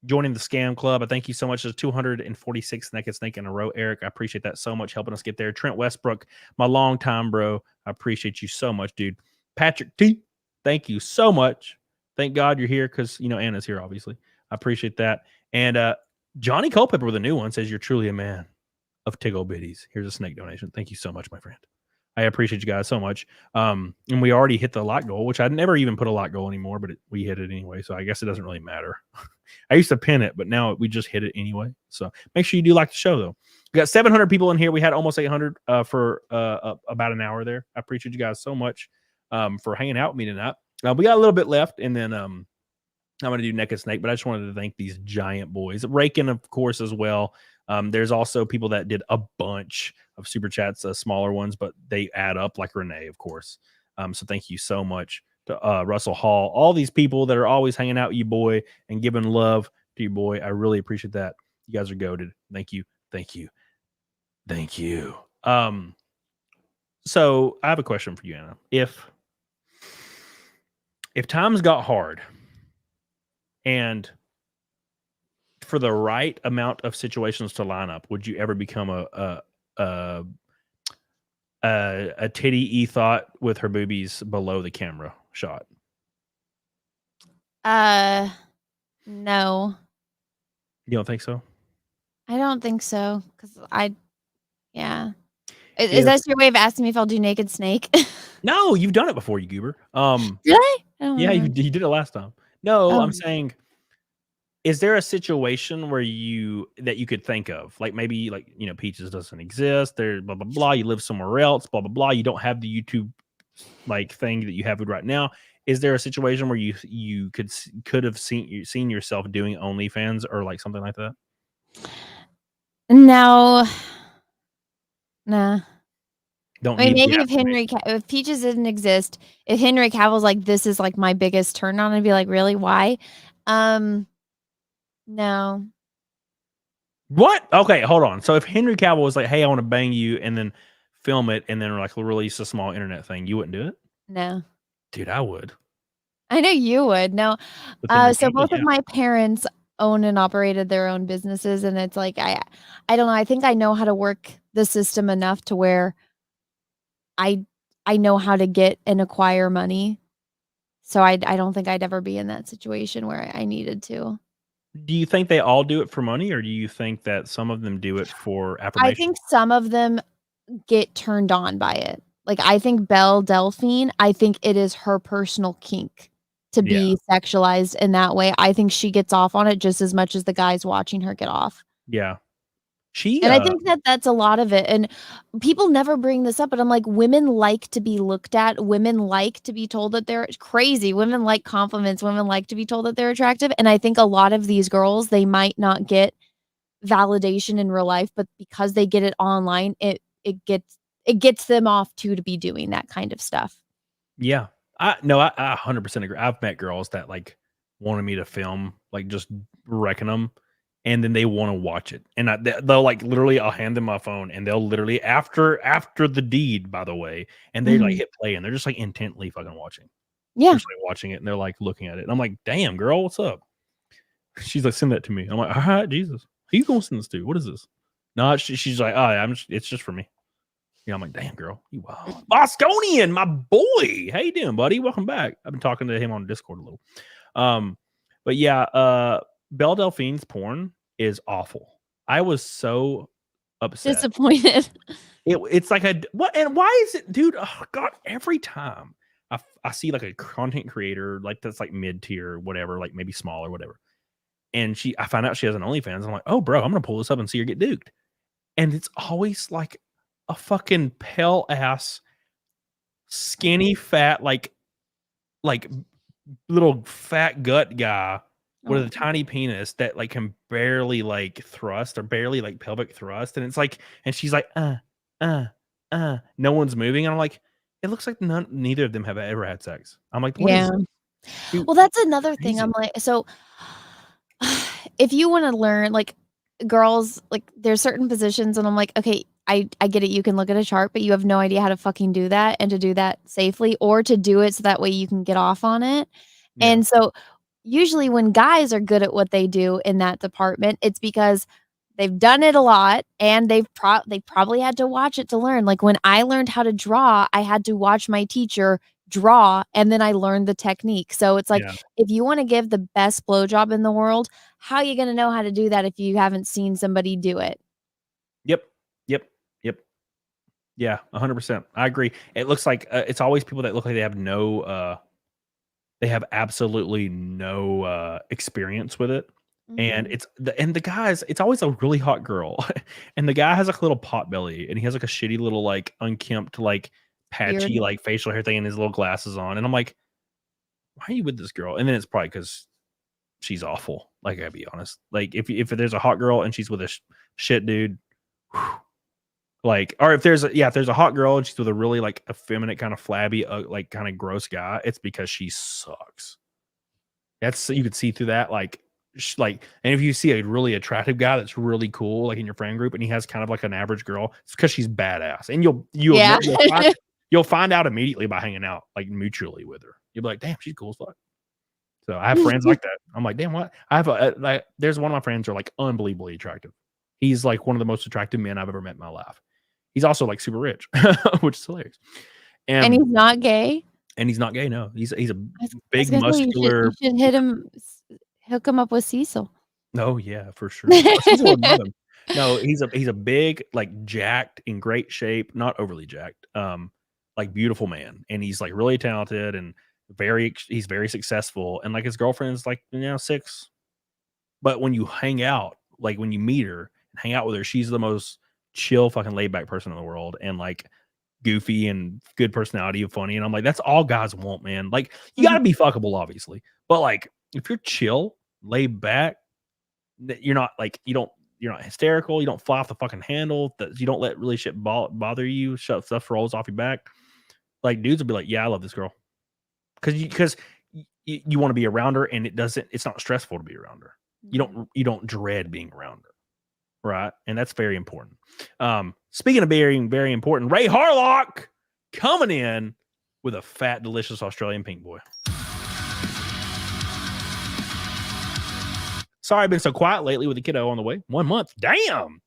joining the scam club. I thank you so much. There's 246 Naked Snake in a row. Eric, I appreciate that so much, helping us get there. Trent Westbrook, my long time bro. I appreciate you so much, dude. Patrick T, thank you so much. Thank God you're here because, Anna's here, obviously. I appreciate that. And Johnny Culpepper with a new one says, you're truly a man of Tiggle Bitties. Here's a snake donation. Thank you so much, my friend. I appreciate you guys so much. And we already hit the lot goal, which I'd never even put a lot goal anymore, but we hit it anyway. So I guess it doesn't really matter. I used to pin it, but now we just hit it anyway. So make sure you do like the show, though. We got 700 people in here. We had almost 800 for about an hour there. I appreciate you guys so much for hanging out with me tonight. We got a little bit left, and then I'm going to do Naked Snake, but I just wanted to thank these giant boys. Rakin, of course, as well. There's also people that did a bunch of super chats, smaller ones, but they add up, like Renee, of course. So thank you so much to Russell Hall, all these people that are always hanging out with you, boy, and giving love to you, boy. I really appreciate that. You guys are goated. Thank you. Thank you. Thank you. So I have a question for you, Anna. If times got hard and for the right amount of situations to line up, would you ever become a titty thought with her boobies below the camera shot? No. You don't think so? I don't think so. Yeah. Is that your way of asking me if I'll do Naked Snake? No, you've done it before, you goober. Really? Yeah, you did it last time. No, I'm Oh. saying, is there a situation where that you could think of? Like maybe Peaches doesn't exist. There, blah, blah, blah. You live somewhere else, blah, blah, blah. You don't have the YouTube thing that you have right now. Is there a situation where you could have seen yourself doing OnlyFans or like something like that? No. Nah. Don't I mean, need maybe if Peaches didn't exist, if Henry Cavill's like, this is like my biggest turn on, I'd be like, really? Why? No. What? Okay, hold on. So if Henry Cavill was like, hey, I want to bang you, and then film it and then release a small internet thing, you wouldn't do it? No. Dude, I would. I know you would. No. So both of my parents own and operated their own businesses, and it's like I don't know. I think I know how to work the system enough to where I know how to get and acquire money. So I don't think I'd ever be in that situation where I needed to. Do you think they all do it for money, or do you think that some of them do it for affirmation? I think some of them get turned on by it. Like, I think Belle Delphine, I think it is her personal kink to be sexualized in that way. I think she gets off on it just as much as the guys watching her get off. Yeah. And I think that's a lot of it. And people never bring this up, but I'm like, women like to be looked at. Women like to be told that they're crazy. Women like compliments. Women like to be told that they're attractive. And I think a lot of these girls, they might not get validation in real life, but because they get it online, it gets them off to be doing that kind of stuff. Yeah. I 100% agree. I've met girls that wanted me to film, just wrecking them. And then they want to watch it, and they'll literally, I'll hand them my phone, and they'll literally after the deed, by the way, and they hit play, and they're just intently fucking watching. Yeah, they're just watching it, and they're looking at it, and I'm like, damn, girl, what's up? She's like, send that to me. I'm like, all right, Jesus, who you gonna send this to? What is this? No, she's like, oh, it's just for me. Yeah, I'm like, damn, girl, you wow, Bosconian, my boy, how you doing, buddy? Welcome back. I've been talking to him on Discord a little, but yeah, Belle Delphine's porn is awful. I was so upset. Disappointed. It's like what? And why is it, dude? Oh God! Every time I see a content creator that's mid-tier, or whatever, maybe small or whatever, and I find out she has an OnlyFans. I'm like, oh, bro, I'm gonna pull this up and see her get duked. And it's always a fucking pale ass, skinny, fat, little fat gut guy with a tiny penis that can barely thrust or barely pelvic thrust, and it's and she's like, no one's moving, and I'm like, it looks like neither of them have ever had sex. I'm like, what is this? Dude, well, that's another thing. I'm like, so if you want to learn, girls, there's certain positions, and I'm like, okay, I get it. You can look at a chart, but you have no idea how to fucking do that, and to do that safely, or to do it so that way you can get off on it. Yeah. And so usually when guys are good at what they do in that department, it's because they've done it a lot and they probably had to watch it to learn. Like when I learned how to draw, I had to watch my teacher draw and then I learned the technique. So it's like Yeah. if you want to give the best blowjob in the world, how are you going to know how to do that if you haven't seen somebody do it? Yep. Yep. Yep. Yeah, 100%. I agree. It looks like it's always people that look like they have absolutely no experience with it. And Mhm. the guys, it's always a really hot girl. And the guy has like a little pot belly and he has like a shitty little like unkempt, like Beard. patchy, like facial hair thing and his little glasses on. And I'm like, why are you with this girl? And then it's probably because she's awful. Like, I gotta be honest. Like, if there's a hot girl and she's with a shit dude, whew, like, or if there's a hot girl and she's with a really like effeminate, kind of flabby, like kind of gross guy, it's because she sucks. That's you could see through that, like, and if you see a really attractive guy that's really cool, like in your friend group, and he has kind of like an average girl, it's because she's badass, and Yeah. you'll find out immediately by hanging out like mutually with her. You'll be like, damn, she's cool as fuck. So I have friends like that. I'm like, damn, what? I have like, there's one of my friends are like unbelievably attractive. He's like one of the most attractive men I've ever met in my life. He's also like super rich, which is hilarious. And he's not gay? And he's not gay. No, he's a I was big gonna say you muscular. should hook him up with Cecil. Oh yeah, for sure. Cecil would love him. No, he's a big, like jacked, in great shape, not overly jacked, like beautiful man, and he's like really talented and he's very successful, and like his girlfriend's like 6. But when you hang out, like when you meet her and hang out with her, she's the most chill, fucking laid back person in the world, and like goofy and good personality and funny. And I'm like, that's all guys want, man. Like, you gotta be fuckable, obviously, but like if you're chill, laid back, you're not like you're not hysterical, you don't fly off the fucking handle, that you don't let really shit bother you, stuff rolls off your back. Like dudes will be like, yeah, I love this girl, because you want to be around her, and it's not stressful to be around her. You don't dread being around her, right? And that's very important. Speaking of being very important, Ray Harlock coming in with a fat, delicious Australian pink boy. Sorry, I've been so quiet lately with the kiddo on the way. 1 month, damn.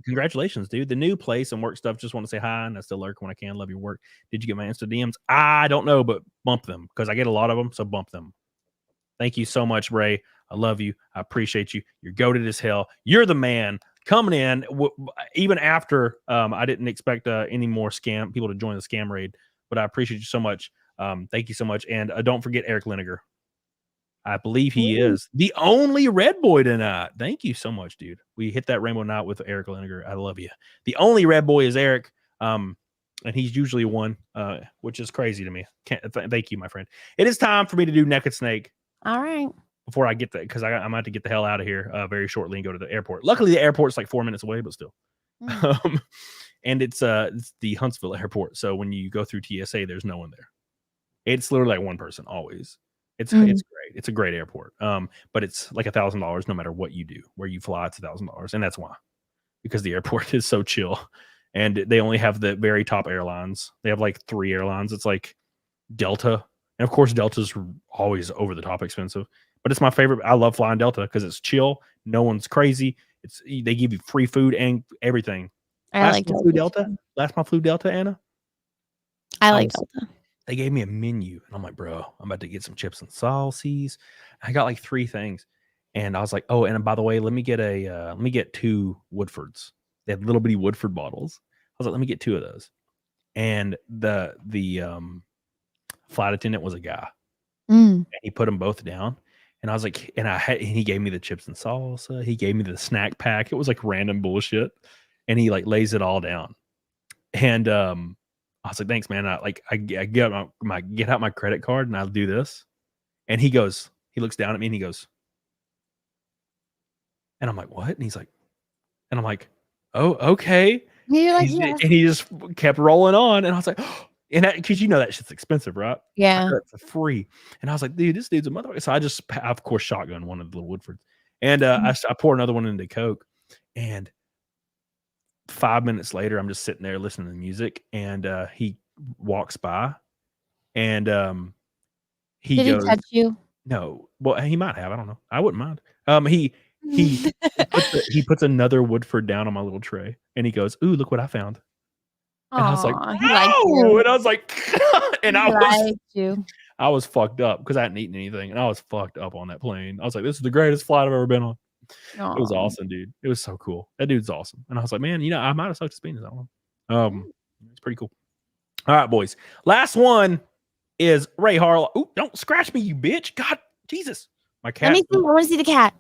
Congratulations, dude. The new place and work stuff. Just want to say hi, and I still lurk when I can. Love your work. Did you get my Insta DMs? I don't know, but bump them because I get a lot of them. So bump them. Thank you so much, Ray. I love you. I appreciate you. You're goated as hell. You're the man coming in. Even after I didn't expect any more people to join the scam raid, but I appreciate you so much. Thank you so much. And don't forget Eric Linegar. I believe he is the only red boy tonight. Thank you so much, dude. We hit that rainbow night with Eric Linegar. I love you. The only red boy is Eric. And he's usually one, which is crazy to me. Thank you, my friend. It is time for me to do Naked Snake. All right. Before I get that, because I'm about to get the hell out of here very shortly and go to the airport. Luckily, the airport's like 4 minutes away, but still. And it's the Huntsville airport. So when you go through TSA, there's no one there. It's literally like one person always. It's great. It's a great airport. But it's like $1,000 no matter what you do. Where you fly, it's $1,000, and that's why, because the airport is so chill, and they only have the very top airlines. They have like 3 airlines. It's like Delta, and of course Delta's always over the top expensive. But it's my favorite. I love flying Delta because it's chill. No one's crazy. They give you free food and everything. Last time I flew Delta, Anna. I like Delta. They gave me a menu, and I'm like, bro, I'm about to get some chips and sauces. I got like 3 things, and I was like, oh, and by the way, let me get 2 Woodfords. They have little bitty Woodford bottles. I was like, let me get 2 of those. And the flight attendant was a guy, and he put them both down. And I was like, and he gave me the chips and salsa. He gave me the snack pack. It was like random bullshit, and he like lays it all down. And I was like, thanks, man. I get out my credit card and I'll do this. And he looks down at me and he goes, and I'm like, what? And he's like, and I'm like, oh, okay. You're like, yeah. And he just kept rolling on. And I was like, oh, and because that shit's expensive, right? Yeah. For free. And I was like, dude, this dude's a motherfucker. So I just, of course, shotgun one of the little Woodfords. And I pour another one into Coke. And 5 minutes later, I'm just sitting there listening to music, and he walks by, and Did he touch you? No. Well, he might have. I don't know. I wouldn't mind. He puts another Woodford down on my little tray, and he goes, "Ooh, look what I found." And I was like, he liked you. And I was like, and I was fucked up because I hadn't eaten anything, and I was fucked up on that plane. I was like, this is the greatest flight I've ever been on. It was awesome, dude. It was so cool. That dude's awesome. And I was like, man, I might have sucked his penis. I don't know. It's pretty cool. All right, boys. Last one is Ray Harlow. Ooh, don't scratch me, you bitch. God, Jesus. My cat. Let me see. I want to see the cat.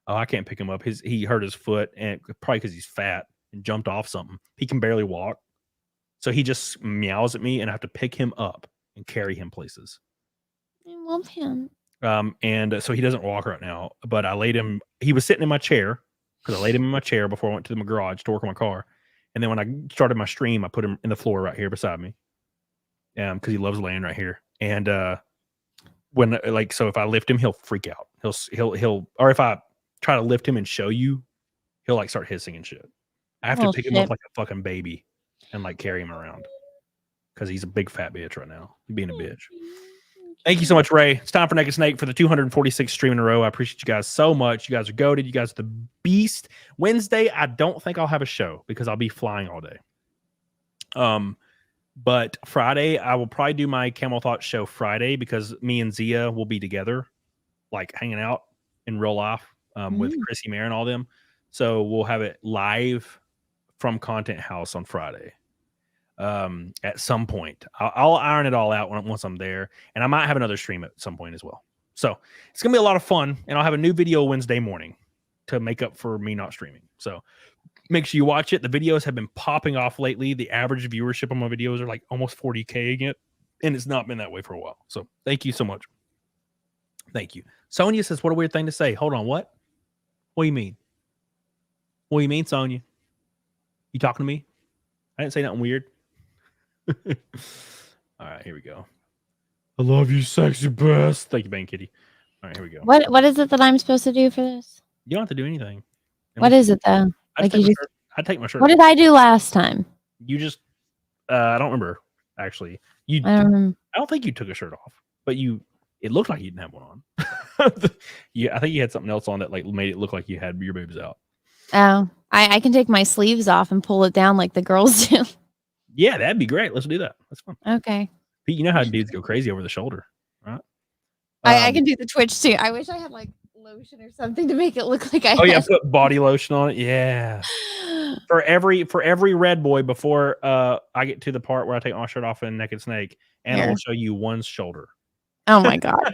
Oh, I can't pick him up. He hurt his foot, and probably because he's fat and jumped off something. He can barely walk. So he just meows at me, and I have to pick him up and carry him places. I love him. And so he doesn't walk right now, but I laid him. He was sitting in my chair because I laid him in my chair before I went to my garage to work on my car. And then when I started my stream, I put him in the floor right here beside me. Because he loves laying right here. And so if I lift him, he'll freak out. He'll or if I try to lift him and show you, he'll like start hissing and shit. I have to pick him up like a fucking baby and like carry him around because he's a big fat bitch right now. He's being a bitch. Thank you so much, Ray. It's time for Naked Snake for the 246th stream in a row. I appreciate you guys so much. You guys are goated. You guys are the beast. Wednesday, I don't think I'll have a show because I'll be flying all day. But Friday, I will probably do my Camel Thoughts show Friday because me and Zia will be together, like hanging out in real life with Chrissy Mayer and all them. So we'll have it live from Content House on Friday. At some point, I'll iron it all out once I'm there, and I might have another stream at some point as well. So it's gonna be a lot of fun, and I'll have a new video Wednesday morning to make up for me not streaming. So make sure you watch it. The videos have been popping off lately. The average viewership on my videos are like almost 40K again, and it's not been that way for a while. So thank you so much. Thank you. Sonia says, "What a weird thing to say." Hold on, what? What do you mean? What do you mean, Sonia? You talking to me? I didn't say nothing weird. All right, here we go. I love you, sexy breast. Thank you, Bang Kitty. All right, here we go. What is it that I'm supposed to do for this? You don't have to do anything. What is it though? I'd take my shirt. What did I do last time? You just I don't remember actually. I don't think you took a shirt off, but it looked like you didn't have one on. Yeah, I think you had something else on that like made it look like you had your boobs out. Oh, I can take my sleeves off and pull it down like the girls do. Yeah, that'd be great. Let's do that. That's fun. Okay. Pete, you know how dudes go crazy over the shoulder, right? I can do the twitch too. I wish I had like lotion or something to make it look like I. Oh yeah, put body lotion on it. Yeah. For every red boy before I get to the part where I take my shirt off in Naked Snake, and I'll show you one's shoulder. Oh my god.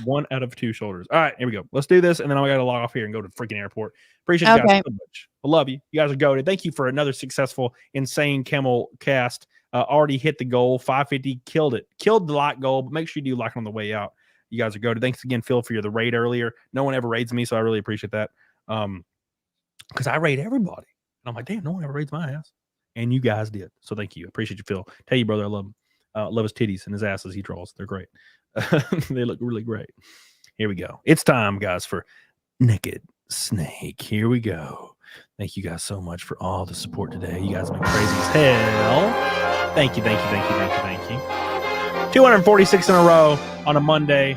1 out of 2 shoulders. All right, here we go. Let's do this, and then I got to log off here and go to the freaking airport. Appreciate you guys so much. I love you. You guys are goated. Thank you for another successful, insane Camel cast. Already hit the goal, 550. Killed it. Killed the like goal, but make sure you do like on the way out. You guys are goated. Thanks again, Phil, for the raid earlier. No one ever raids me, so I really appreciate that. Because I raid everybody. And I'm like, damn, no one ever raids my ass. And you guys did. So thank you. Appreciate you, Phil. Tell you, brother, I love him. Love his titties and his asses he draws. They're great. They look really great. Here we go. It's time, guys, for Naked Snake. Here we go. Thank you guys so much for all the support today. You guys have been crazy as hell. Thank you, thank you, thank you, thank you, thank you. 246 in a row on a Monday.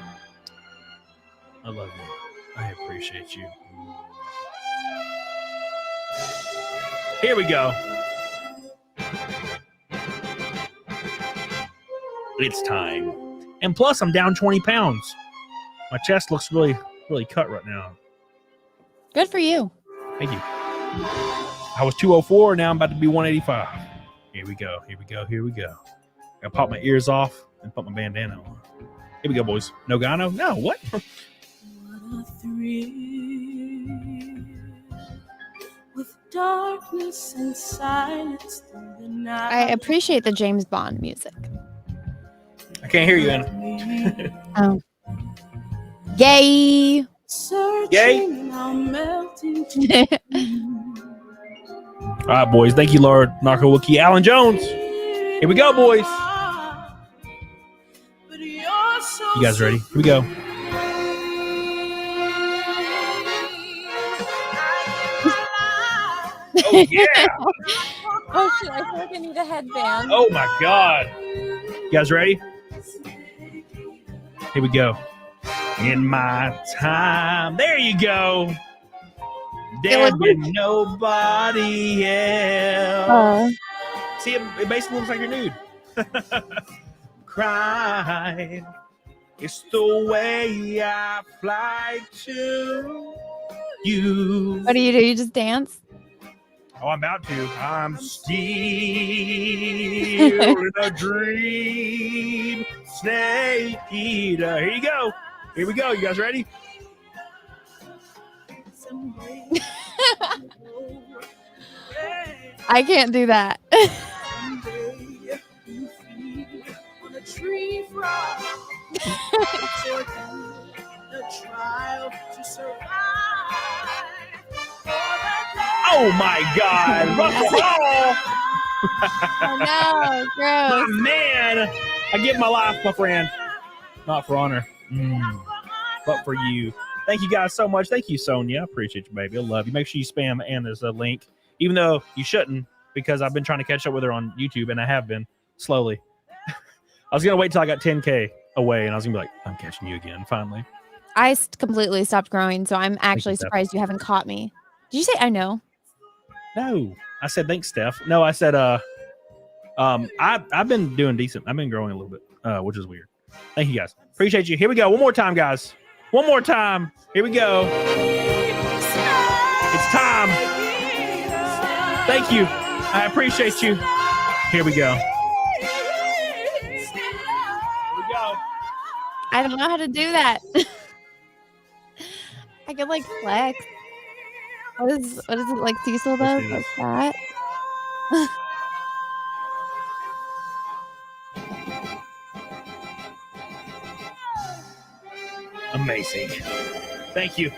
I love you. I appreciate you. Here we go. It's time. And plus, I'm down 20 pounds. My chest looks really, really cut right now. Good for you. Thank you. I was 204. Now I'm about to be 185. Here we go. Here we go. Here we go. I pop my ears off and put my bandana on. Here we go, boys. No Gano? No, what? What a thrill with darkness and silence through the night. I appreciate the James Bond music. I can't hear you, Anna. Oh. Yay! Yay! All right, boys. Thank you, Lord Narco-Wookie. Alan Jones. Here we go, boys. You guys ready? Here we go. Oh, yeah. Oh, shit. I feel like I need a headband. Oh, my God. You guys ready? Here we go. In my time. There you go. Devin, nobody else. See, it basically looks like you're nude. Cry. It's the way I fly to you. What do? You just dance? Oh, I'm about to. I'm still in a dream. Snake eater. Here you go. Here we go. You guys ready? I can't do that. Oh my God, Russell Hall! Oh no, gross. My man, I give my life, my friend. Not for honor, but for you. Thank you guys so much. Thank you, Sonia. I appreciate you, baby. I love you. Make sure you spam Anna's link, even though you shouldn't, because I've been trying to catch up with her on YouTube, and I have been slowly. I was gonna wait till I got 10K away, and I was gonna be like, I'm catching you again, finally. I completely stopped growing, so I'm actually surprised you haven't caught me. Did you say I know? No, I said thanks, Steph. No, I said I've been doing decent. I've been growing a little bit, which is weird. Thank you guys. Appreciate you. Here we go. One more time, guys. One more time. Here we go. It's time. Thank you. I appreciate you. Here we go. I don't know how to do that. I could like flex. What is it like Cecil does? Like that? Amazing. Thank you.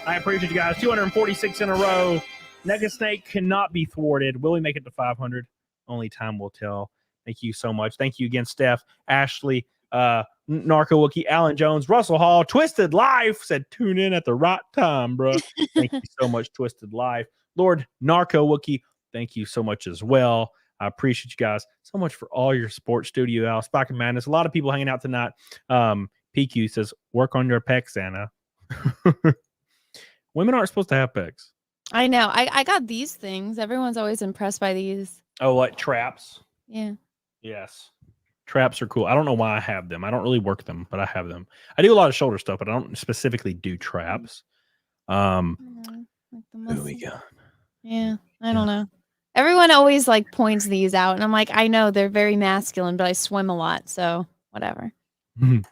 I appreciate you guys. 246 in a row. Nega Snake cannot be thwarted. Will we make it to 500? Only time will tell. Thank you so much. Thank you again, Steph, Ashley, Narco Wookie, Alan Jones, Russell Hall, Twisted Life said tune in at the right time, bro. Thank you so much, Twisted Life. Lord Narco Wookie, thank you so much as well. I appreciate you guys so much for all your support. Studio Al, Spike and Madness. A lot of people hanging out tonight. PQ says, work on your pecs, Anna. Women aren't supposed to have pecs. I know. I got these things. Everyone's always impressed by these. Oh, like traps? Yeah. Yes. Traps are cool. I don't know why I have them. I don't really work them, but I have them. I do a lot of shoulder stuff, but I don't specifically do traps. Like Who we got? Yeah, I don't know. Everyone always like points these out, and I'm like, I know they're very masculine, but I swim a lot, so whatever. We're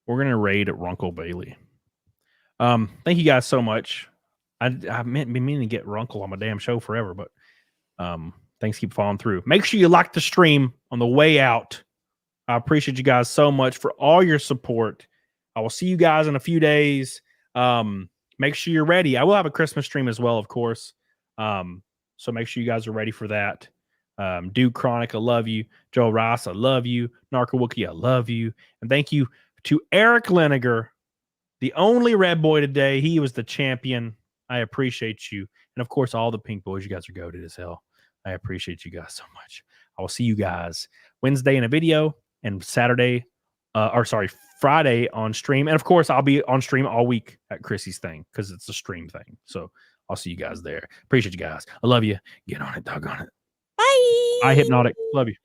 gonna raid at Runkle Bailey. Thank you guys so much. I meaning to get Runkle on my damn show forever, but thanks keep falling through. Make sure you like the stream on the way out. I appreciate you guys so much for all your support. I will see you guys in a few days. Make sure you're ready. I will have a Christmas stream as well, of course. So make sure you guys are ready for that. Duke Chronic, I love you. Joe Ross, I love you. Narco Wookie, I love you. And thank you to Eric Leniger, the only red boy today. He was the champion. I appreciate you. And of course, all the pink boys, you guys are goated as hell. I appreciate you guys so much. I will see you guys Wednesday in a video and Friday on stream. And of course, I'll be on stream all week at Chrissy's thing because it's a stream thing. So I'll see you guys there. Appreciate you guys. I love you. Get on it, doggone it. Bye. I Hypnotic. Love you.